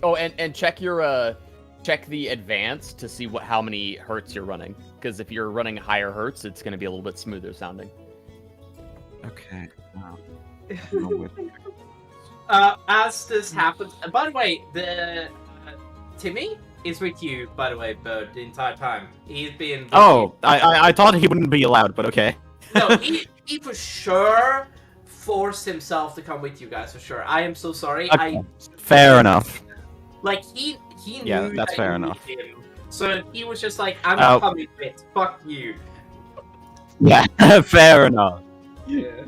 Oh, and check your check the advanced to see how many hertz you're running. Because if you're running higher hertz, it's going to be a little bit smoother sounding. Okay. As this happens, and by the way, the Timmy is with you. By the way, Bird, the entire time he's been. with Oh, you. I thought he wouldn't be allowed, but okay. No, he for sure forced himself to come with you guys for sure. I am so sorry. Okay. Fair enough. Like he Yeah, knew that's that fair you enough. needed him. So he was just like, I'm Oh. coming, bitch. Fuck you. Yeah, fair enough. Yeah.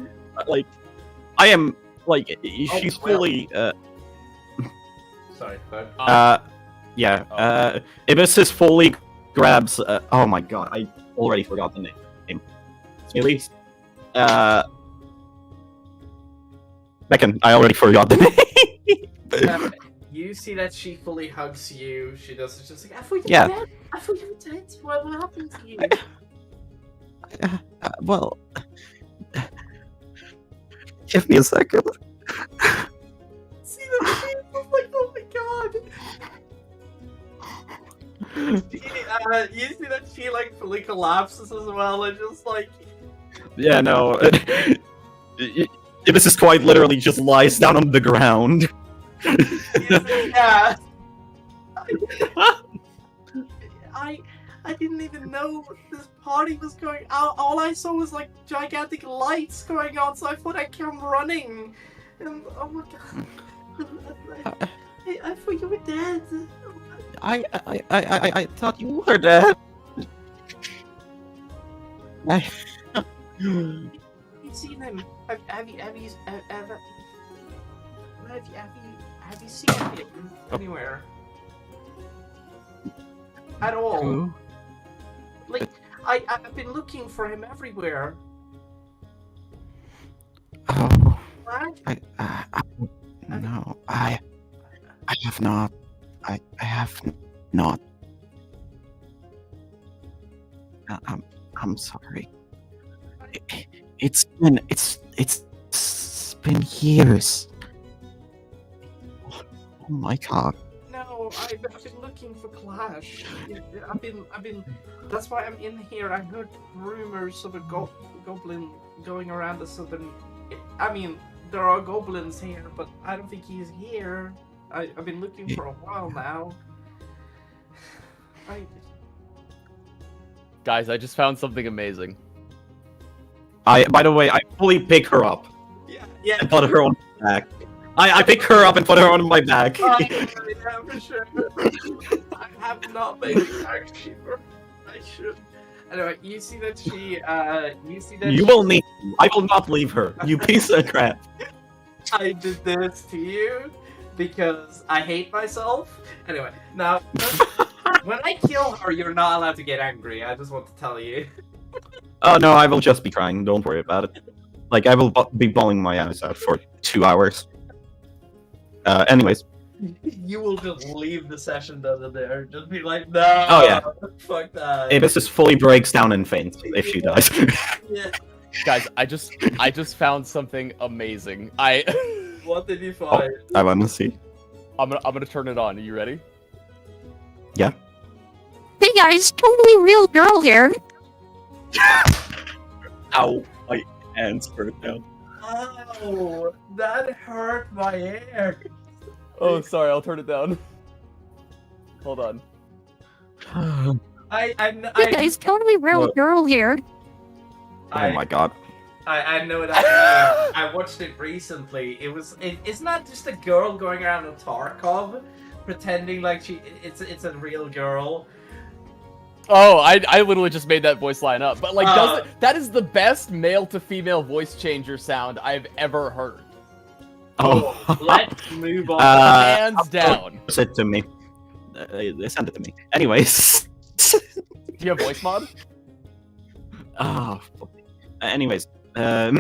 Like, I am like she's well. fully Sorry, but yeah. Ibis fully grabs. Oh my god, I already forgot the name. Smealies. Beckon, I already forgot the name. you see that she fully hugs you. She does. It's just like, I thought you were Yeah. dead. I thought you were dead. What happened to you? Well, give me a second. See that face? I was like, oh my god. You see that she like fully collapses as well, and just like. Yeah, no. Ibis is quite literally just lies down on the ground. Yeah. I didn't even know this party was going out. All I saw was like gigantic lights going on, so I thought I came running. And oh my god. I thought you were dead. I thought you were dead. You've seen him. Have you seen him anywhere? At all? Who? Like, I've been looking for him everywhere. Oh, What? no, I have not. I have not. I'm sorry. It's been years. Oh my god. No, I've been looking for Clash. I've been. That's why I'm in here. I heard rumors of a goblin going around the southern. I mean, there are goblins here, but I don't think he's here. I've been looking for a while now. Guys, I just found something amazing. By the way, I fully pick her up Yeah. and put her on my back. I pick her up and put her on my back. Yeah, for sure. I have not made it back cheaper. I should. Anyway, you see that she. You will need. I will not leave her. You piece of crap. I did this to you because I hate myself. Anyway, now when I kill her, you're not allowed to get angry. I just want to tell you. Oh no, I will just be crying. Don't worry about it. Like I will be bawling my eyes out for 2 hours. Anyways. You will just leave the session down there. Just be like, no. Oh yeah. Fuck that. Ibis just fully breaks down and faints if she dies. Yeah. Guys, I just found something amazing. What did you find? I want to see. I'm gonna turn it on. Are you ready? Yeah. Hey guys, totally real girl here. Ow, my hands hurt now. Oh, that hurt my ear. Oh, sorry. I'll turn it down. Hold on. Hey guys, totally real What? girl here. Oh my god. I know that. I watched it recently. It's not just a girl going around in Tarkov pretending like it's a real girl. Oh, I literally just made that voice line up. But like, that is the best male to female voice changer sound I've ever heard. Oh. Let's move on. Hands down. Send it to me. They send it to me. Anyways. Do you have voice mod? Oh. Anyways. Yeah,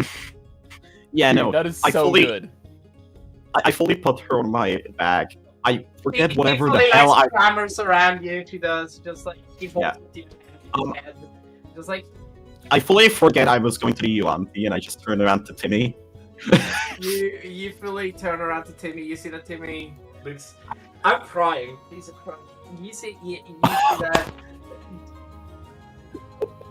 Dude, no. that is I so fully, good. I fully put her on my back. I forget She whatever the fully hell I. clambers around you. She does just like she holds you to your head. Just like I fully forget I was going to be Yuanti, and I just turned around to Timmy. you fully turn around to Timmy. You see that Timmy looks. I'm crying. He's crying. You see that.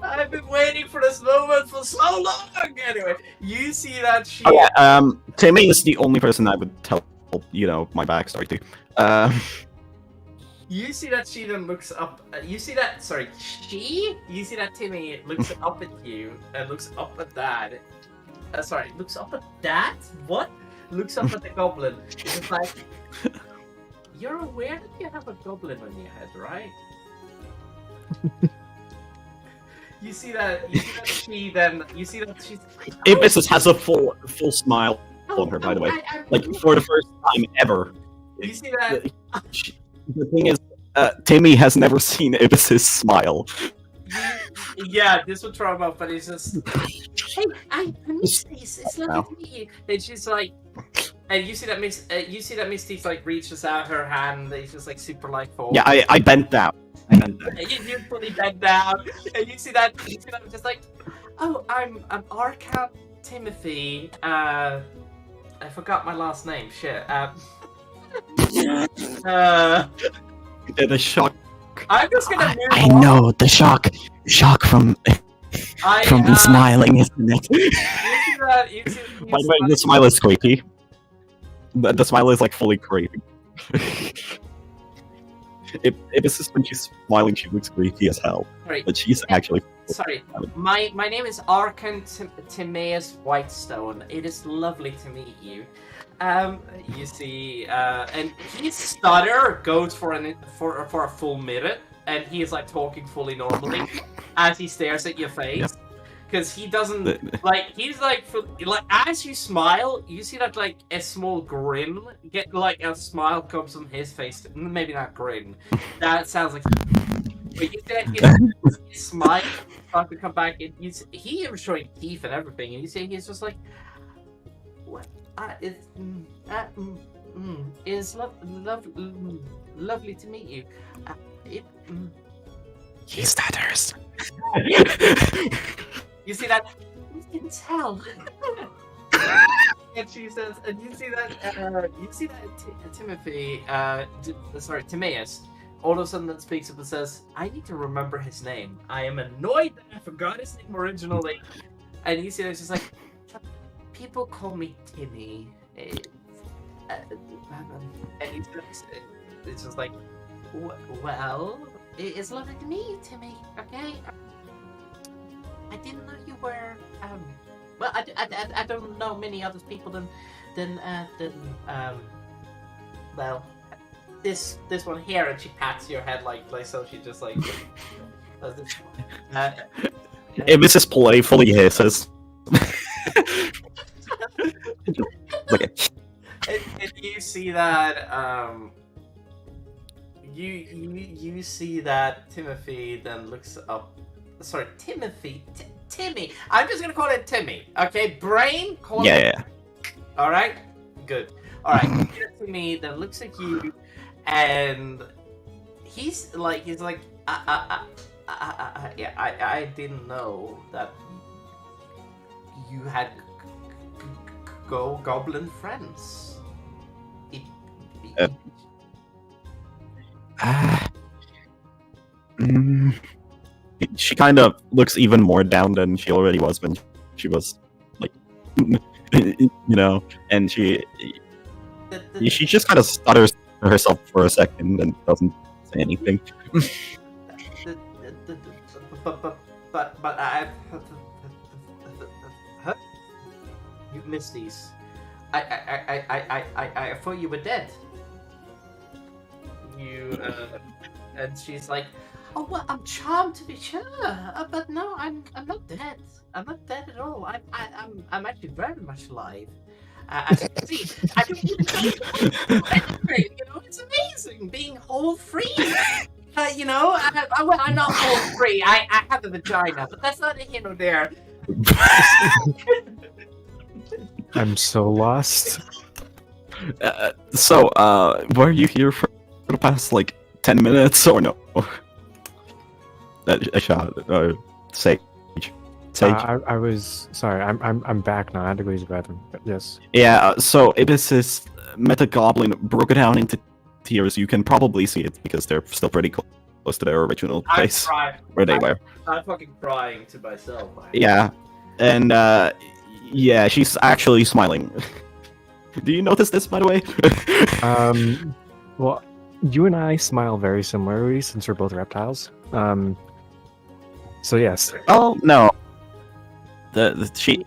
I've been waiting for this moment for so long. Anyway, you see that she. Oh, yeah, Timmy is the only person I would tell, my backstory to. You see that she then looks up. You see that. Sorry, You see that Timmy looks up at you and looks up at that. Sorry, looks up at that. What? Looks up at the goblin. It's like. you're aware that you have a goblin on your head, right? You see that she then, you see that she's... Ibis has a full smile on her, by the way. Like, for the first time ever. You see that? The thing is, Timmy has never seen Ibis's smile. Yeah, this would throw him up, but he's just... Hey, I'm Misty, it's lovely to meet you. And she's like... And you see that Misty's like reaches out her hand, and he's just like super like forward. Yeah, I bent down. And you fully bent down, and you see that I'm just like, oh, I'm Arca Timothy. I forgot my last name. Shit. The shock. I'm just gonna move I on. know the shock from the smiling, isn't it? You see that? By the way, the smile is creepy. The smile is like fully creepy. If when she's smiling, she looks creepy as hell. Right. But she's actually... Sorry, my name is Arkan Timaeus Whitestone. It is lovely to meet you. You see, and his stutter goes for a full minute, and he is like talking fully normally as he stares at your face, because he doesn't like. He's like as you smile, you see that like a small grin get like a smile comes from his face. Maybe not grin. That sounds like. But you see that his smile starts to come back, and he is showing teeth and everything, and you see he's just like, what? It's lovely to meet you. He stutters. You see that? You can tell. And she says, and you see that Timothy, Timaeus, all of a sudden that speaks up and says, I need to remember his name. I am annoyed that I forgot his name originally. And you see that it's just like, people call me Timmy. And it's just like, well, it's lovely to meet you, Timmy. Okay. I didn't know you were. Well, I don't know many other people than well, this one here, and she pats your head like so. She just like. Ibis is playfully hisses. Okay. And you see that you see that Timothy then looks up. Sorry, Timothy, Timmy. I'm just gonna call it Timmy. Okay, brain. Call it. Yeah. All right. Good. All right. Timmy then looks at you, and he's like, yeah. I didn't know that you had goblin friends. She kind of looks even more down than she already was when she was like, and she just kind of stutters to herself for a second and doesn't say anything. But I you missed these. I thought you were dead. And she's like, oh well, I'm charmed to be sure, but no, I'm not dead. I'm not dead at all. I'm actually very much alive. As you can see, I don't even know, it's amazing being whole free. I'm not whole free. I have a vagina, but that's not here nor there. I'm so lost. Were you here for the past like 10 minutes or no? Sage. I was sorry. I'm back now. I had to go use the bathroom. But yes. Yeah. So Ibis's meta goblin broke it down into tiers. You can probably see it because they're still pretty close to their original place where they were. I'm fucking crying to myself. Yeah, and yeah, she's actually smiling. Do you notice this, by the way? Well, you and I smile very similarly since we're both reptiles. So yes. Oh no. She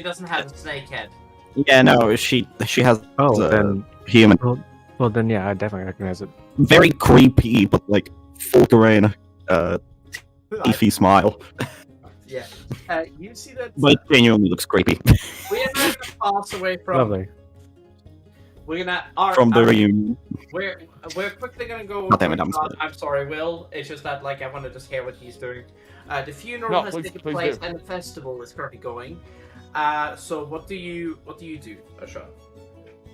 doesn't have a snake head. Yeah, no, she has then human. Well, Well, then yeah, I definitely recognize it. Very creepy, but like full grain, beefy smile. Yeah. You see that? But it genuinely looks creepy. We are now gonna pass away from. Lovely. We're gonna. From the reunion. We're quickly gonna go. God damn it, I'm sorry, Will. It's just that like I want to just hear what he's doing. The funeral No, has please- taken please place do. and the festival is currently going. So what do you do, Asharon?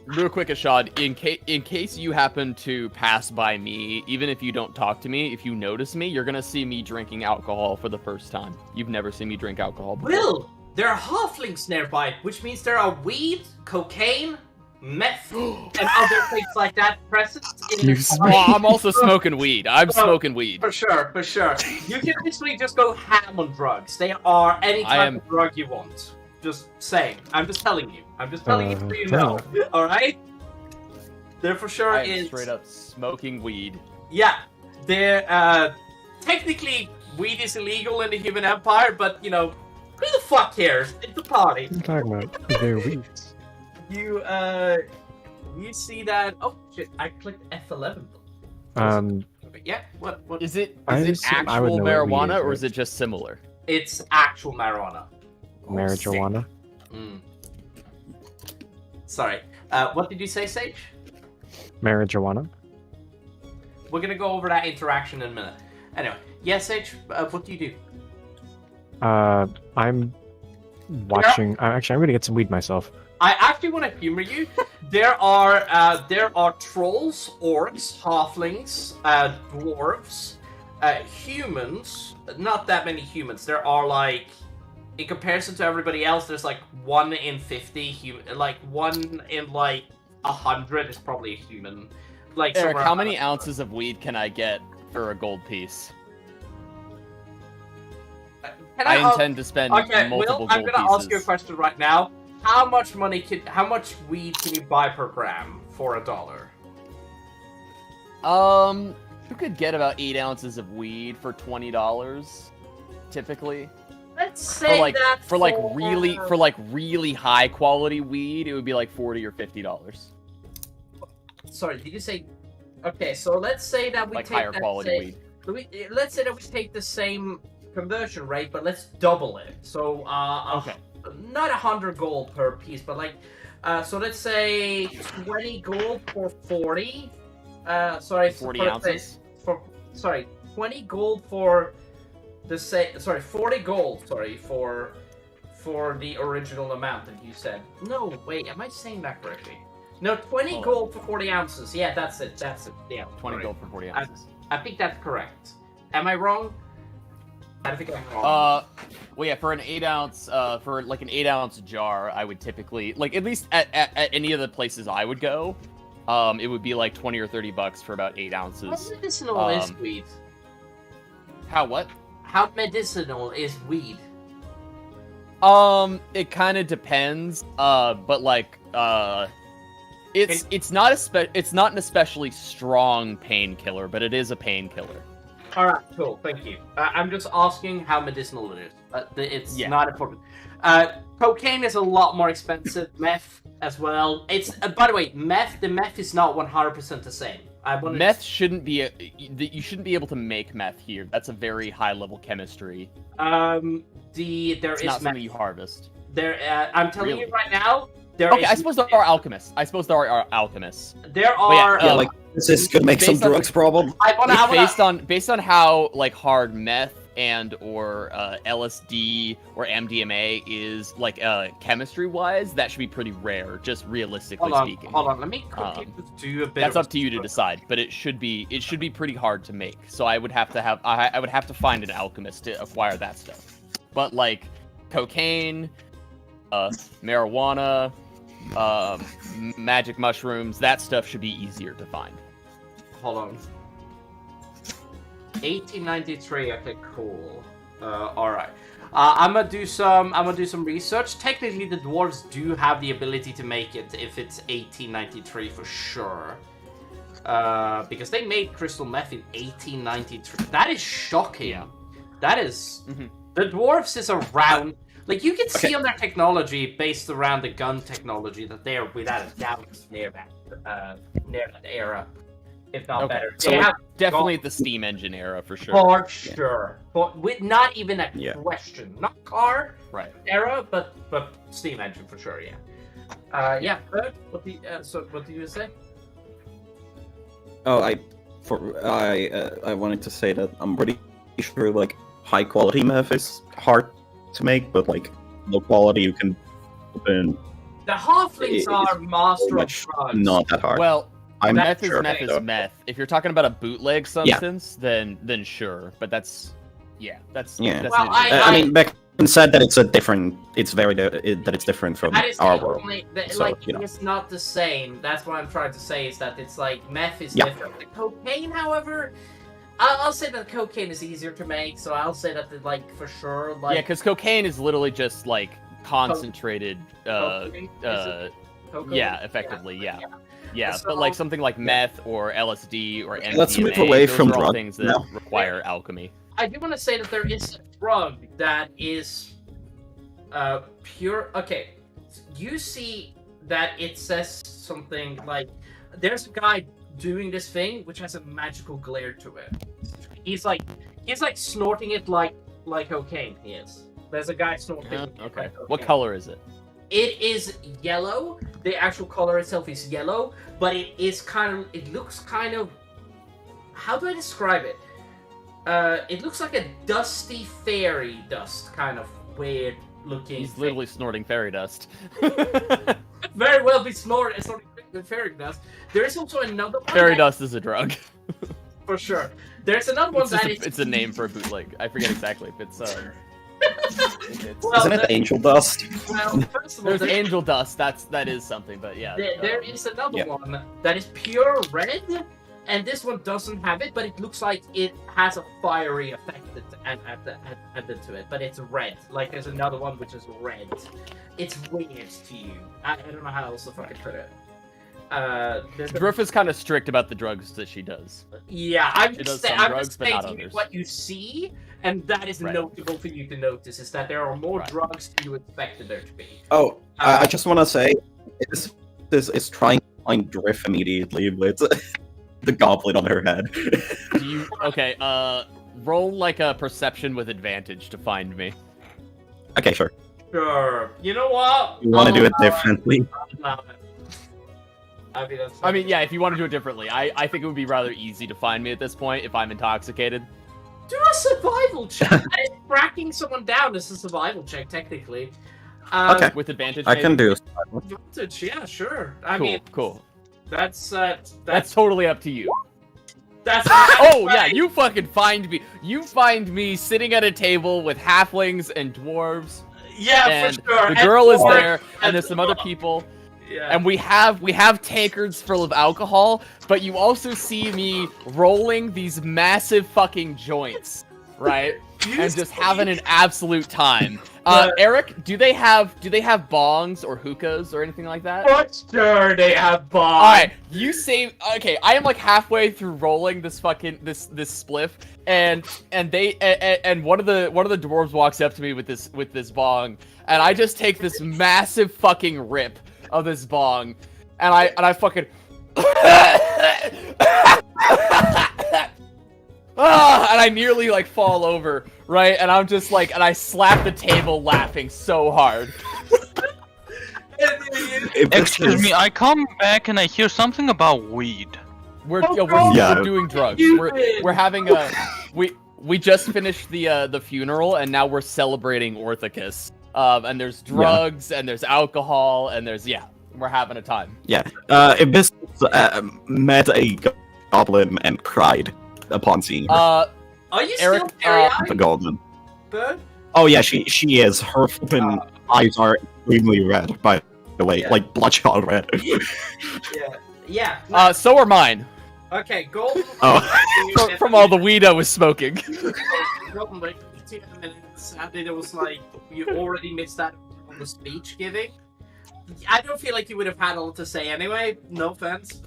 Real quick, Ashad, in case you happen to pass by me, even if you don't talk to me, if you notice me, you're gonna see me drinking alcohol for the first time. You've never seen me drink alcohol before. Will, there are halflings nearby, which means there are weed, cocaine, meth, and other things like that present in You the Well, I'm also smoking weed. I'm smoking weed. For sure. You can basically just go ham on drugs. They are any I type am- of drug you want. Just saying. I'm just telling you. So you know. no. Alright? There for sure I am is... straight up smoking weed. Yeah. There, technically, weed is illegal in the human empire, but, you know, who the fuck cares? It's a party. What are you talking about? They're weeds. You see that... Oh, shit. I clicked F11. Yeah, what? Is it I is it assume I would actual know what weed marijuana is, or is right? it just similar? It's actual marijuana. Marijuana. Mm. Sorry. What did you say, Sage? Marijuana. We're gonna go over that interaction in a minute. Anyway, yeah, Sage, what do you do? I'm watching. I'm gonna get some weed myself. I actually want to humor you. There are trolls, orcs, halflings, dwarves, humans. Not that many humans. There are like, in comparison to everybody else, there's like 1 in 50 human. Like 1 in like 100 is probably a human. Like Eric, somewhere how many around- ounces of weed can I get for a gold piece? Can I ask- intend to spend Okay, multiple Will, I'm gold gonna pieces. ask you a question right now. How much weed can you buy per gram for $1? You could get about 8 ounces of weed for $20, typically. Let's say For really high quality weed, it would be like $40 or $50. Sorry, did you say? Okay, so let's say that we Like take higher that quality same, weed. Let's say that we take the same conversion rate, but let's double it. So Okay. not 100 gold per piece, but like so let's say 20 gold for 40. 40 ounces. 20 gold for the 40 gold. Sorry for the original amount that you said. No, wait, am I saying that correctly? No, 20 Hold gold for 40 ounces. Yeah, that's it. Yeah, 20 sorry. gold for 40 ounces. I think that's correct. Am I wrong? I think I'm wrong. Well, yeah, for an 8 ounce, for like an 8 ounce jar, I would typically, like, at least at any of the places I would go, it would be like $20 or $30 for about 8 How ounces. medicinal is weed? How what? How medicinal is weed? It kind of depends. But like, it's not an especially strong painkiller, but it is a painkiller. All right, cool. Thank you. I'm just asking how medicinal it is. It's Yeah. not important. Cocaine is a lot more expensive. Meth as well. It's by the way, the meth is not 100% the same. Meth shouldn't be you shouldn't be able to make meth here. That's a very high level chemistry. There It's is not meth. something you harvest. I'm telling you Really? right now. Okay, I suppose there are alchemists. There But yeah, are. Yeah, like this is gonna make some based on- drugs problem. I wanna. Based on how like hard meth and or LSD or MDMA is like chemistry wise, that should be pretty rare, just realistically speaking. Hold on. Let me quickly just do a bit. That's of up to you to decide, but it should be pretty hard to make. So I would have to find an alchemist to acquire that stuff. But like cocaine, marijuana, magic mushrooms, that stuff should be easier to find. Hold on. 1893. Okay, cool. All right. I'm gonna do some research. Technically, the dwarves do have the ability to make it if it's 1893 for sure. Because they made crystal meth in 1893. That is shocking. Yeah. That is. Mhm. The dwarves is around. Like, you can see on their technology, based around the gun technology, that they are without a doubt near that era, if not better. So They have definitely the steam engine era for sure. for sure, but with not even a question. Not car era, but steam engine for sure. Yeah. Bert, what do you say? Oh, I wanted to say that I'm pretty sure like high quality meth is hard to make, but like low quality you can open. The halflings are master of drugs. Not that hard. Well, I'm meth sure is meth. If you're talking about a bootleg substance, then sure. But that's That's Well, I mean, Beckman said that it's a different. It's very that it's different from our world. It's not the same. That's what I'm trying to say. Is that it's like meth is different. The cocaine, however, I'll say that cocaine is easier to make. So I'll say that for sure. Like, yeah, because cocaine is literally just like concentrated. Yeah, effectively, yeah. So, but like something like meth or LSD or MDMA, let's move away from those are all drugs things that now. require alchemy. I do want to say that there is a drug that is pure. Okay, you see that it says something like there's a guy doing this thing which has a magical glare to it. He's like snorting it like cocaine. He is. There's a guy snorting. Okay. Like What color is it? It is yellow. The actual color itself is yellow, but it looks kind of. How do I describe it? It looks like a dusty fairy dust, kind of weird looking. He's literally snorting fairy dust. Very well be snorting fairy dust. There is also another one. Fairy dust is a drug. For sure. There's another one It's a name for a bootleg. I forget exactly if it's Isn't it angel dust? Well, first of all, there's angel dust. That is something, but yeah. There is another one that is pure red, and this one doesn't have it, but it looks like it has a fiery effect added to it, but it's red. Like there's another one which is red. It's weird to you. I don't know how else to fucking put it. Driff is kind of strict about the drugs that she does. Yeah, I'm She just does saying, some I'm drugs, just but not stating others. what you see, and that is notable for you to notice, is that there are more drugs than you expected there to be. Oh, I just want to say, this is trying to find Drift immediately with the goblet on her head. Okay, roll like a perception with advantage to find me. Okay, sure. Sure. You know what? You want to do it differently? I mean, yeah, if you want to do it differently. I think it would be rather easy to find me at this point if I'm intoxicated. Do a survival check. Tracking someone down is a survival check, technically. Okay. With advantage, I can do. Advantage, yeah, sure. I Cool, mean, cool. That's totally up to you. That's Oh yeah, you fucking find me. You find me sitting at a table with halflings and dwarves. Yeah, and for sure. The girl is dwarves there, and there's some other people. Yeah. And we have tankards full of alcohol, but you also see me rolling these massive fucking joints, right? And just having an absolute time. Eric, do they have bongs or hookahs or anything like that? For sure, they have bongs. All right, you say okay. I am like halfway through rolling this fucking this spliff, and one of the dwarves walks up to me with this bong, and I just take this massive fucking rip of this bong, and I fucking and I nearly like fall over, right? And I'm just like, and I slap the table laughing so hard. Excuse me, I come back and I hear something about weed. We're Yeah. doing drugs. We're having a we just finished the funeral, and now we're celebrating Orthicus. And there's drugs, and there's alcohol, and we're having a time. Yeah. Ibis met a goblin and cried upon seeing her. Are you Eric, still teary-eyed, The golden. Bird? Oh yeah, she is. Her flippin' eyes are extremely red, by the way, like bloodshot red. Yeah. So are mine. Okay, Golden. From all the weed I was smoking. Golden, like 15 minutes. Sadly, there was like you already missed that on the speech giving. I don't feel like you would have had a lot to say anyway. No offense.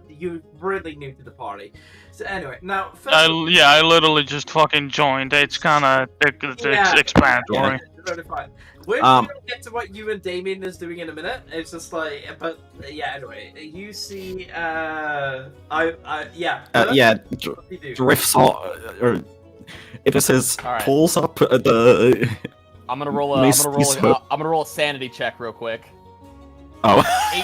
You really new to the party. So anyway, now. I literally just fucking joined. It's kind of it's explanatory. totally fine. We're Um, gonna get to what you and Damien is doing in a minute. It's just like, but yeah. Anyway, you see, yeah. yeah, What do you do? drifts all, or if it says All right. pulls up the. I'm gonna roll a. I'm gonna roll a sanity check real quick. Oh.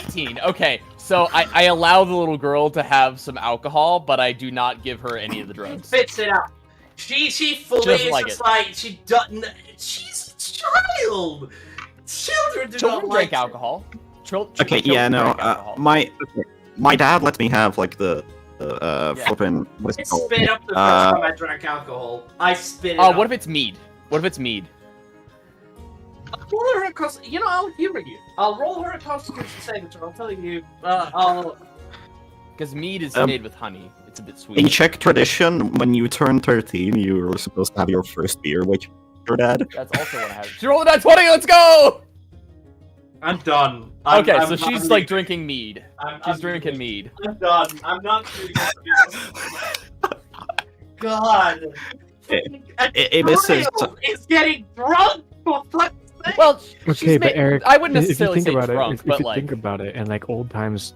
18. Okay, so I allow the little girl to have some alcohol, but I do not give her any of the drugs. Spits it out. She fully Doesn't is like just it. like she doesn't. She's a child. Children do Children not drink like alcohol. Okay, yeah, no. My dad let me have like the flipping. What is I it called? spit up the first time I drank alcohol. I spit it Oh, up. what if it's mead? What if it's mead? I'll roll her a I'll humor you. I'll roll her a constitution saving throw. I'm telling you. I'll. Because mead is Um, made with honey. It's a bit In sweet. Czech tradition, when you turn 13, you're supposed to have your first beer with your dad. That's also what I have. She rolled a nat 20. Let's go. I'm done. Okay, I'm so she's I'm like leaving. drinking mead. I'm She's drinking mead. I'm done. I'm not doing this. God. It's getting drunk for fuck's sake. Well, Okay, she's but Eric, I wouldn't if you necessarily think say about drunk, it, if but you like, think about it, and like old times,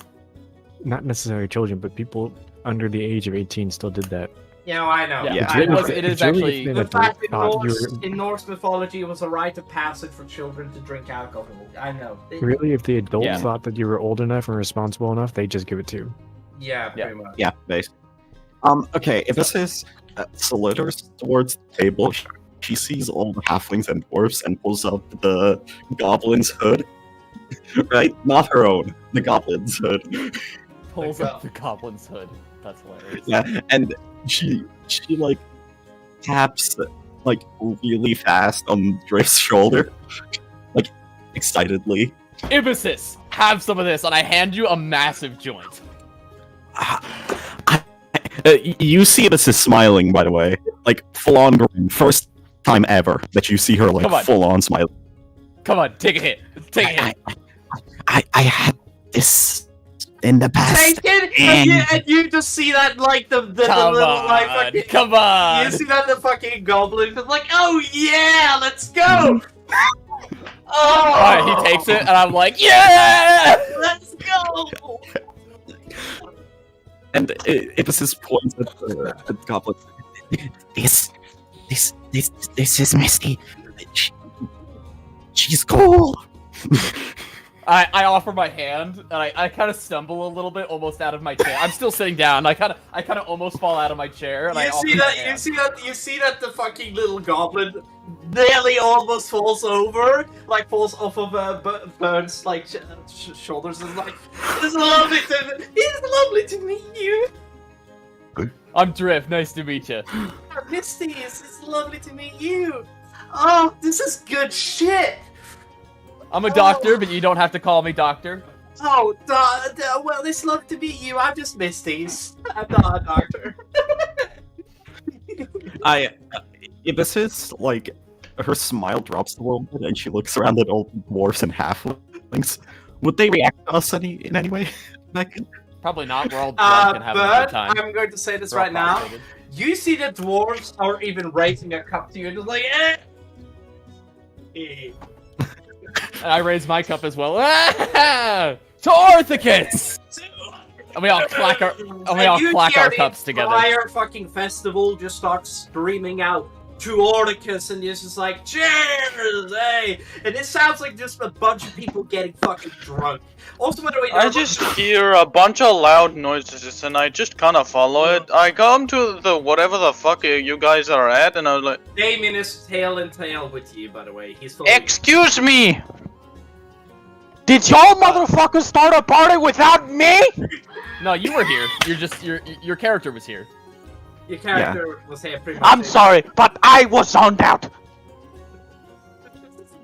not necessarily children, but people under the age of 18 still did that. Yeah, I know. yeah, Yeah, it really- was. It it's is really actually. thin. In fact, Thought in Norse mythology, it was a rite of passage for children to drink alcohol. I know. Really, if the adults Yeah. thought that you were old enough and responsible enough, they just give it to you. Yeah, Yeah. pretty much. Yeah, basically. Okay, if this is Solidor's towards the table, she sees all the halflings and dwarves and pulls up the goblin's hood. Right? Not her own, the goblin's hood. Pulls up the goblin's hood. That's hilarious. Yeah, and she like taps like really fast on Drift's shoulder, like excitedly. Ibissus, have some of this, and I hand you a massive joint. You see this is smiling, by the way, like full on grin. First time ever that you see her Come on. like full on smiling. Come on, take a hit. Take a hit. I had this in the past. Take it, and you just see that like the Come little on, like fucking. come on. You see that the fucking goblin is like, oh yeah, let's go. Oh, Alright, he takes it, and I'm like, yeah! Let's go. And Ibissus points at the goblin. This is Misty. She's cool. I offer my hand, and I kind of stumble a little bit, almost out of my chair. I'm still sitting down. I kind of almost fall out of my chair, and I offer my hand. You see that the fucking little goblin nearly almost falls over, like falls off of Burns like shoulders, and like it's lovely to meet you. I'm Drift. Nice to meet you. Misty, it's lovely to meet you. Oh, this is good shit. I'm a doctor, but you don't have to call me doctor. Oh, well, it's lovely to meet you. I'm just Misty. I'm not a doctor. Ibissus, like, her smile drops a little bit, and she looks around at all the dwarves and halflings. Would they react to us in any way? Probably not. We're all drunk and having a good But time. I'm going to say this We're all right now. frustrated. You see the dwarves are even raising a cup to you, and just like, eh. And I raise my cup as well. Ah! To Orthicus! And we all clack our cups together. The entire fucking festival just starts screaming out to Orticus, and it's just like, cheers, hey! And it sounds like just a bunch of people getting fucking drunk. Also, by the way, I just hear a bunch of loud noises and I just kind of follow it. I come to the whatever the fuck you guys are at, and I was like, Damien is tail and tail with you, by the way. He's full excuse me! Did y'all motherfuckers start a party without me? No, you were here. Your character was here. Your character was here pretty much. I'm sorry, but I was zoned out.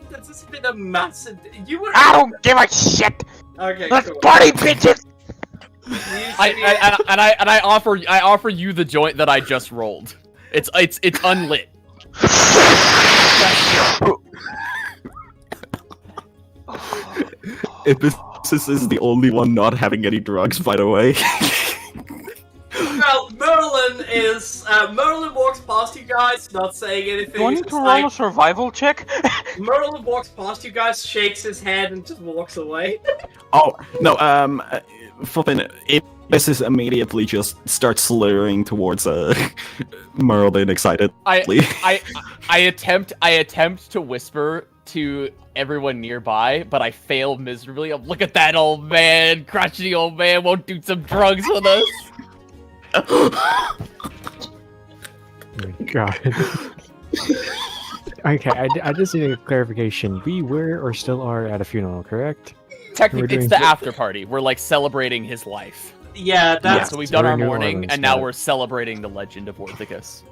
This has been a massive. You were. I don't give a shit. Okay, Let's cool. party, bitches. I offer you the joint that I just rolled. It's unlit. Ibissus is the only one not having any drugs, by the way. Well, Merlin walks past you guys, not saying anything. Do I He's need to just roll a survival check? Merlin walks past you guys, shakes his head, and just walks away. Oh no, flipping this is immediately just starts slurring towards Merlin excitedly. I attempt to whisper to everyone nearby, but I fail miserably. Look at that old man, crotchety old man won't do some drugs with us. Oh my god. Okay, I just need a clarification. We were or still are at a funeral, correct? Technically, doing it's the so- after party. We're like celebrating his life. Yeah, that's So we've so done we're our in New mourning, Orleans and now now. we're celebrating the legend of Orthicus.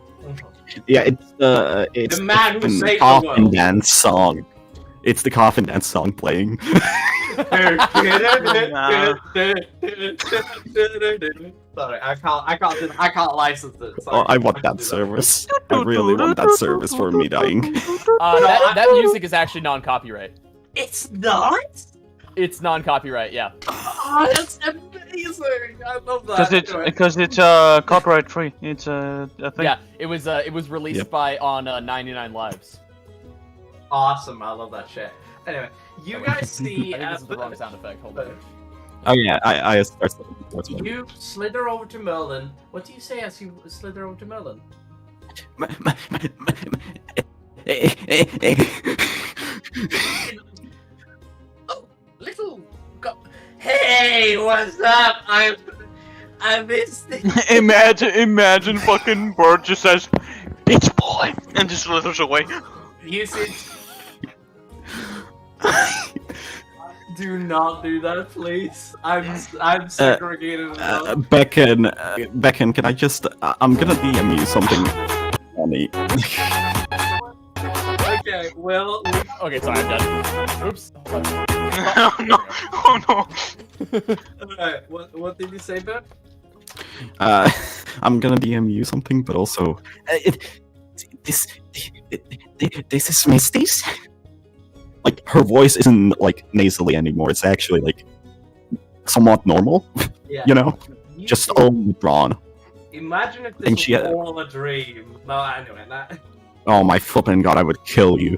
Yeah, it's The man who flippin' saved the coffin world. dance song. It's the coffin dance song playing. Sorry, I can't license it. Sorry. Oh, I want that service. I really want that service for me dying. That music is actually non-copyright. It's not. It's non-copyright, yeah. Oh, that's amazing. I love that. Because it's copyright free. It's a thing. Yeah, it was released Yep. by on 99 Lives. Awesome. I love that shit. Anyway, you guys see. I think this is the wrong sound effect. Hold on. Oh yeah, I start towards Merlin. You slither over to Merlin. What do you say as you slither over to Merlin? Oh, little. Hey, what's up? I missed it. Imagine fucking Bird just says, "It's boy," and just slithers away. You see. Do not do that, please. I'm segregated enough. Becken, can I just? I'm gonna DM you something funny. Okay, well, Okay, sorry, I'm done. Oops. Oh no! Oh no! alright. What did you say, Ben? I'm gonna DM you something, but also, this is Misty's. Like her voice isn't like nasally anymore. It's actually like somewhat normal. Yeah. You know, You just see- all withdrawn. Imagine if And this she was had- all a dream. No, anyway, that Oh my flipping god! I would kill you.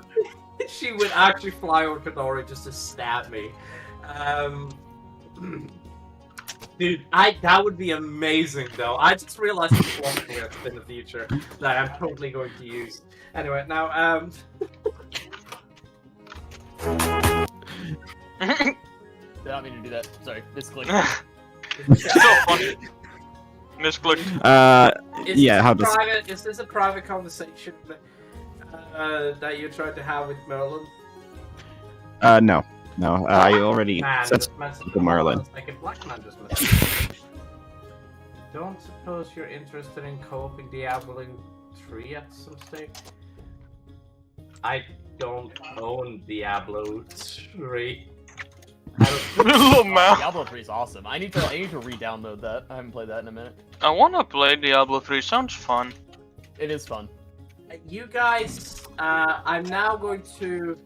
she would actually fly over Kadori just to stab me. Dude, that would be amazing though. I just realized the plot twist in the future that I'm totally going to use. Anyway, now Did not mean to do that. Sorry, misclick. So funny. Misclicked. is Yeah, this how a does- private? Is this a private conversation that you're trying to have with Merlin? No. I already Man, said this message to Merlin. Like a black man just messaged. Don't suppose you're interested in co-oping Diablo 3 at some stage? I don't own Diablo 3. Little man. Diablo 3 is awesome. I need to re-download that. I haven't played that in a minute. I wanna play Diablo 3. Sounds fun. It is fun. You guys, I'm now going to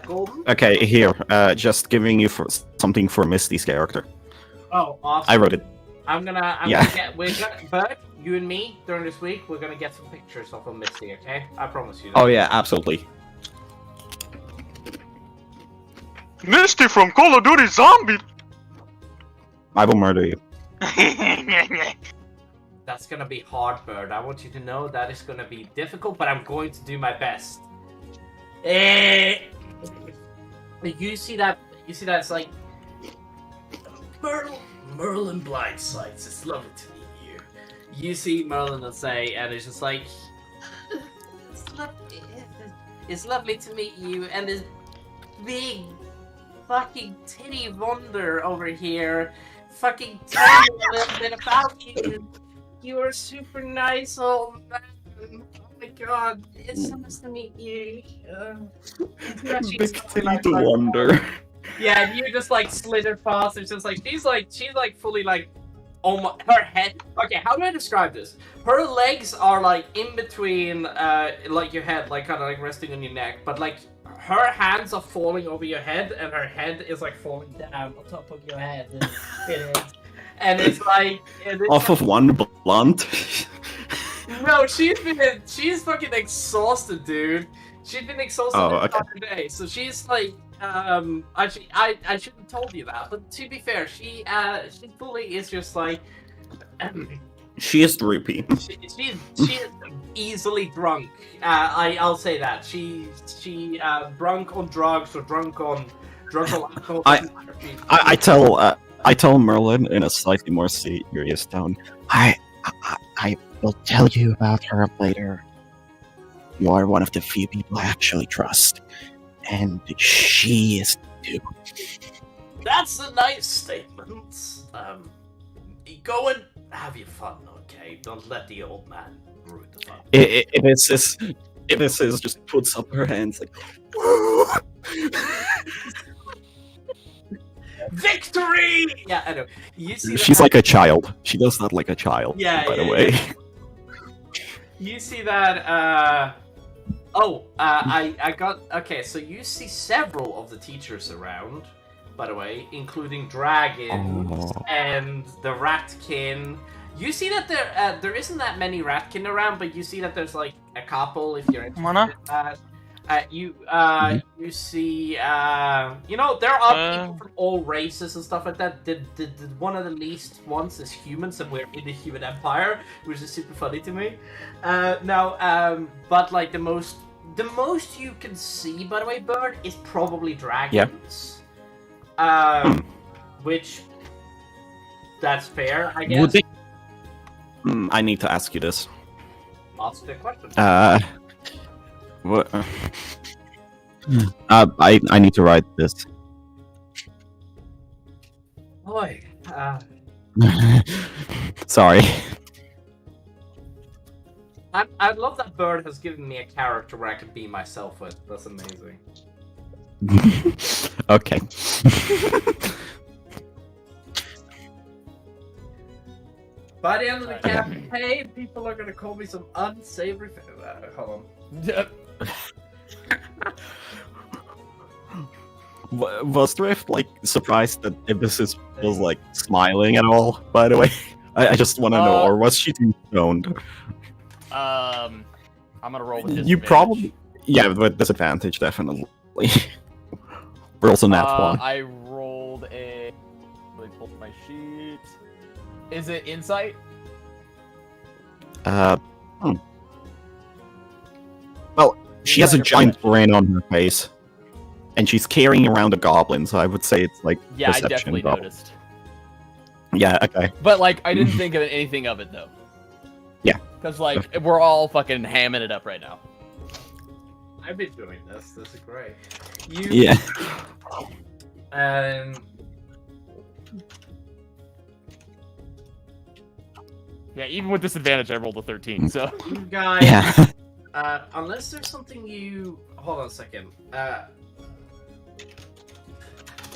Golden. Okay, here. Just giving you for something for Misty's character. Oh, awesome. I wrote it. I'm gonna get, Bert, you and me during this week, we're gonna get some pictures of a Misty, okay? I promise you. Oh yeah, absolutely. Misty from Call of Duty Zombie. I will murder you. That's gonna be hard, Bird. I want you to know that is gonna be difficult, but I'm going to do my best. You see that? It's like Merlin blindsides. It's lovely to meet you. You see Merlin and say, and it's just like, it's lovely to meet you. And this big fucking titty wonder over here, fucking tell me a little bit about you. You are super nice, old man. Oh my god, it's so nice to meet you. You actually Big sound titty like to my wonder. mom. Yeah, and you just like slither past. It's just like she's like fully like, oh my, her head. Okay, how do I describe this? Her legs are like in between, like your head, like kind of like resting on your neck, but like her hands are falling over your head, and her head is like falling down on top of your head. and it's like Off of one blunt. no, she's fucking exhausted, dude. She's been exhausted Oh, the okay. entire day, so she's like, actually, I shouldn't have told you that, but to be fair, she fully is just like, She is droopy. she is easily drunk. I'll say that she drunk on drugs or drunk on alcohol. I tell Merlin in a slightly more serious tone. I will tell you about her later. You are one of the few people I actually trust, and she is too. That's a nice statement. Go and have your fun, okay? Don't let the old man ruin the fun. If this just puts up her hands like. Victory! Yeah, I know. You see She's like a child. She does that like a child. Yeah, by yeah, the way. yeah. You see that, I got, okay, so you see several of the teachers around, by the way, including dragons and the ratkin. You see that there isn't that many ratkin around, but you see that there's like a couple if you're interested in that. You see, there are people from all races and stuff like that. The one of the least ones is humans, and we're in the human empire, which is super funny to me. But like the most you can see, by the way, Bird, is probably dragons. Which that's fair, I guess. I need to ask you this. Ask the question. What? I need to write this. Boy, Sorry. I love that Bird has given me a character where I can be myself with. That's amazing. Okay. By the end of the campaign, people are gonna call me some unsavory. Hold on. Was Drift like surprised that Ibis was like smiling at all? By the way, I just want to know, or was she too stoned? I'm gonna roll with disadvantage. You probably, yeah, with disadvantage, definitely. We're also nat one. I rolled a. Let me pull my sheet. Is it insight? Well, she has a giant grin on her face, and she's carrying around a goblin, so I would say it's like Yeah, I perception. definitely probably. noticed. Yeah, okay. But like, I didn't think of anything of it though. Yeah. Because like, we're all fucking hamming it up right now. I've been doing this. This is great. Yeah. Yeah, even with disadvantage, I rolled a 13. So You guys, Yeah. Unless there's something you... Hold on a second.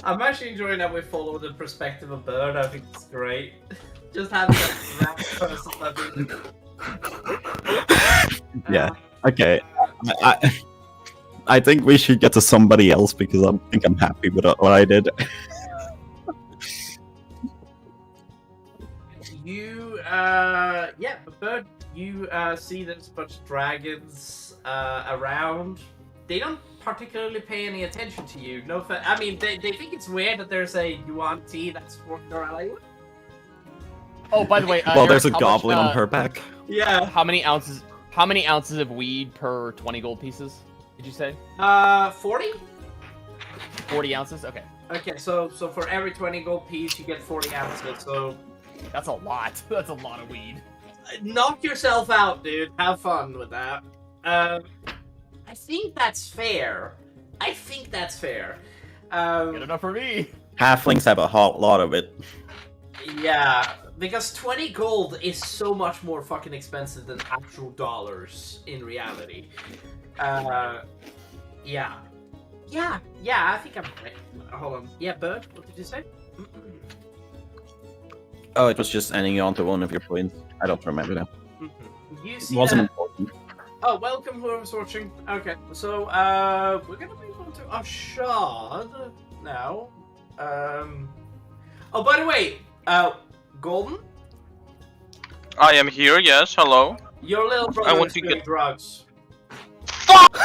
I'm actually enjoying that we follow the perspective of Bird. I think it's great. Just having that person Yeah. Okay. I think we should get to somebody else because I think I'm happy with what I did. But Bird, you see there's a bunch of dragons around. They don't particularly pay any attention to you. I mean, they think it's weird that there's a yuan tea that's walking around like... oh, by the way, Well, there's a Eric, how goblin much, on her back. Yeah. How many ounces of weed per 20 gold pieces? Did you say? 40? 40 ounces? Okay. Okay, so for every 20 gold piece, you get 40 ounces, so... That's a lot. That's a lot of weed. Knock yourself out, dude. Have fun with that. I think that's fair. Good enough for me. Halflings have a whole lot of it. Yeah, because 20 gold is so much more fucking expensive than actual dollars in reality. Yeah, I think I'm right. Hold on. Yeah, Bird, what did you say? Oh, it was just adding on to one of your points. I don't remember that. You It see wasn't that? important. Oh, welcome whoever's watching. Okay, so we're gonna move on to Asharon now. Oh, by the way, Golden, I am here, yes, hello. your little brother want is to doing get- drugs. Fuck!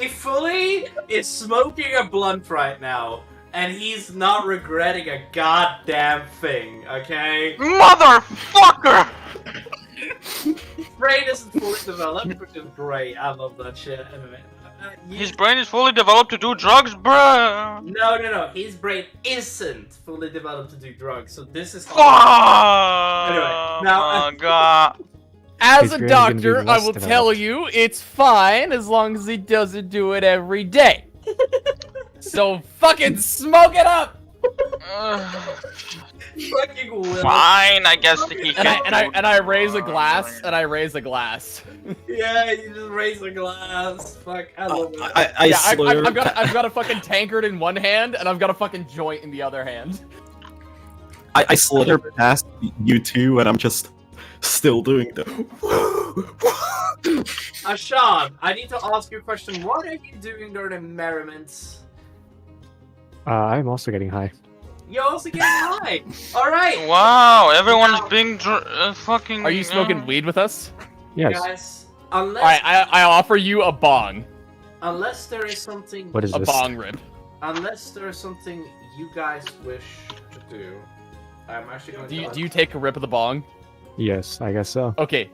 He fully is smoking a blunt right now, and he's not regretting a goddamn thing, okay? Motherfucker! Brain isn't fully developed, which is great. I love that shit. Anyway, His brain is fully developed to do drugs, bruh. No. His brain isn't fully developed to do drugs, so this is Fuck! now- Oh, God. As His a brain's gonna be doctor, I less will tell developed. you it's fine as long as he doesn't do it every day. So fucking smoke it up. fucking will. Fine, I guess he And can. I raise a glass and I raise a glass. Yeah, you just raise a glass. Fuck, I love it. I Yeah, slur. I've got a fucking tankard in one hand and I've got a fucking joint in the other hand. I slither past you two, and I'm just still doing the. Asharon, I need to ask you a question. What are you doing during the merriments? I'm also getting high. You're also getting high. All right, Wow, everyone's being fucking. Are you smoking weed with us? Yes. guys. Unless Alright, I offer you a bong. unless there is something What is A this? bong rip. unless there is something you guys wish to do, I'm actually going to. Do you take a rip of the bong? Yes, I guess so. Okay.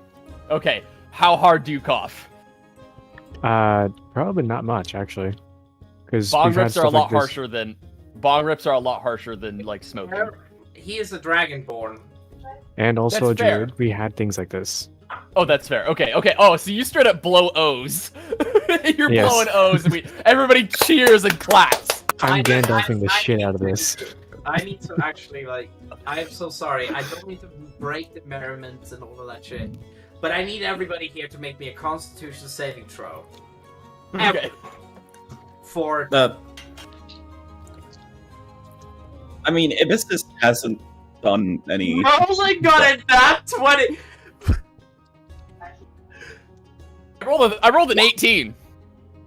Okay. How hard do you cough? Probably not much actually, because Bong rips are a lot harsher than like smoking. He is a dragonborn. And also, That's fair. Jared, we had things like this. Oh, that's fair. Okay, okay. Oh, so you straight up blow O's. You're Yes. blowing O's, and everybody cheers and claps. I'm I- Gandalfing the I shit need out of to- this. I need to actually, like, I am so sorry. I don't need to break the merriments and all of that shit. But I need everybody here to make me a constitution saving throw. Okay. For. I mean, Ibis hasn't done any. Oh my god, that 20! I rolled an 18.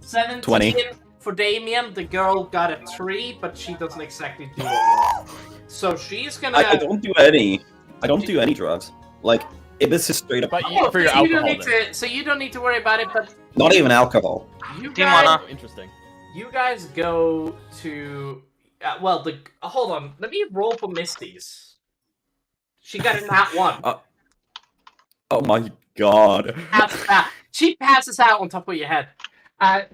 17 20. for Damien. The girl got a 3, but she doesn't exactly do it. So she's gonna. I don't do any. I don't do any drugs. Like Ibis is straight up. But Oh, for your so you don't alcohol, need then. to. So you don't need to worry about it. But Not even alcohol. you Timana. guys, Oh, interesting. you guys go to. Well, hold on. Let me roll for Misty's. She got a nat 1. Oh my god. She passes out on top of your head.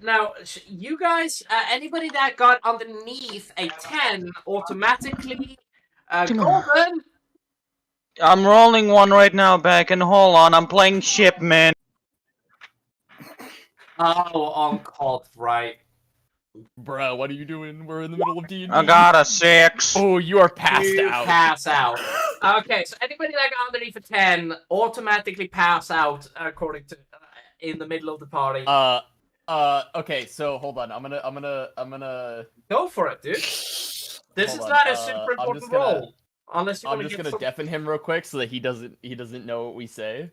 Now, you guys, anybody that got underneath a 10 automatically. Golden. I'm rolling one right now back, and hold on, I'm playing Shipman. Oh, on call, right. Bruh, what are you doing? We're in the middle of D&D. I got a 6. Oh, you are passed You out. pass out. Okay, so anybody that got underneath a 10 automatically pass out according to in the middle of the party. Okay, so hold on. I'm gonna Go for it, dude. This is Hold on, not a I'm super important just gonna- role. Unless you I'm want to just get gonna some... deafen him real quick so that he doesn't know what we say.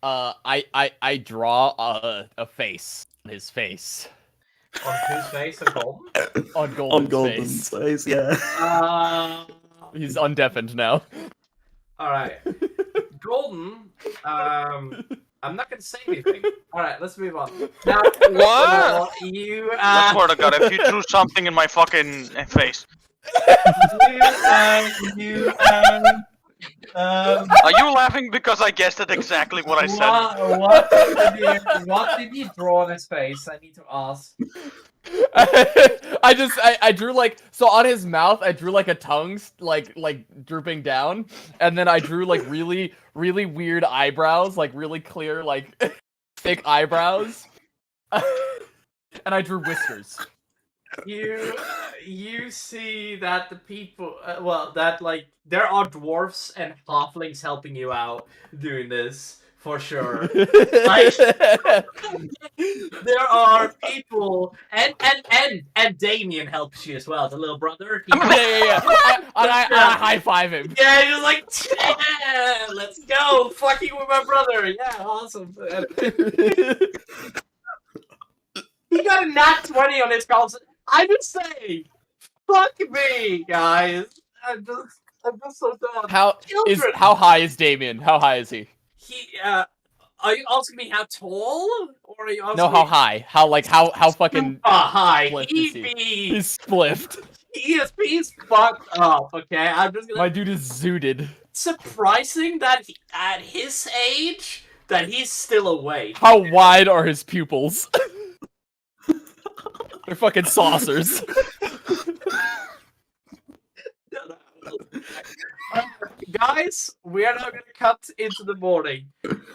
I draw a face on his face. On whose face? On Golden? On Golden's On Golden's face. face, yeah. He's undeafened now. Alright. Golden, I'm not gonna say anything. Alright, let's move on. Now, What? You, I swear to God, if you threw something in my fucking face. Are you laughing because I guessed at exactly what I said? What did you draw on his face? I need to ask. I drew like, so on his mouth I drew like a tongue like drooping down, and then I drew like really weird eyebrows, like really clear like thick eyebrows, and I drew whiskers. You see that the people, that like there are dwarfs and halflings helping you out doing this for sure. Like, there are people, and Damien helps you as well, the little brother. He- Yeah. I high five him. Yeah, you're like, yeah, let's go, fucking with my brother. Yeah, awesome. He got a nat 20 on his console. I'm just saying, fuck me, guys. I'm just so done. Children. How high is Damien? How high is he? Are you asking me how tall, or are you asking No, how me high? How fucking super high? spliffed is he? He He's spliffed. he's fucked up. Okay, I'm just gonna. My dude is zooted. Surprising that at his age that he's still awake. How wide are his pupils? They're fucking saucers. Guys, we are now going to cut into the morning.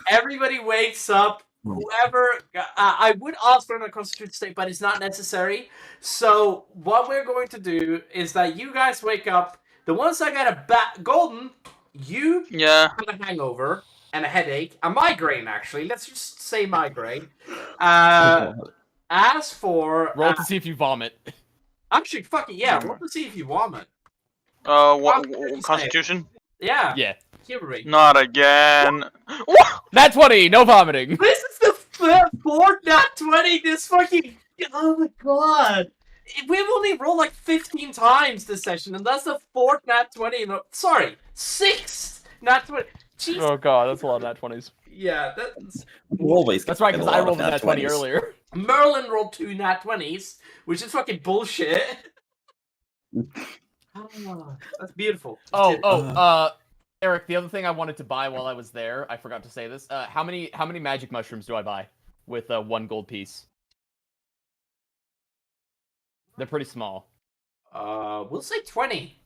Everybody wakes up. Whoever, I would ask for a constituted state, but it's not necessary. So what we're going to do is that you guys wake up. The ones that got a golden, you Yeah. have a hangover and a headache, a migraine actually. Let's just say migraine. As for Roll to see if you vomit. actually, fuck it, yeah. Roll to see if you vomit. What Constitution Constitution? Yeah. Yeah. Chivalry. Not again. Nat 20, no vomiting. This is the fourth nat 20. This fucking. Oh my god. We've only rolled like 15 times this session, and that's the fourth nat 20. Sorry, sixth nat 20. Jesus. Oh god, that's a lot of nat 20s. Yeah, that's. Always. That's right, get a because I lot of rolled a nat 20 20s. earlier. Merlin rolled 2 nat 20s, which is fucking bullshit. Oh, that's beautiful. Eric, the other thing I wanted to buy while I was there, I forgot to say this. How many magic mushrooms do I buy with 1 gold piece? They're pretty small. We'll say 20.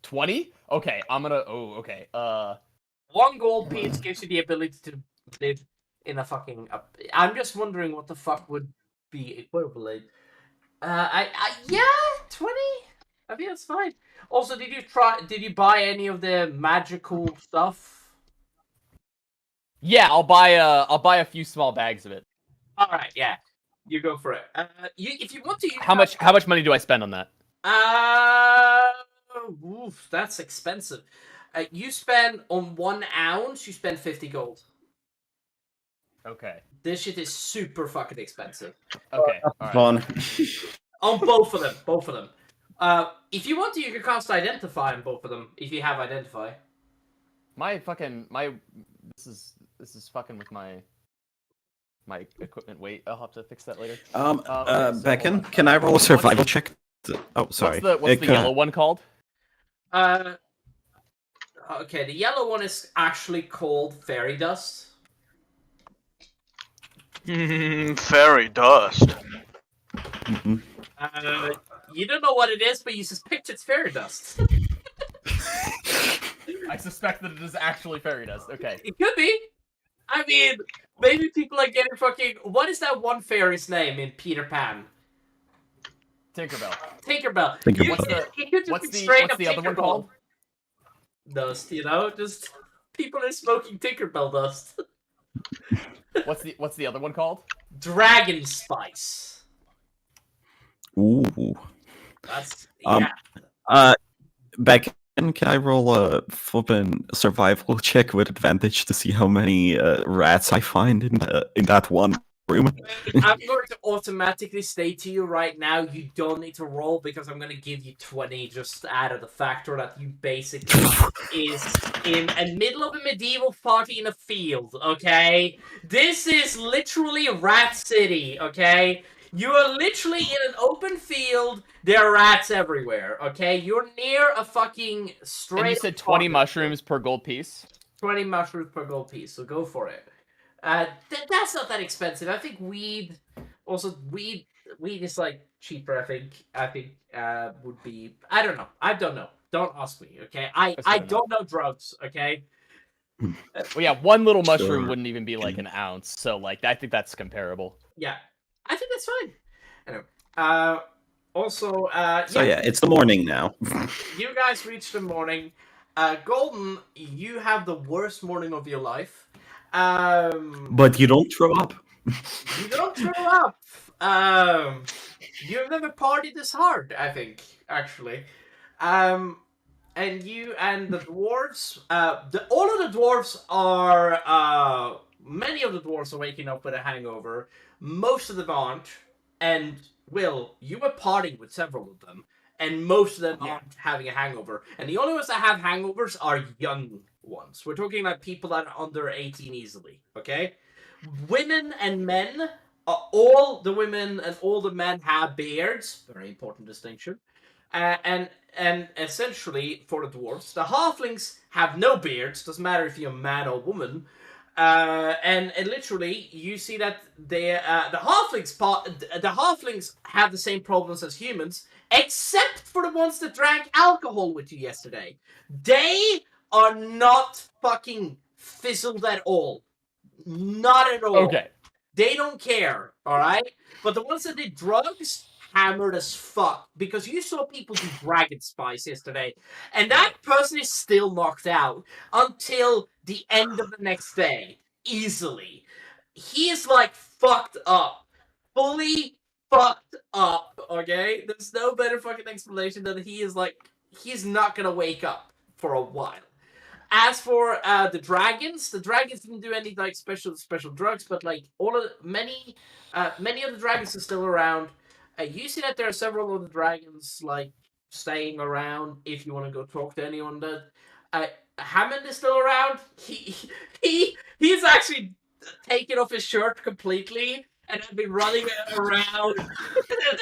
20? Okay, I'm gonna. Oh, okay. 1 gold piece gives you the ability to live in a fucking. I'm just wondering what the fuck would be equivalent. Yeah, 20. I think that's fine. Also, did you buy any of the magical stuff? Yeah, I'll buy a few small bags of it. All right, yeah, you go for it. If you want to. How much money do I spend on that? Oof, that's expensive. You spend on 1 ounce, you spend 50 gold. Okay. This shit is super fucking expensive. Okay. All right. Fun. On both of them. If you want to, you can cast Identify on both of them, if you have Identify. This is fucking with my equipment. Wait, I'll have to fix that later. Beckon, can I roll a survival check? Oh, sorry. What's the yellow one called? Okay, the yellow one is actually called Fairy Dust. Fairy dust. Mhm. You don't know what it is, but you suspect it's Fairy Dust. I suspect that it is actually fairy dust. Okay. It could be. I mean, maybe people are getting fucking. What is that one fairy's name in Peter Pan? Tinkerbell. Tinkerbell. Tinkerbell. It could just What's be straight up the other one Tinkerbell called? Dust, you know, just people are smoking Tinkerbell dust. What's the other one called? Dragon Spice. Ooh. That's yeah. Beckon, can I roll a flippin' survival check with advantage to see how many rats I find in that one room? I'm going to automatically say to you right now, you don't need to roll because I'm going to give you 20 just out of the factor that you basically is in the middle of a medieval party in a field, okay? This is literally Rat City, okay? You are literally in an open field. There are rats everywhere, okay? You're near a fucking straight... And you said 20 mushrooms per gold piece? 20 mushrooms per gold piece, so go for it. That's not that expensive. I think weed is like cheaper. I think would be. I don't know. Don't ask me. Okay. I don't know drugs. Okay. Well, yeah, one little mushroom Sure. wouldn't even be like an ounce. So like, I think that's comparable. Yeah, I think that's fine. Anyway, also, So yeah, it's the morning now. you guys reached the morning. Golden, you have the worst morning of your life. But you don't throw up. You don't throw up. You've never partied this hard, I think, actually. And you and the dwarves, all of the dwarves are, many of the dwarves are waking up with a hangover. Most of them aren't, and Will, you were partying with several of them, and most of them aren't having a hangover. And the only ones that have hangovers are young ones. We're talking about people that are under 18 easily, okay? Women and men, all the women and all the men have beards. Very important distinction. And essentially, for the dwarves, the halflings have no beards. Doesn't matter if you're a man or woman. And literally, you see that the halflings have the same problems as humans, except for the ones that drank alcohol with you yesterday. They are not fucking fizzled at all. Not at all. Okay. They don't care, alright? But the ones that did drugs, hammered as fuck. Because you saw people do dragon spice yesterday. And that person is still knocked out until the end of the next day. Easily. He is like fucked up. Fully fucked up, okay? There's no better fucking explanation than he is like, he's not gonna wake up for a while. As for the dragons didn't do any like special drugs, but like many of the dragons are still around. You see that there are several of the dragons like staying around. If you want to go talk to anyone, that Hammond is still around. He's actually taken off his shirt completely and have been running around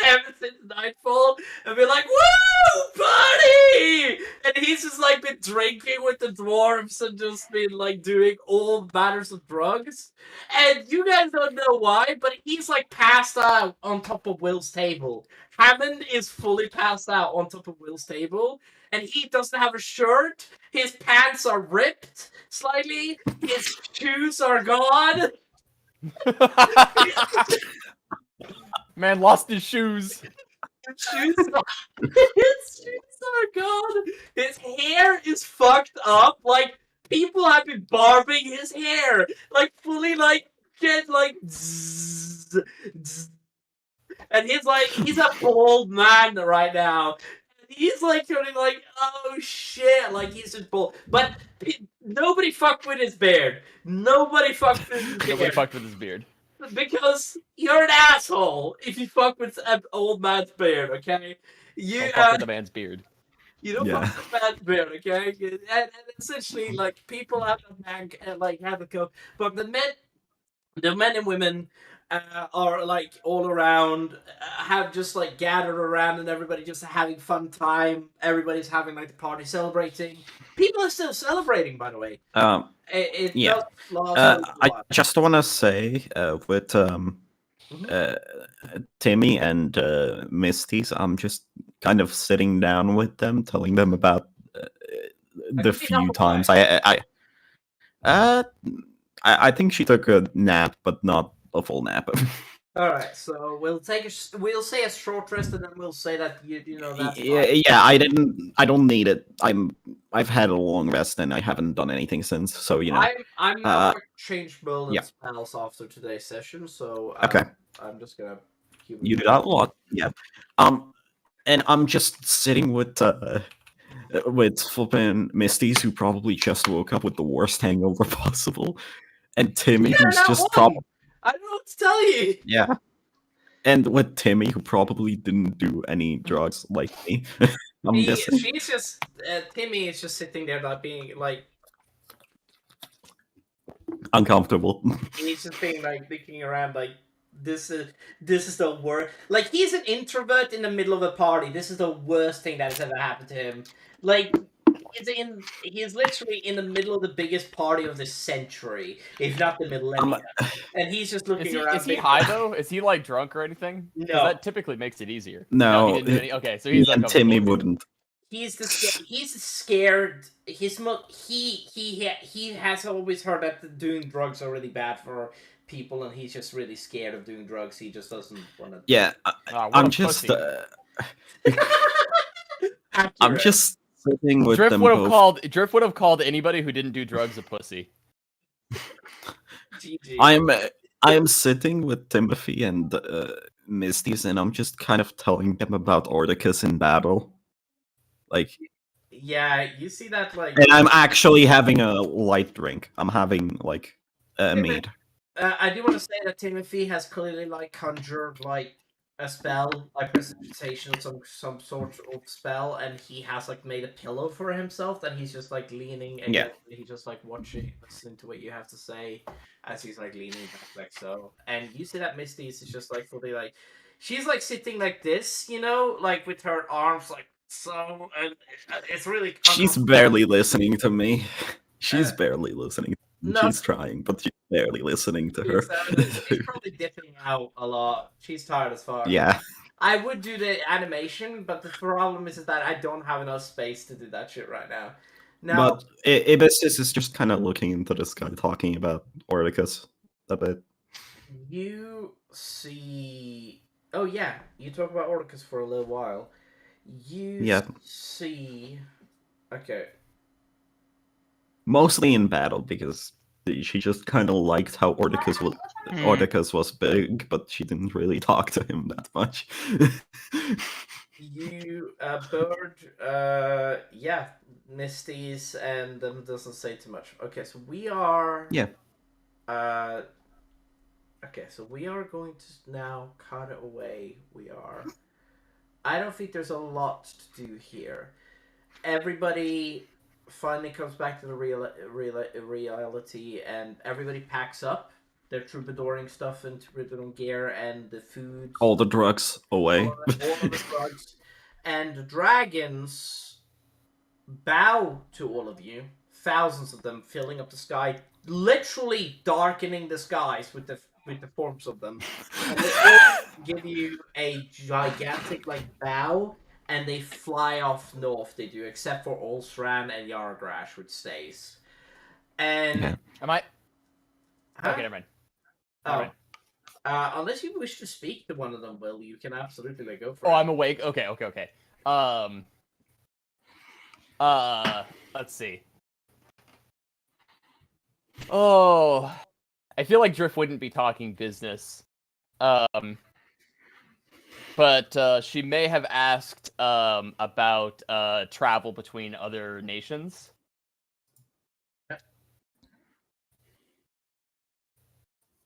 ever since nightfall and be like, "Woo, party!" And he's just like been drinking with the dwarves and just been like doing all manners of drugs. And you guys don't know why, but he's like passed out on top of Will's table. Hammond is fully passed out on top of Will's table, and he doesn't have a shirt. His pants are ripped slightly. His shoes are gone. Man lost his shoes. His shoes are gone. His hair is fucked up. Like, people have been barbing his hair. Like, fully, like, get, like, zzz, zzz. And he's a bald man right now. He's like, oh shit, like he's just bald. But nobody fucked with his beard. Nobody fucked with his beard. Nobody fucked with his beard. Because you're an asshole if you fuck with an old man's beard, okay? You Don't fuck with the man's beard. You don't fuck with the man's beard, okay? And essentially, like, people have to go, but the men and women are like all around, have just like gathered around, and everybody just having fun time. Everybody's having like the party, celebrating. People are still celebrating, by the way. It Yeah. does last a I while. just want to say with Timmy and Misty's, I'm just kind of sitting down with them, telling them about the few times I think she took a nap, but not a full nap. All right, so we'll say a short rest, and then we'll say that you know that's fine. Yeah, I don't need it. I've had a long rest and I haven't done anything since. So you know, I'm not gonna change build and yeah. spells after today's session, so Okay. I'm just gonna keep You do that a lot, yeah. And I'm just sitting with flipping Misty's, who probably just woke up with the worst hangover possible, and Timmy, Yeah, who's not just one. probably I don't know what to tell you. yeah, and with Timmy, who probably didn't do any drugs like me. I'm guessing. She's just Timmy is just sitting there, like being like Uncomfortable. he's just being like looking around, like this is the worst. Like, he's an introvert in the middle of a party. This is the worst thing that has ever happened to him. Like, he's literally in the middle of the biggest party of the century, if not the millennium. And he's just looking around. Is he high though? Is he like drunk or anything? 'Cause No. that typically makes it easier. No, he didn't do any. Okay, so he's and like Timmy wouldn't. He's scared. He has always heard that doing drugs are really bad for people, and he's just really scared of doing drugs. He just doesn't want to. Yeah, what I'm a just. pussy. I'm just sitting with Drift them would have both. called called anybody who didn't do drugs a pussy. GG. I am sitting with Timothy and Misty's, and I'm just kind of telling them about Ordicus in battle. Like, Yeah, you see that, like. and I'm actually having a light drink. I'm having like a mead. I do want to say that Timothy has clearly like conjured like a spell, like precipitation, some sort of spell, and he has like made a pillow for himself that he's just like leaning Yeah. against. He's just like watching, listening to what you have to say as he's like leaning back like so. And you see that Misty is just like fully like she's like sitting like this, you know, like with her arms like so, and it's really She's uncomfortable. barely listening to me. She's Uh, barely listening. no, She's trying, but she's barely listening to her. she's probably dipping out a lot. She's tired as fuck. Yeah, I would do the animation, but the problem is that I don't have enough space to do that shit right now. Now, but Ibiscus is just kind of looking into the sky, talking about Oricus a bit. you see. Oh, yeah, you talk about Orcus for a little while. You Yeah. see. Okay. Mostly in battle, because she just kind of liked how Oricus was big, but she didn't really talk to him that much. You, Bird, yeah, Misty's, and them doesn't say too much. Okay, so we are. Yeah. Okay, so we are going to now cut it away. We are. I don't think there's a lot to do here. Everybody finally comes back to the reality, and everybody packs up their troubadouring stuff and troubadouring gear and the food. All the drugs away. all of the drugs. And the dragons bow to all of you. Thousands of them filling up the sky, literally darkening the skies with the forms of them. And they all give you a gigantic like bow, and they fly off north. They do, except for Olsran and Yargrash, which stays. And Yeah. Am I? Huh? Okay, never mind. Oh. Never mind. Unless you wish to speak to one of them, Will, you can absolutely like, go for it. Oh, I'm awake. Okay. Let's see. Oh, I feel like Drift wouldn't be talking business. But she may have asked about travel between other nations.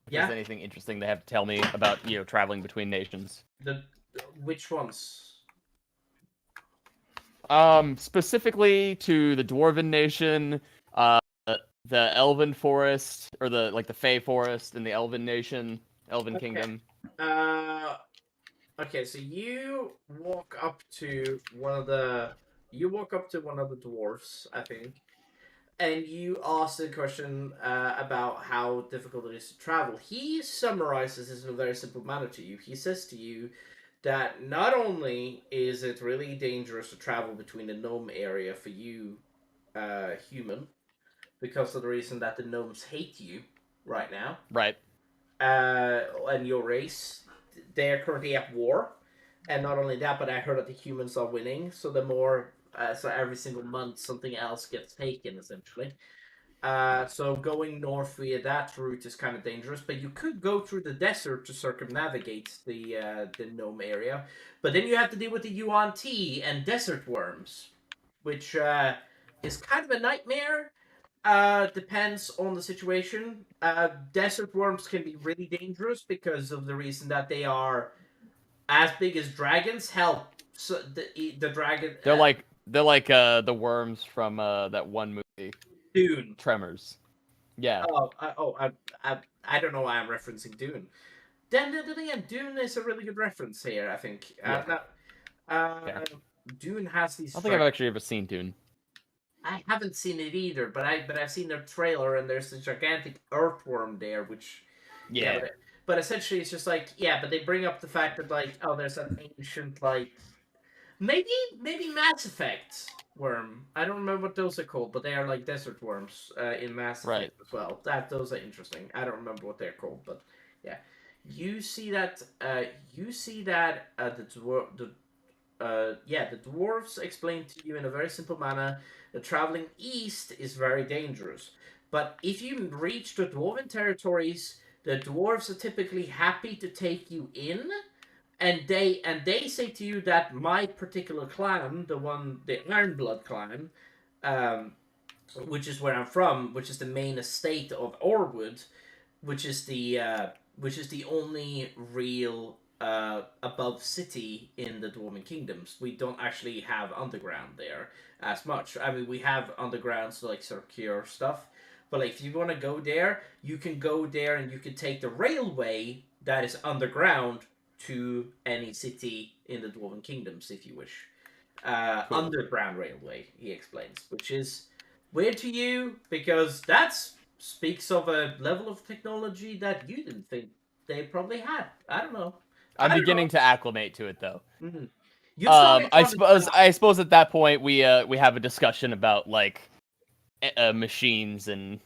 If Yeah. there's anything interesting they have to tell me about, traveling between nations. Which ones? Specifically to the Dwarven Nation, the Elven Forest, or the Fey Forest in the Elven Nation, Elven Kingdom. Okay, so you walk up to one of the dwarfs, I think, and you ask the question about how difficult it is to travel. He summarizes this in a very simple manner to you. He says to you that not only is it really dangerous to travel between the gnome area for you, human, because of the reason that the gnomes hate you right now, Right. and your race, they are currently at war. And not only that, but I heard that the humans are winning. So the more, so every single month something else gets taken, essentially. So going north via that route is kind of dangerous, but you could go through the desert to circumnavigate the gnome area. But then you have to deal with the Yuan Ti and desert worms, which is kind of a nightmare. Depends on the situation. Desert worms can be really dangerous because of the reason that they are as big as dragons. Hell, so the dragon. They're like the worms from that one movie, Dune. Tremors. Yeah. I don't know why I'm referencing Dune. Then again, Dune is a really good reference here. I think. Dune has these. I don't think I've actually ever seen Dune. I haven't seen it either, but I've seen their trailer, and there's a gigantic earthworm there, which Yeah. but essentially it's just like, yeah, but they bring up the fact that like, oh, there's an ancient like maybe Mass Effect worm. I don't remember what those are called, but they are like desert worms in Mass Effect as well. Those are interesting. I don't remember what they're called, but yeah, you see that the dwarves explain to you in a very simple manner that traveling east is very dangerous. But if you reach the dwarven territories, the dwarves are typically happy to take you in, and they say to you that my particular clan, the Ironblood clan, which is where I'm from, which is the main estate of Orwood, which is the only real above city in the Dwarven Kingdoms. We don't actually have underground there as much. I mean, we have underground, so like secure stuff. But like, if you want to go there, you can go there, and you can take the railway that is underground to any city in the Dwarven Kingdoms if you wish. Cool. Underground railway, he explains, which is weird to you because that speaks of a level of technology that you didn't think they probably had. I don't know. I'm beginning to acclimate to it though. Mm-hmm. You started I suppose at that point we have a discussion about like machines and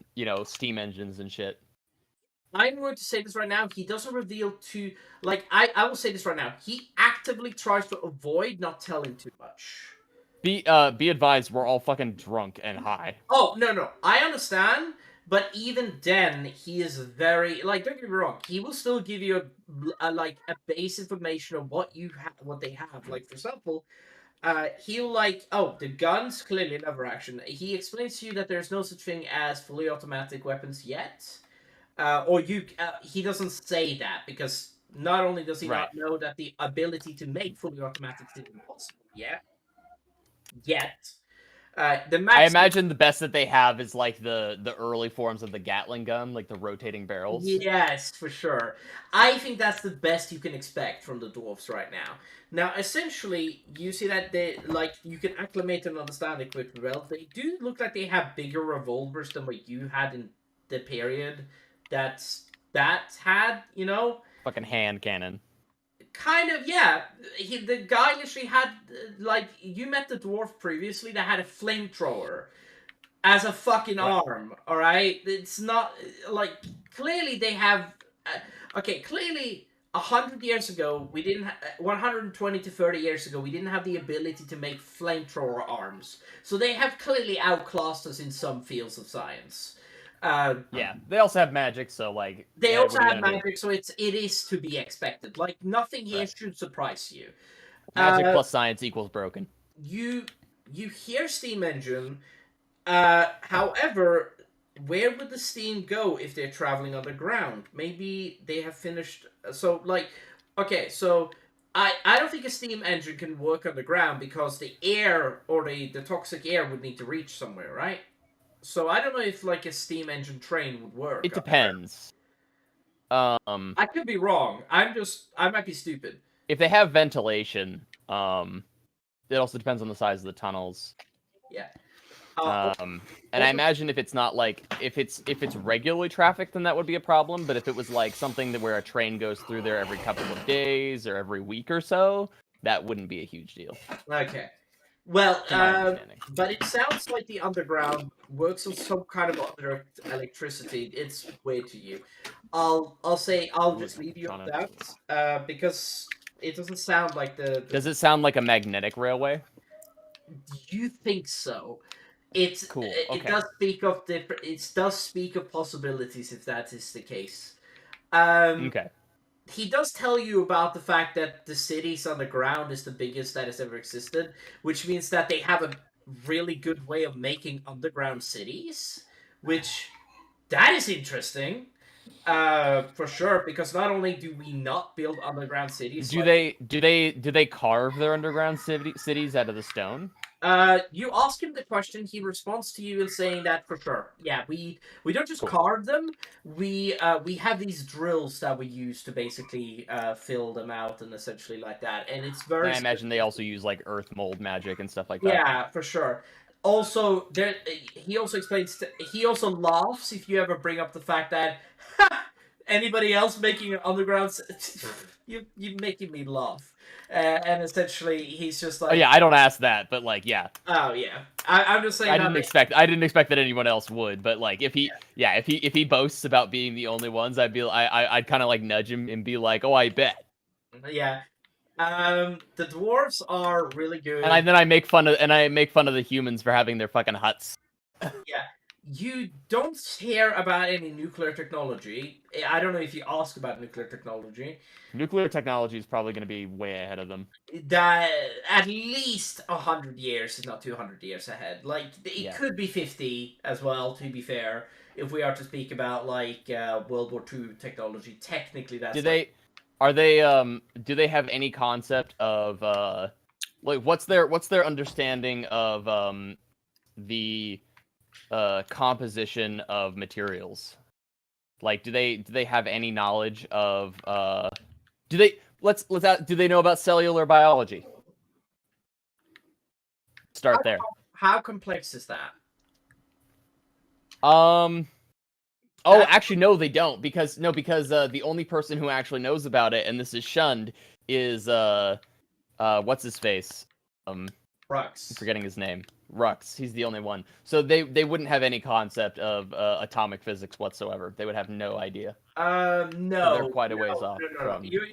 steam engines and shit. I'm going to say this right now. He doesn't reveal too. Like I will say this right now. He actively tries to avoid not telling too much. Be advised, we're all fucking drunk and high. Oh no, I understand. But even then, he is very like. Don't get me wrong. He will still give you a base information of what what they have. Like for example, he'll the guns clearly lever action. He explains to you that there's no such thing as fully automatic weapons yet. He doesn't say that because not only does he not know that the ability to make fully automatic is impossible yet. I imagine the best that they have is like the early forms of the Gatling gun, like the rotating barrels. Yes, for sure. I think that's the best you can expect from the dwarves right now. Now, essentially, you see that you can acclimate and understand equipment well. They do look like they have bigger revolvers than what you had in the period that had, fucking hand cannon. Kind of, yeah. The guy literally had, you met the dwarf previously that had a flamethrower as a fucking arm, alright? It's not, clearly they have, clearly 100 years ago, we didn't, 120 to 30 years ago, we didn't have the ability to make flamethrower arms. So they have clearly outclassed us in some fields of science. Yeah, they also have magic, so they also have magic, so it is to be expected. Like nothing here should surprise you. Magic plus science equals broken. You hear steam engine. However, where would the steam go if they're traveling underground? Maybe they have finished. So I don't think a steam engine can work underground because the air or the toxic air would need to reach somewhere, right? So I don't know if a steam engine train would work. It depends. I could be wrong. I might be stupid. If they have ventilation, it also depends on the size of the tunnels. Yeah. And I imagine if it's not if it's regularly trafficked, then that would be a problem. But if it was something where a train goes through there every couple of days or every week or so, that wouldn't be a huge deal. Okay. Well, but it sounds like the underground works on some kind of other electricity. It's weird to you. I'll just leave you on that because it doesn't sound like the. Does it sound like a magnetic railway? You think so? It's cool. It does speak of different. It does speak of possibilities if that is the case. Okay. He does tell you about the fact that the cities underground is the biggest that has ever existed, which means that they have a really good way of making underground cities, which that is interesting, for sure. Because not only do we not build underground cities, do they carve their underground cities out of the stone? You ask him the question, he responds to you in saying that for sure. Yeah, we don't just carve them. We have these drills that we use to basically fill them out and essentially like that. And it's very. I imagine they also use earth mold magic and stuff like that. Yeah, for sure. Also, he also explains. He also laughs if you ever bring up the fact that anybody else making an underground. You're making me laugh. And essentially, he's just like. Oh yeah, I don't ask that, but yeah. Oh yeah, I'm just saying. I didn't expect that anyone else would, but if he boasts about being the only ones, I'd kind of nudge him and be like, oh, I bet. Yeah. The dwarves are really good. And then I make fun of the humans for having their fucking huts. Yeah. you don't hear about any nuclear technology. I don't know if you ask about nuclear technology. Nuclear technology is probably going to be way ahead of them. That at least 100 years, if not 200 years ahead. Like it Yeah. could be 50 as well. To be fair, if we are to speak about like World War II technology, technically that's. Do they have any concept of like what's their understanding of the composition of materials? Like, do they have any knowledge of do they know about cellular biology? Start there. How complex is that? Oh, That- actually, no, they don't because the only person who actually knows about it, and this is shunned, is what's his face? Rux. I'm forgetting his name. Rux. He's the only one. So they wouldn't have any concept of atomic physics whatsoever. They would have no idea. No. So they're quite a ways off No. from. You're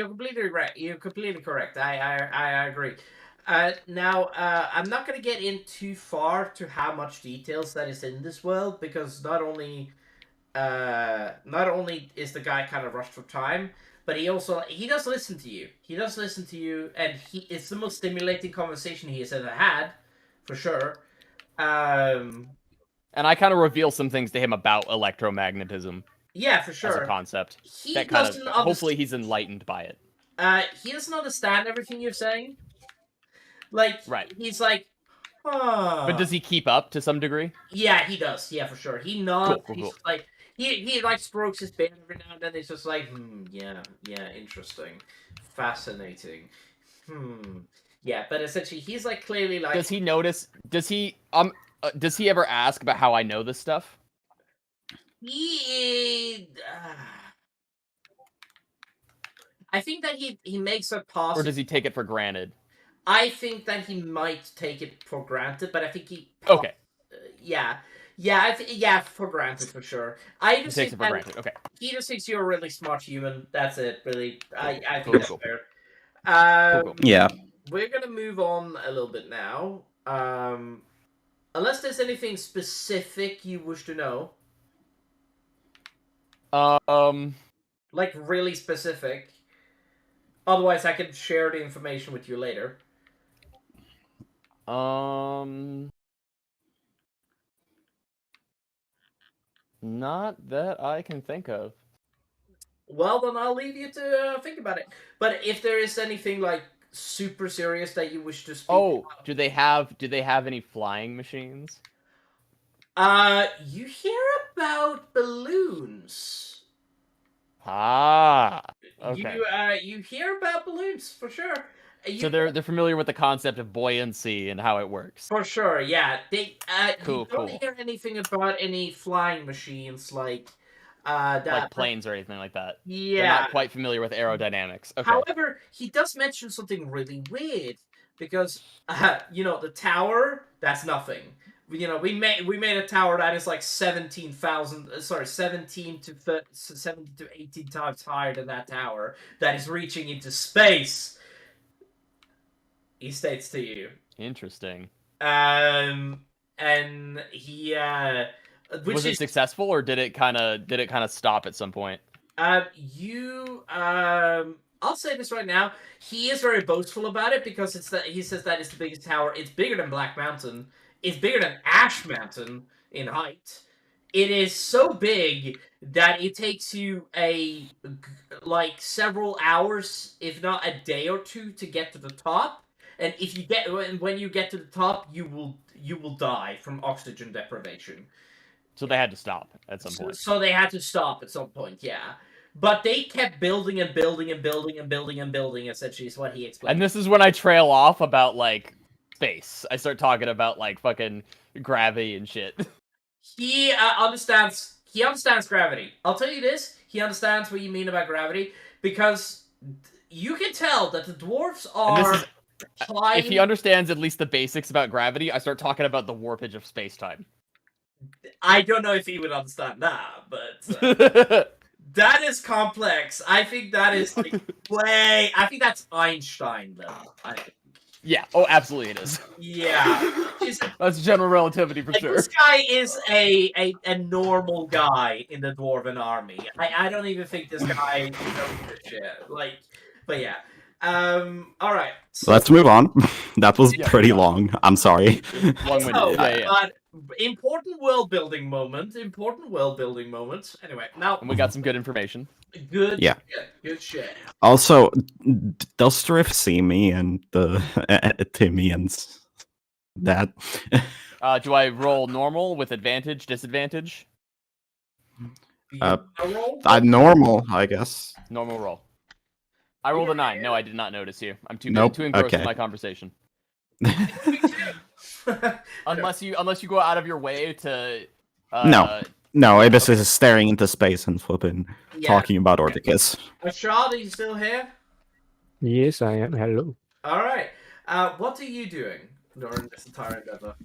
completely right. You're completely correct. I agree. Now, I'm not going to get in too far to how much details that is in this world because not only is the guy kind of rushed for time, but he does listen to you. He does listen to you, and it's the most stimulating conversation he has ever had, for sure. And I kind of reveal some things to him about electromagnetism. Yeah, for sure. As a concept. He that kind doesn't of hopefully he's enlightened by it. He doesn't understand everything you're saying. Like, right. He's like, But does he keep up to some degree? Yeah, he does. Yeah, for sure. He nods. Cool. He's like, he like strokes his beard every now and then. It's just like, yeah, interesting, fascinating. Yeah, but essentially, he's like clearly like. Does he notice? Does he ever ask about how I know this stuff? I think that he makes a pass. Or does he take it for granted? I think that he might take it for granted, but I think he. Okay. Yeah, for granted for sure. He takes it for granted. Okay. He just thinks you're a really smart human. That's it, really. I think Cool. that's fair. Yeah. We're gonna move on a little bit now. Unless there's anything specific you wish to know. Like really specific. Otherwise, I can share the information with you later. Not that I can think of. Well, then I'll leave you to think about it. But if there is anything like super serious that you wish to speak about... do they have any flying machines? You hear about balloons. Okay. You hear about balloons for sure. So they're familiar with the concept of buoyancy and how it works. For sure, yeah. They Cool. You don't hear anything about any flying machines like like planes or anything like that. Yeah. They're not quite familiar with aerodynamics. Okay. However, he does mention something really weird because the tower, that's nothing. We made a tower that is like 17 to 18 times higher than that tower that is reaching into space. He states to you. Interesting. And he was it successful or did it kind of stop at some point? I'll say this right now. He is very boastful about it because he says that it's the biggest tower. It's bigger than Black Mountain. It's bigger than Ash Mountain in height. It is so big that it takes you several hours, if not a day or two, to get to the top. And when you get to the top, you will die from oxygen deprivation. So they had to stop at some point. So they had to stop at some point, yeah. But they kept building and building and building and building and building, essentially, is what he explained. And this is when I trail off about, like, space. I start talking about, like, fucking gravity and shit. He understands gravity. I'll tell you this, he understands what you mean about gravity, because you can tell that the dwarves are... If he understands at least the basics about gravity, I start talking about the warpage of space-time. I don't know if he would understand that, but... that is complex. I think that is, like, I think that's Einstein, though. Yeah. Oh, absolutely it is. Yeah. is That's general relativity for sure. this guy is a normal guy in the dwarven army. I don't even think this guy knows this shit. Like, but yeah. All right. So, Let's move on. That was Yeah, pretty move on. long. I'm sorry. Long-winded. so, Yeah. but important world building moment. Important world building moments. Anyway, now And we got some good information. good. Yeah. Shit, good shit. Also, does Striff see me and the Timians? That Do I roll normal with advantage, disadvantage? Uh, You roll? normal, I guess. Normal roll. I rolled a 9. No, I did not notice you. I'm too Nope, too engrossed in okay. my conversation. Unless you go out of your way to. No, Ibis is staring into space and flipping, Yeah. talking about Orticus. Ashad, are you still here? Yes, I am. Hello. All right. What are you doing during this entire endeavor?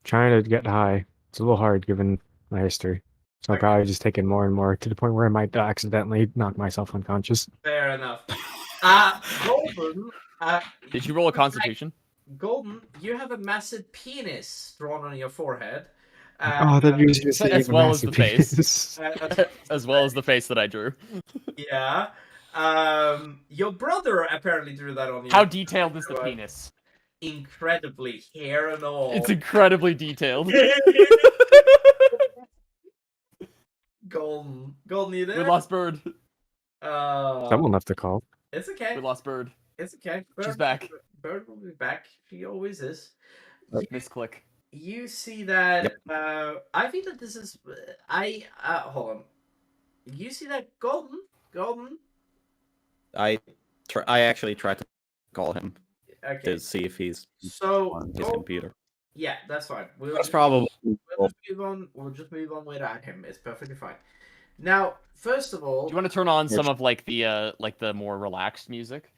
Trying to get high. It's a little hard given my history. So I'm Okay. probably just taking more and more to the point where I might accidentally knock myself unconscious. Fair enough. Golden. Did you roll a Constitution? Golden, you have a massive penis drawn on your forehead. That usually say as well as the face. uh, As well as the face that I drew. yeah. Your brother apparently drew that on you. How detailed is the penis? Incredibly, hair and all. It's incredibly detailed. Golden, you there? We lost Bird. Someone left a call. It's okay. We lost Bird. It's okay. She's back. Bird will be back. She always is. Misclick. You see that? I think that this is. Hold on. You see that Golden? I actually tried to call him Okay. to see if he's So on his Golden- computer. Yeah, that's fine. That's probably We'll just move on without him. It's perfectly fine. Now, first of all, Do you want to turn on some of like the more relaxed music?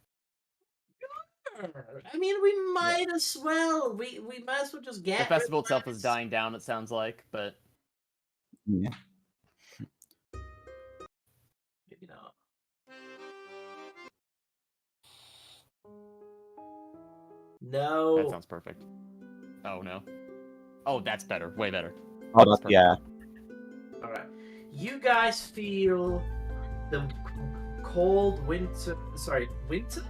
I mean, we might as well. We might as well just get The festival itself is relaxed. dying down, it sounds like, but yeah. Maybe not. No. that sounds perfect. Oh no. Oh, that's better. Way better. Oh, That's perfect. yeah. All right. You guys feel the cold winter. Winter.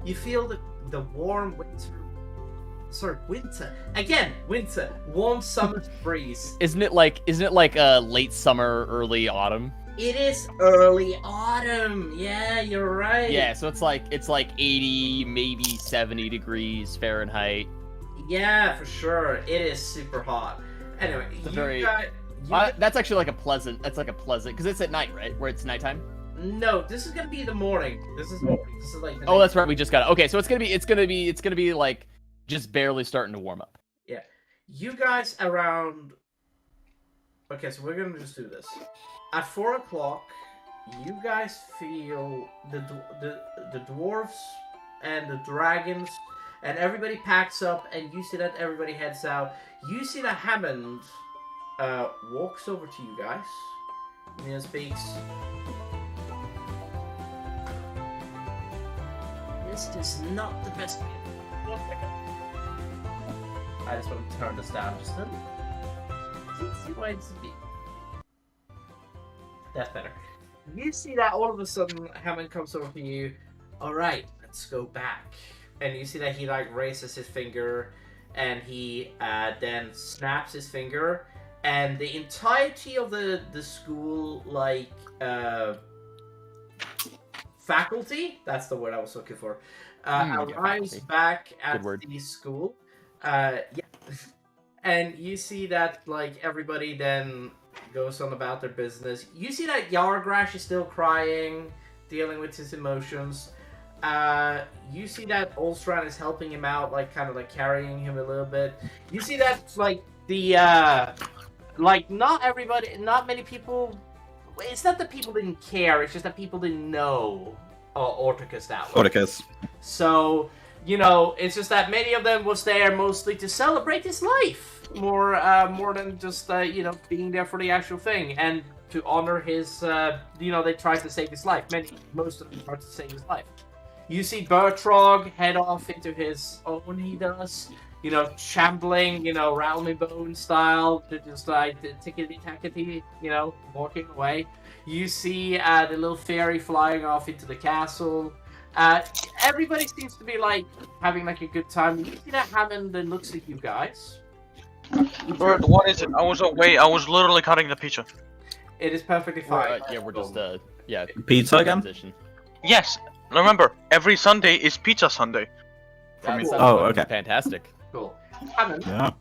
You feel the warm winter. Winter again. Winter. Warm summer breeze. Isn't it like late summer, early autumn? It is early autumn. Yeah, you're right. Yeah, so it's like 80, maybe 70 degrees Fahrenheit. Yeah, for sure. It is super hot. Anyway, It's a you very- got. That's actually like a pleasant. That's like a pleasant because it's at night, right? Where it's nighttime. No, this is gonna be the morning. This is morning. This is like. The Oh, night. that's right. We just got it. Okay, so it's gonna be like just barely starting to warm up. Yeah, you guys around. Okay, so we're gonna just do this. At 4 o'clock, you guys feel the dwarves and the dragons, and everybody packs up, and you see that everybody heads out. You see that Hammond walks over to you guys. And he speaks. This is not the best way. I just want to turn this down just a little. See why it's a bit. That's better. You see that all of a sudden Hammond comes over to you. Alright, let's go back. And you see that he like raises his finger and he then snaps his finger and the entirety of the school like faculty, that's the word I was looking for, Yeah, arrives faculty. back at Good word. the school. Yeah. And you see that like everybody then goes on about their business. You see that Yargrash is still crying, dealing with his emotions. You see that Olstrand is helping him out, like kind of like carrying him a little bit. You see that like the like not many people. It's not that people didn't care. It's just that people didn't know Orticus that way. Orticus. So, you know, it's just that many of them was there mostly to celebrate his life, more than just you know, being there for the actual thing and to honor his. You know, they tried to save his life. Most of them tried to save his life. You see Bertrog head off into his own, he does. You know, shambling, you know, Ralmy Bone style, to just like tickety-tackety, you know, walking away. You see the little fairy flying off into the castle. Everybody seems to be like having like a good time. You see that Hammond that looks at you guys. Bert, what is it? I was away. I was literally cutting the pizza. It is perfectly fine. Yeah, we're just yeah. Pizza again? transition. Yes. Remember, every Sunday is Pizza Sunday. That me. sounds Oh, fucking okay. fantastic. Cool. Hammond Yeah.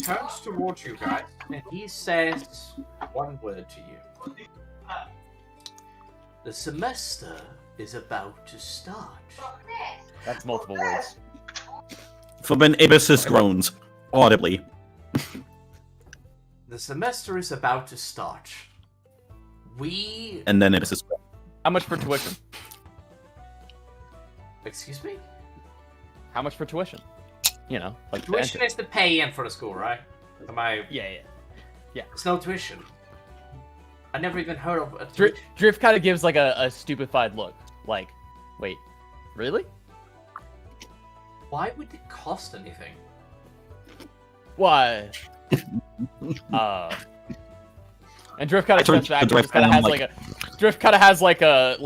turns towards you guys and he says one word to you. The semester is about to start. That's multiple words. From an Ibis's groans, audibly. The semester is about to start. We... And then Ibis's groans. How much for tuition? Excuse me? How much for tuition? You know, like to Tuition enter. is the pay-in for the school, right? Am I... Yeah. It's no tuition. I never even heard of a Drift, Drift kind of gives like a stupefied look. Like, wait, really? Why would it cost anything? Why? And Drift kind of steps back and just kind of has like a Drift kind of has like a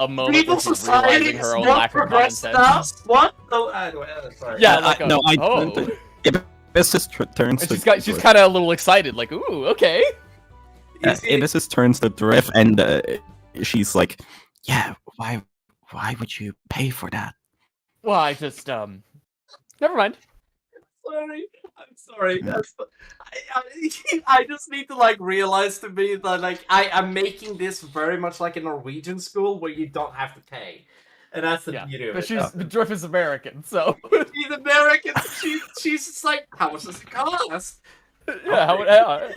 moment Legal where she's society realizing is her own not lack of common progressed sense. enough? What? Oh, anyway, sorry. Yeah, like a, no, I oh. Ibis's turns And to she's kind of a little excited, like, ooh, okay. Ibis's turns to Drift, and she's like, "Yeah, why would you pay for that?" Well, I just never mind. Sorry. I'm sorry. I just need to like realize to me that like I'm making this very much like a Norwegian school where you don't have to pay, and that's the beauty of But it. Drift is American, so She's American. She's just like, how much does it cost? yeah.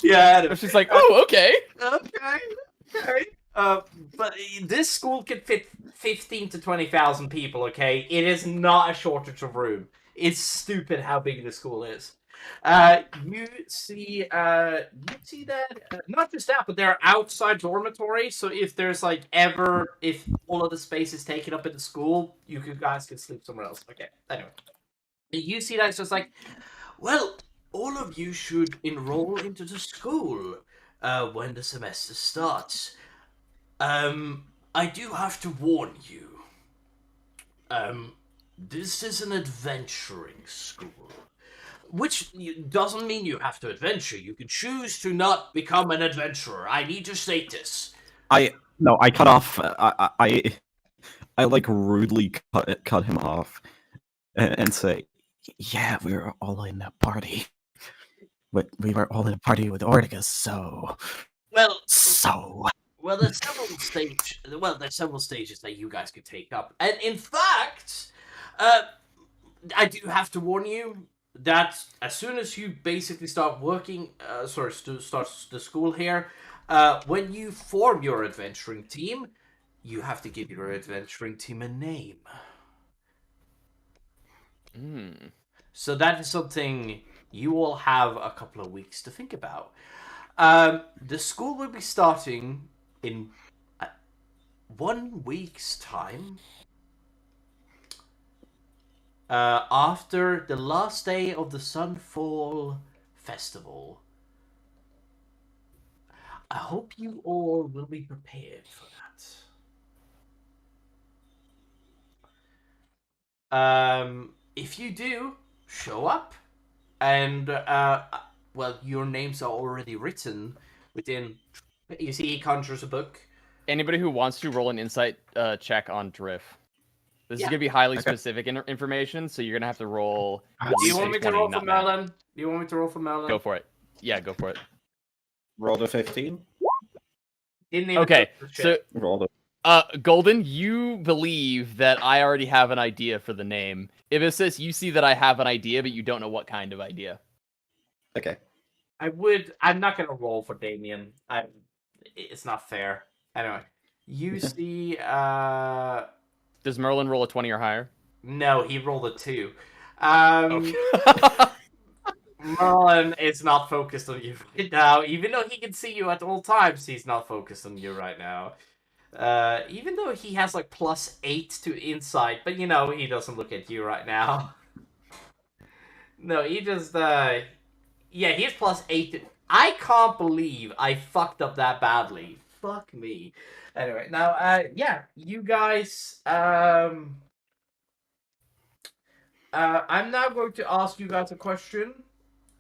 Yeah. She's like, oh, okay. Okay. But this school could fit 15 to 20,000 people. Okay, it is not a shortage of room. It's stupid how big the school is. You see that not just that, but there are outside dormitories. So if there's like if all of the space is taken up in the school, you guys can sleep somewhere else. Okay. Anyway, you see that it's just like, well, all of you should enroll into the school when the semester starts. I do have to warn you. This is an adventuring school. Which doesn't mean you have to adventure. You can choose to not become an adventurer. I need to state this. I cut off. I like rudely cut him off, and say, "Yeah, we were all in a party, but we were all in a party with Orticus, so Well, there's several stages that you guys could take up, and in fact, I do have to warn you that as soon as you basically start working, start the school here, when you form your adventuring team, you have to give your adventuring team a name. So that is something you will have a couple of weeks to think about. The school will be starting in 1 week's time. After the last day of the Sunfall Festival. I hope you all will be prepared for that. If you do, show up. And, well, your names are already written within... You see, he conjures a book. Anybody who wants to roll an insight check on Drift. This is Yeah. going to be highly specific information, so you're going to have to roll... Do you want me to roll for not math. Merlin? Do you want me to roll for Merlin? Go for it. Yeah, go for it. roll the 15. Didn't even Okay, touch the so shit. Roll the. Golden, you believe that I already have an idea for the name. Ibissus, you see that I have an idea, but you don't know what kind of idea. Okay. I'm not gonna roll for Damien. It's not fair. Anyway, you see. Does Merlin roll a 20 or higher? No, he rolled a 2. Okay. Merlin is not focused on you right now, even though he can see you at all times. He's not focused on you right now. Even though he has like +8 to insight, but you know, he doesn't look at you right now. No, he just, yeah, he has +8. I can't believe I fucked up that badly. Fuck me. Anyway, now, yeah, you guys, I'm now going to ask you guys a question.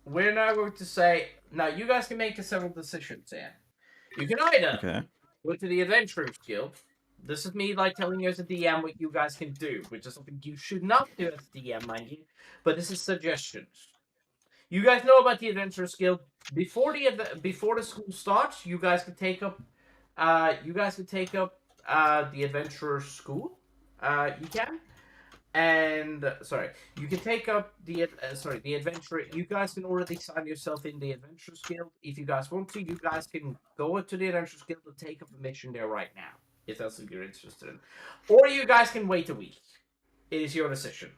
We're now going to say, now you guys can make several decisions here. You can either Okay. go to the Adventurers Guild. This is me like telling you as a DM what you guys can do, which is something you should not do as a DM, mind you. But this is suggestions. You guys know about the Adventurers Guild. Before the school starts, you guys can take up the Adventurers School. You can. And sorry, you can take up the adventure. You guys can already sign yourself in the Adventurers Guild if you guys want to. You guys can go to the Adventurers Guild and take up a mission there right now if that's what you're interested in, or you guys can wait a week. It is your decision.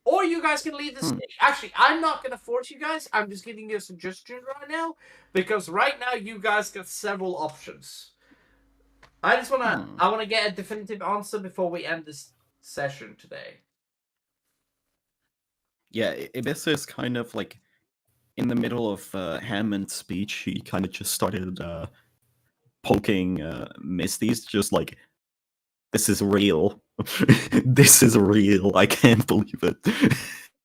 Or you guys can leave the city. Actually, I'm not gonna force you guys. I'm just giving you a suggestion right now because right now you guys got several options. I just wanna get a definitive answer before we end this session today. Yeah, this is kind of like in the middle of Hammond's speech. He kind of just started poking Misty's, just like, this is real. This is real. I can't believe it.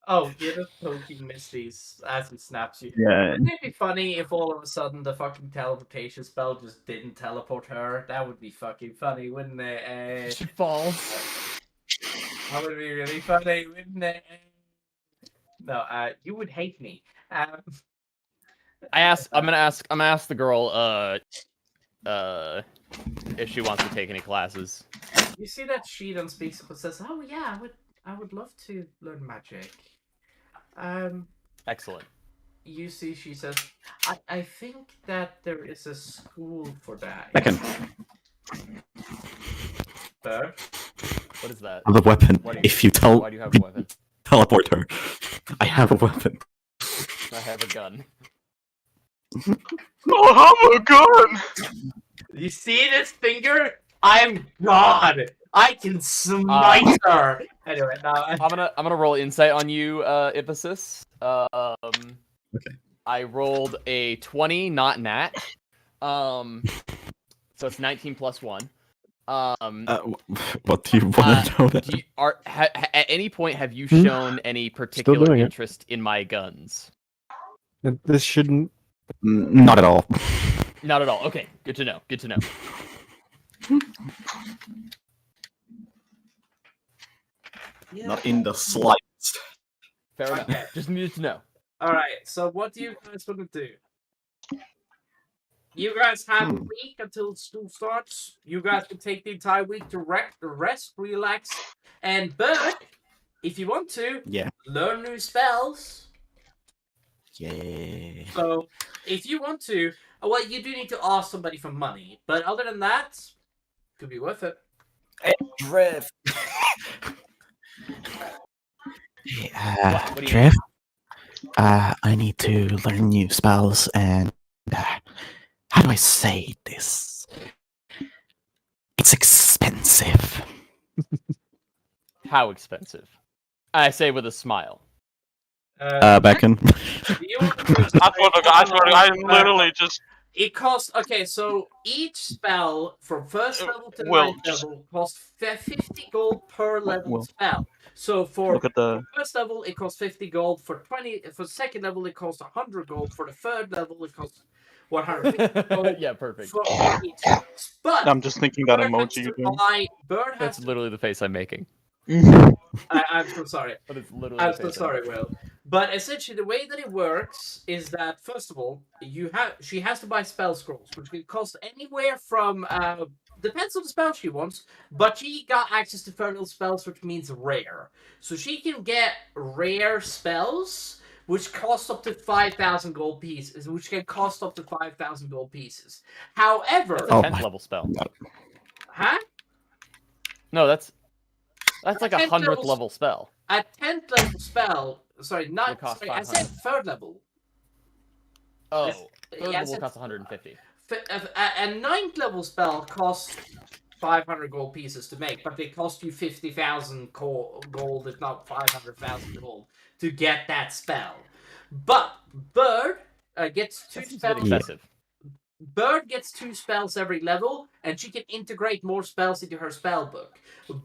Oh, you're just poking Misty's as he snaps you. Yeah. Wouldn't it be funny if all of a sudden the fucking teleportation spell just didn't teleport her? That would be fucking funny, wouldn't it? She falls. That would be really funny, wouldn't it? No, you would hate me. I'm gonna ask the girl if she wants to take any classes. You see that she then speaks up and says, "Oh yeah, I would love to learn magic." Excellent. You see, she says, I think that there is a school for that. Second. Bird? What is that? I have a weapon. Why do you- If you tell Why do you have a weapon? teleport her, I have a weapon. I have a gun. Oh, have a gun! You see this finger? I'm God. I can smite her. Anyway, now I'm gonna roll insight on you, Iphysis. Okay. I rolled a 20, not nat. So it's 19 plus 1. What do you want to know that? At any point have you shown any particular doing it. interest in my guns? This shouldn't. Not at all. Not at all. Okay, good to know. Good to know. Not in the slightest. Fair enough. Okay. Just needed to know. Alright, so what do you guys want to do? You guys have a week until school starts. You guys can take the entire week to rest, relax, and Bird, if you want to, learn new spells. Yeah. So, if you want to, well, you do need to ask somebody for money, but other than that, could be worth it. Hey, Drift. What do you Drift. I need to learn new spells and how do I say this? It's expensive. How expensive? I say with a smile. Beckon. I literally just... It costs, okay, so each spell from first level to Well, ninth level costs 50 gold per level spell. So for Look at the... first level, it costs 50 gold. For second level, it costs 100 gold. For the third level, it costs 150 gold. Yeah, perfect. For each. But I'm just thinking that Bird has emoji to you do. buy- Bird has That's to- literally the face I'm making. I'm so sorry. But it's literally I'm the so face sorry, Will. But essentially, the way that it works is that first of all, she has to buy spell scrolls, which can cost anywhere from depends on the spell she wants. But she got access to third level spells, which means rare. So she can get rare spells, which cost up to 5,000 gold pieces, which can cost up to 5,000 gold pieces. However, That's a 10th level spell. huh? No, that's like a 10th 100th level spell. A 10th level spell. Sorry, not. cost Sorry, I said 500. third level. Oh, Yes, third yeah, I level said costs 150. A 9th level spell costs 500 gold pieces to make, but they cost you 50,000 gold, if not 500,000 gold, to get that spell. But Bird gets two That seems a bit spells. excessive. Bird gets 2 spells every level, and she can integrate more spells into her spell book.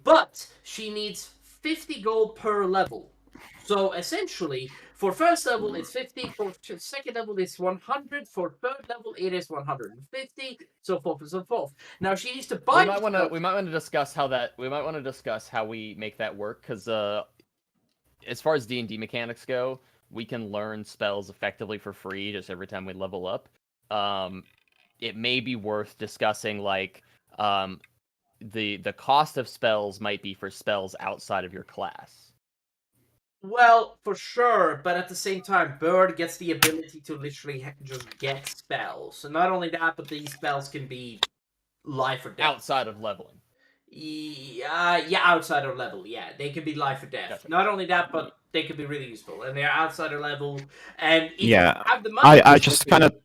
But she needs 50 gold per level. So essentially, for first level it's 50, for second level it's 100, for third level it is 150, so forth and so forth. Now she needs to buy. We might want to discuss how that. We might want to discuss how we make that work, because as far as D&D mechanics go, we can learn spells effectively for free just every time we level up. It may be worth discussing, like, the cost of spells might be for spells outside of your class. Well, for sure, but at the same time, Bird gets the ability to literally just get spells. So not only that, but these spells can be life or death. Outside of leveling. Yeah, outside of level, yeah. They can be life or death. Gotcha. Not only that, but they can be really useful. And they're outside of level. And if Yeah, you have the money... I just kind of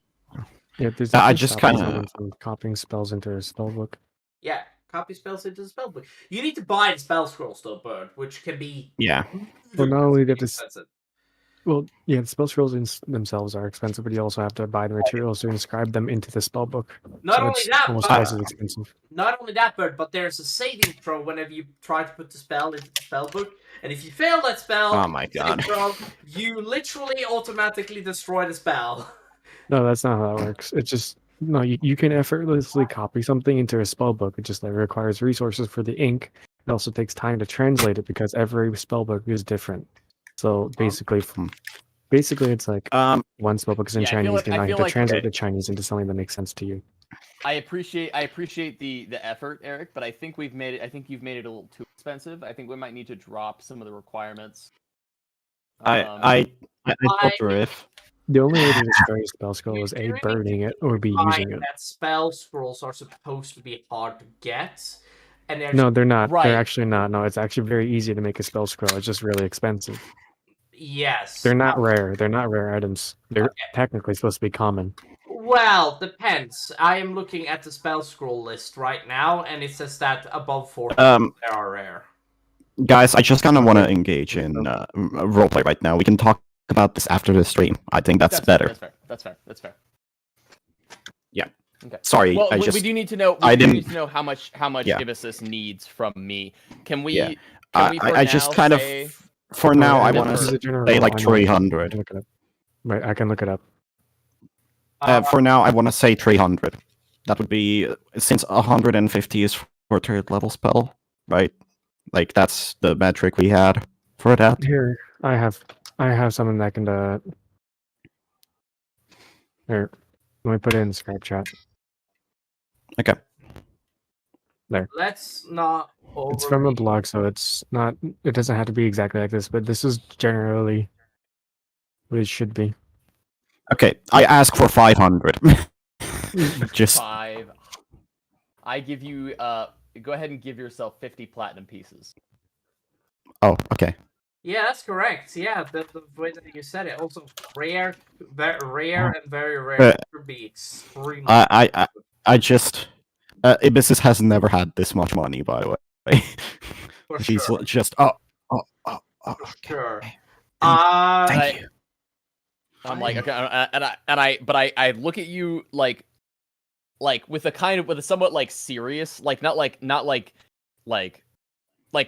Yeah, there's I definitely just stopping kinda- someone from copying spells into a spellbook. Yeah, copy spells into the spellbook. You need to buy the spell scrolls, though, Bird, which can be... yeah. Well, not only do you have to expensive. Well, yeah, the spell scrolls themselves are expensive, but you also have to buy the materials to inscribe them into the spell book. Not So only it's that, almost but- twice as expensive. Not only that, but there's a saving throw whenever you try to put the spell into the spell book, and if you fail that spell, Oh my god. throw, you literally automatically destroy the spell. No, that's not how that works. It's just no, you can effortlessly copy something into a spell book. It just like requires resources for the ink. It also takes time to translate it because every spell book is different. So basically, it's like one spell book is in Yeah, I feel Chinese, like- and I now you feel have to like- translate okay. the Chinese into something that makes sense to you. I appreciate the effort, Eric, but I think you've made it a little too expensive. I think we might need to drop some of the requirements. I thought through if The only way to destroy a spell scroll You is do A, need burning it, or B, Find using it. that spell scrolls are supposed to be hard to get, and there's No, they're not. Right. They're actually not. No, it's actually very easy to make a spell scroll. It's just really expensive. yes, They're not rare. They're not rare items. They're technically supposed to be common. Well, depends. I am looking at the spell scroll list right now, and it says that above 40 there are rare. guys, I just kind of want to engage in roleplay right now. We can talk about this after the stream. I think that's better. That's fair. Yeah. Okay. Sorry, Well, I we just do need to know. I We do didn't- need to know how much Yeah. Ibissus needs from me. Can we? Yeah. Can we for I just now kind say- of for now I yeah, want this is a to general say rule. like I know. 300. I can look it up. Right, I can look it up. For now, I want to say 300. That would be since 150 is for third level spell, right? Like that's the metric we had for that. Here, I have something that can. Here, let me put it in the Skype chat. Okay. There. Let's not It's from a overly- blog, so it's not. It doesn't have to be exactly like this, but this is generally what it should be. Okay, I ask for 500. Just 5. I give you. Go ahead and give yourself 50 platinum pieces. oh, okay. Yeah, that's correct. Yeah, the way that you said it. Also, rare, rare, and very rare would be extremely. I just Ibissus has never had this much money, by the way. For She's sure. just For okay. sure. Thank you. I'm like, okay, I look at you like with a somewhat like serious, like not like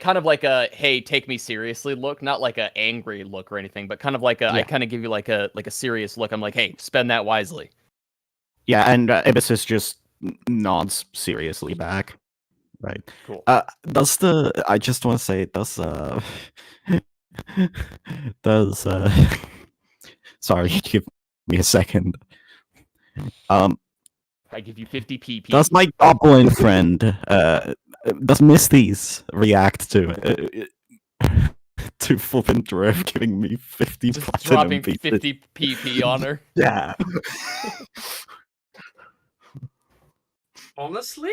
kind of like a hey, take me seriously look, not like a angry look or anything, but kind of like I kind of give you like a serious look. I'm like, hey, spend that wisely. Yeah, and Ibissus just nods seriously back. Right. Cool. I just want to say, sorry, give me a second. I give you 50 PP. Does my goblin friend, does Misty's react to flippin' Drift giving me 50 just platinum dropping pieces? 50 PP on her? Yeah. Honestly,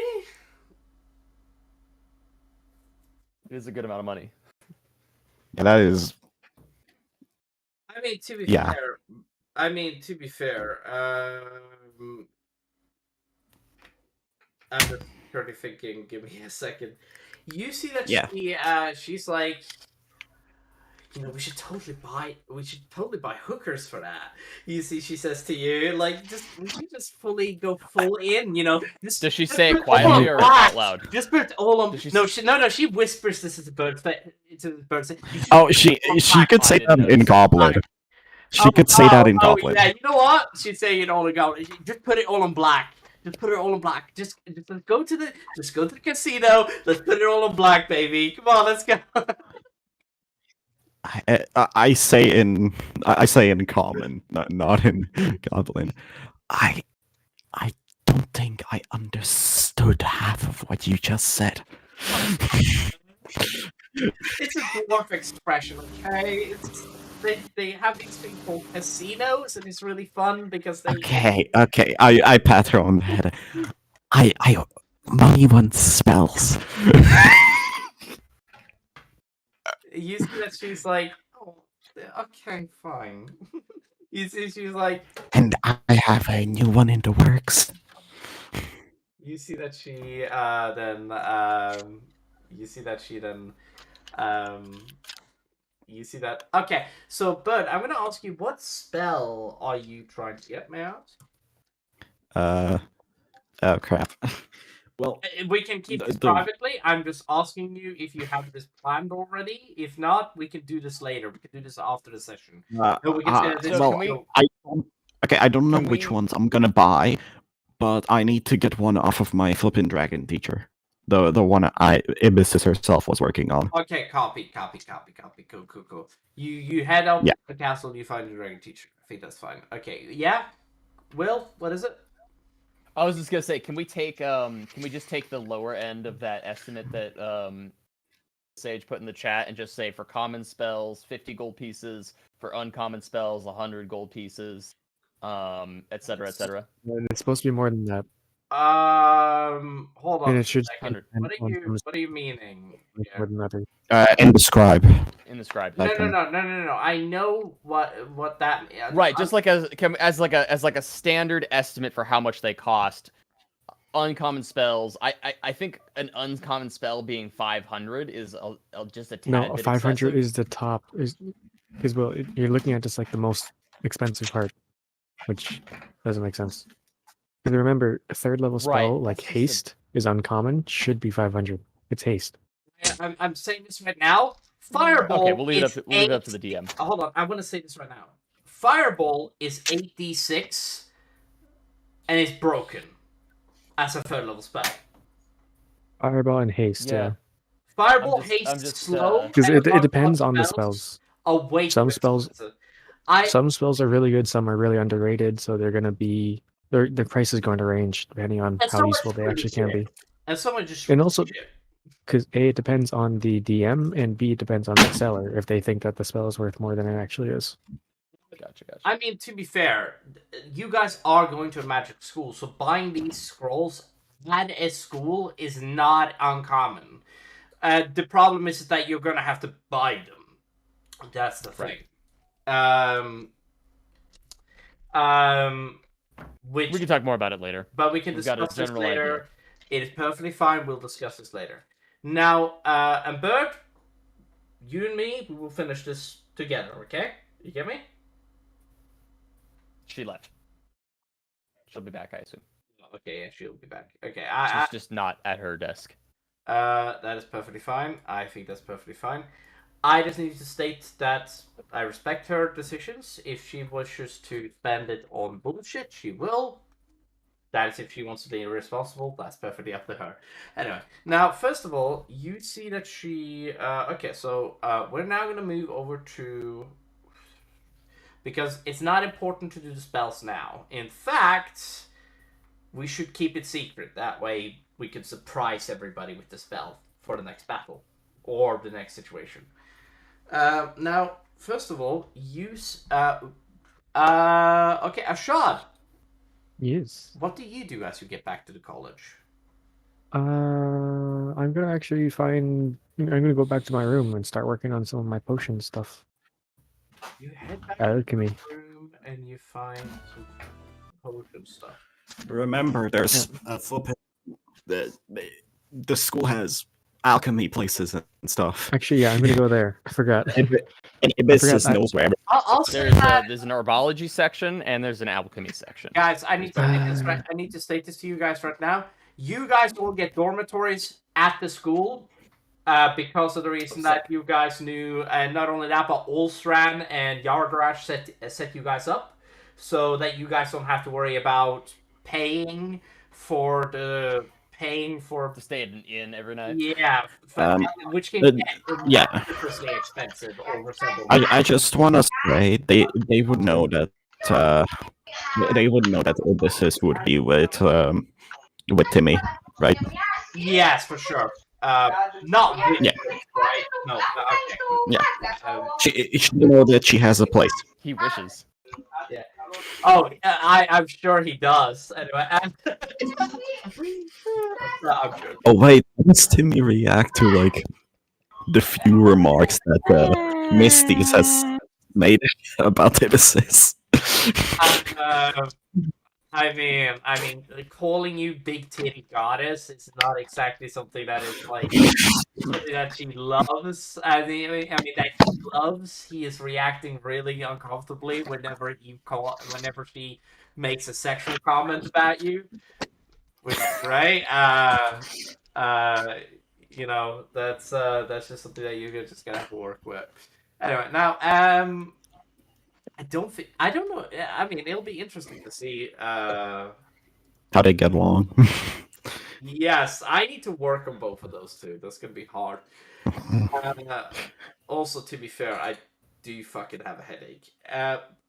It is a good amount of money. Yeah, that is. I mean to be Yeah. fair. currently thinking. Give me a second. You see that Yeah. she's like, we should totally buy hookers for that. You see, she says to you, like, we should just fully go full in, Just, Does she just say it put all quietly on or black. out loud? Just put it all on. Does she No, s- she whispers this to the bird. Oh, she could say that in Goblin. She could say that in Goblin. Yeah, you know what? She'd say it all in Goblin. Just put it all on black. Just put it all on black. Just go to the casino. Let's put it all on black, baby. Come on, let's go. I say in common, not in Goblin. I don't think I understood half of what you just said. It's a dwarf expression, okay? They have these things called casinos, and it's really fun because they. Okay. I pat her on the head. I money wants spells. You see that she's like, oh, okay, fine. You see, she's like, And I have a new one in the works. you see that she you see that. Okay, so Bud, I'm gonna ask you, what spell are you trying to get me out? Oh crap. Well, We can keep this the- privately. I'm just asking you if you have this planned already. If not, we can do this later. We can do this after the session. No, we can say this. So well, can we- I don't know Can which we- ones I'm gonna buy, but I need to get one off of my flippin' dragon teacher. The one Ibis herself was working on. Okay, copy. Cool. You head out Yeah. to the castle and you find the dragon teacher. I think that's fine. Okay, yeah. Will, what is it? I was just gonna say, can we just take the lower end of that estimate that Sage put in the chat and just say for common spells 50 gold pieces, for uncommon spells 100 gold pieces, etc. etc. And it's supposed to be more than that. Hold on. And a it should second. depend on What are you meaning? more than others. In the scribe. In the scribe. No. I can- I know what that means. Right, just like as like a standard estimate for how much they cost. Uncommon spells. I think an uncommon spell being 500 is just a tad No, bit 500 excessive. is the top. Is well, you're looking at just like the most expensive part, which doesn't make sense. Because remember, a third level spell Right, like that's just a- haste is uncommon. Should be 500. It's haste. I'm saying this right now. Fireball. Okay, we'll leave it is up to the DM. Hold on, I want to say this right now. Fireball is 8d6, and it's broken as a third level spell. Fireball and haste. Yeah. Fireball I'm haste just, slow. Because and it depends uncommon on the spells. are way Some too spells- expensive. Some spells are really good. Some are really underrated. So they're gonna be their price is going to range depending on And how some are useful they really actually can shit. be. And someone just And also- shit. Because A, it depends on the DM, and B, it depends on the seller if they think that the spell is worth more than it actually is. Gotcha. I mean, to be fair, you guys are going to a magic school, so buying these scrolls at a school is not uncommon. The problem is that you're gonna have to buy them. That's the thing. Which We can talk more about it later. but we can We've got a discuss this general later. idea. It is perfectly fine. We'll discuss this later. Now, and Bird, you and me, we will finish this together. Okay? You get me? She left. She'll be back, I assume. Okay, yeah, she'll be back. Okay, She's just not at her desk. that is perfectly fine. I think that's perfectly fine. I just need to state that I respect her decisions. If she wishes to spend it on bullshit, she will. That is if she wants to be irresponsible. That's perfectly up to her. Anyway, now, first of all, you see that she... okay, so we're now going to move over to... Because it's not important to do the spells now. In fact, we should keep it secret. That way we can surprise everybody with the spell for the next battle. Or the next situation. Now, first of all, use... okay, Asharon. Yes. What do you do as you get back to the college? I'm gonna actually find. I'm gonna go back to my room and start working on some of my potion stuff. You head back Alchemy. to the room and you find some potion stuff. remember, there's a flippin' the school has alchemy places and stuff. Actually, yeah, I'm gonna go there. I forgot. Ibis just knows where. I'll say There's that. there's an herbology section and there's an alchemy section. Guys, I need to state this right. I need to state this to you guys right now. You guys will get dormitories at the school, because of the reason that you guys knew, and not only that, but Olsran and Yardrash set you guys up, so that you guys don't have to worry about paying for To stay at an inn every night. yeah, which can the- get yeah. ridiculously expensive over several. I just want to say they would know that they would know that Odysseus would be with Timmy, right? Yes, for sure. Not really, Yeah. right? No, okay. Yeah. She know that she has a place. He wishes. Oh, I'm sure he does. Anyway, no, I'm sure. Oh wait, how does Timmy react to like the few remarks that Misty has made about Odysseus? I mean, calling you big titty goddess is not exactly something that is like something that she loves. I mean that he loves. He is reacting really uncomfortably whenever she makes a sexual comment about you, which is great. You know, that's just something that you're just gonna have to work with. Anyway, now I don't know. I mean, it'll be interesting to see. How they get along. Yes, I need to work on both of those two. That's gonna be hard. Also, to be fair, I do fucking have a headache.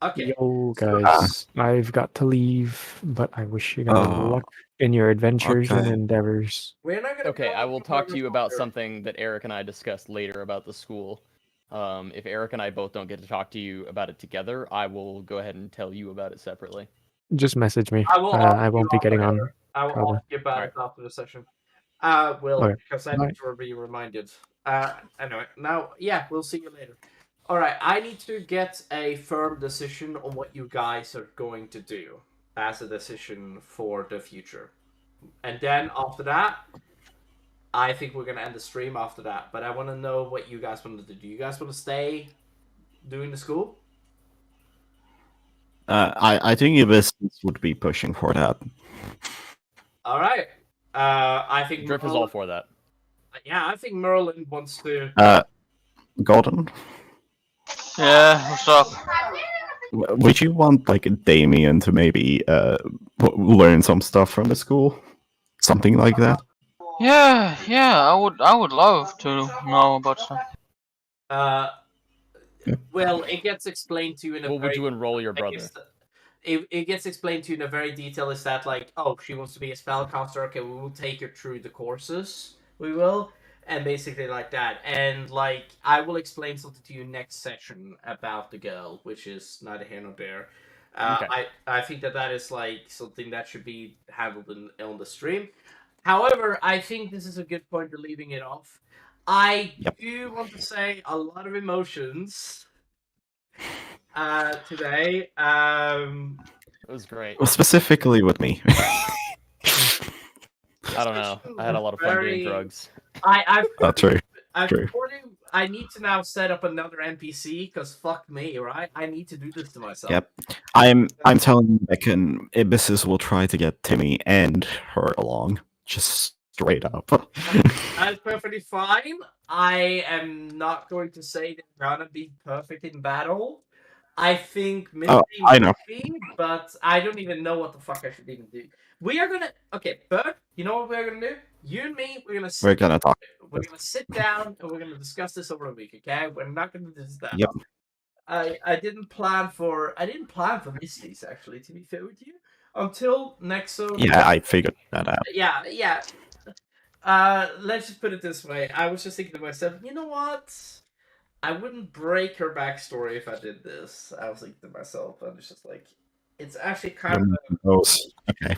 Okay. Yo, guys, I've got to leave, but I wish you guys luck in your adventures and okay. endeavors. We're not gonna. Okay, I will talk to you about something. something that Eric and I discussed later about the school. If Eric and I both don't get to talk to you about it together, I will go ahead and tell you about it separately. Just message me. I will. I won't be getting on. I will probably. ask you about it after the session. Will, Okay. because I Bye. need to be reminded. Anyway, now, yeah, we'll see you later. All right, I need to get a firm decision on what you guys are going to do as a decision for the future, and then after that, I think we're gonna end the stream after that. But I want to know what you guys want to do. Do you guys want to stay doing the school? I think Ibis would be pushing for that. All right. I think Drip is all for that. Yeah, I think Merlin wants to. Gordon, Yeah, what's up? would you want like Damien to maybe learn some stuff from the school, something like that? Yeah, I would love to know about stuff. Well, it gets explained to you in a Well, would you enroll your brother? It gets explained to you in a very detail. Is that like, oh, she wants to be a spellcaster? Okay, we will take her through the courses. We will, and basically like that. And like, I will explain something to you next session about the girl, which is neither here nor there. Okay. I think that is like something that should be handled on the stream. However, I think this is a good point for leaving it off. I do want to say a lot of emotions today. It was great. Well, specifically with me. I don't know. I had a lot of fun doing drugs. I've True. I need to now set up another NPC because fuck me, right? I need to do this to myself. Yep. I'm telling you, Beckon, Ibis will try to get Timmy and her along. Just straight up. That's perfectly fine. I am not going to say they're gonna be perfect in battle. I think maybe I know. but I don't even know what the fuck I should even do. We are gonna Bert, you know what we're gonna do? You and me, we're gonna talk. We're gonna sit down and we're gonna discuss this over a week, okay? We're not gonna do this that. Yep. I didn't plan for Misties actually, to be fair with you. Until next Yeah, I figured that out. Yeah. Let's just put it this way. I was just thinking to myself, you know what? I wouldn't break her backstory if I did this. I was thinking to myself, and it's just like, it's actually kind of. Okay.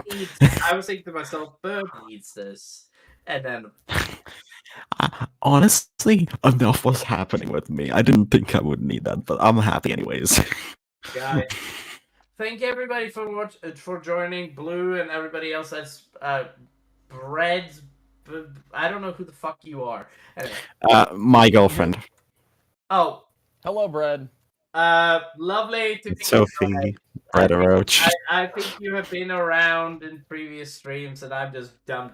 I was thinking to myself, Bird needs this, and then. Honestly, enough was happening with me. I didn't think I would need that, but I'm happy anyways. Guys, thank everybody for joining. Blue and everybody else that's Bread's. I don't know who the fuck you are. Anyway. My girlfriend, Oh, Hello, Bread. lovely to meet you. Sophie Brederoach. I think you have been around in previous streams, and I'm just dumb.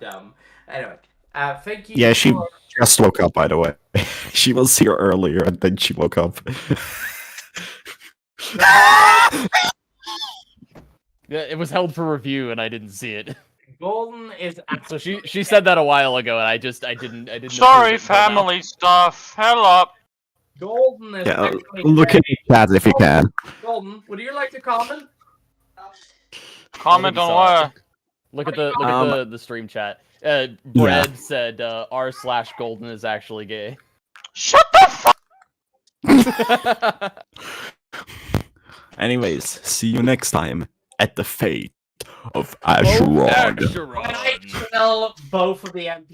Anyway, thank you. Yeah, she for... just woke up, by the way. She was here earlier, and then she woke up. Yeah, it was held for review, and I didn't see it. Golden is. So she said that a while ago, and I didn't. Sorry, approve it until now. family stuff. Hell up. Golden is. Yeah, actually look at the chat if you can. Golden, would you like to comment? Comment on what? Look at the stream chat. Bread said r/Golden is actually gay. Shut the fuck. Anyways, see you next time at the fate of Asharon. When I tell both of the MP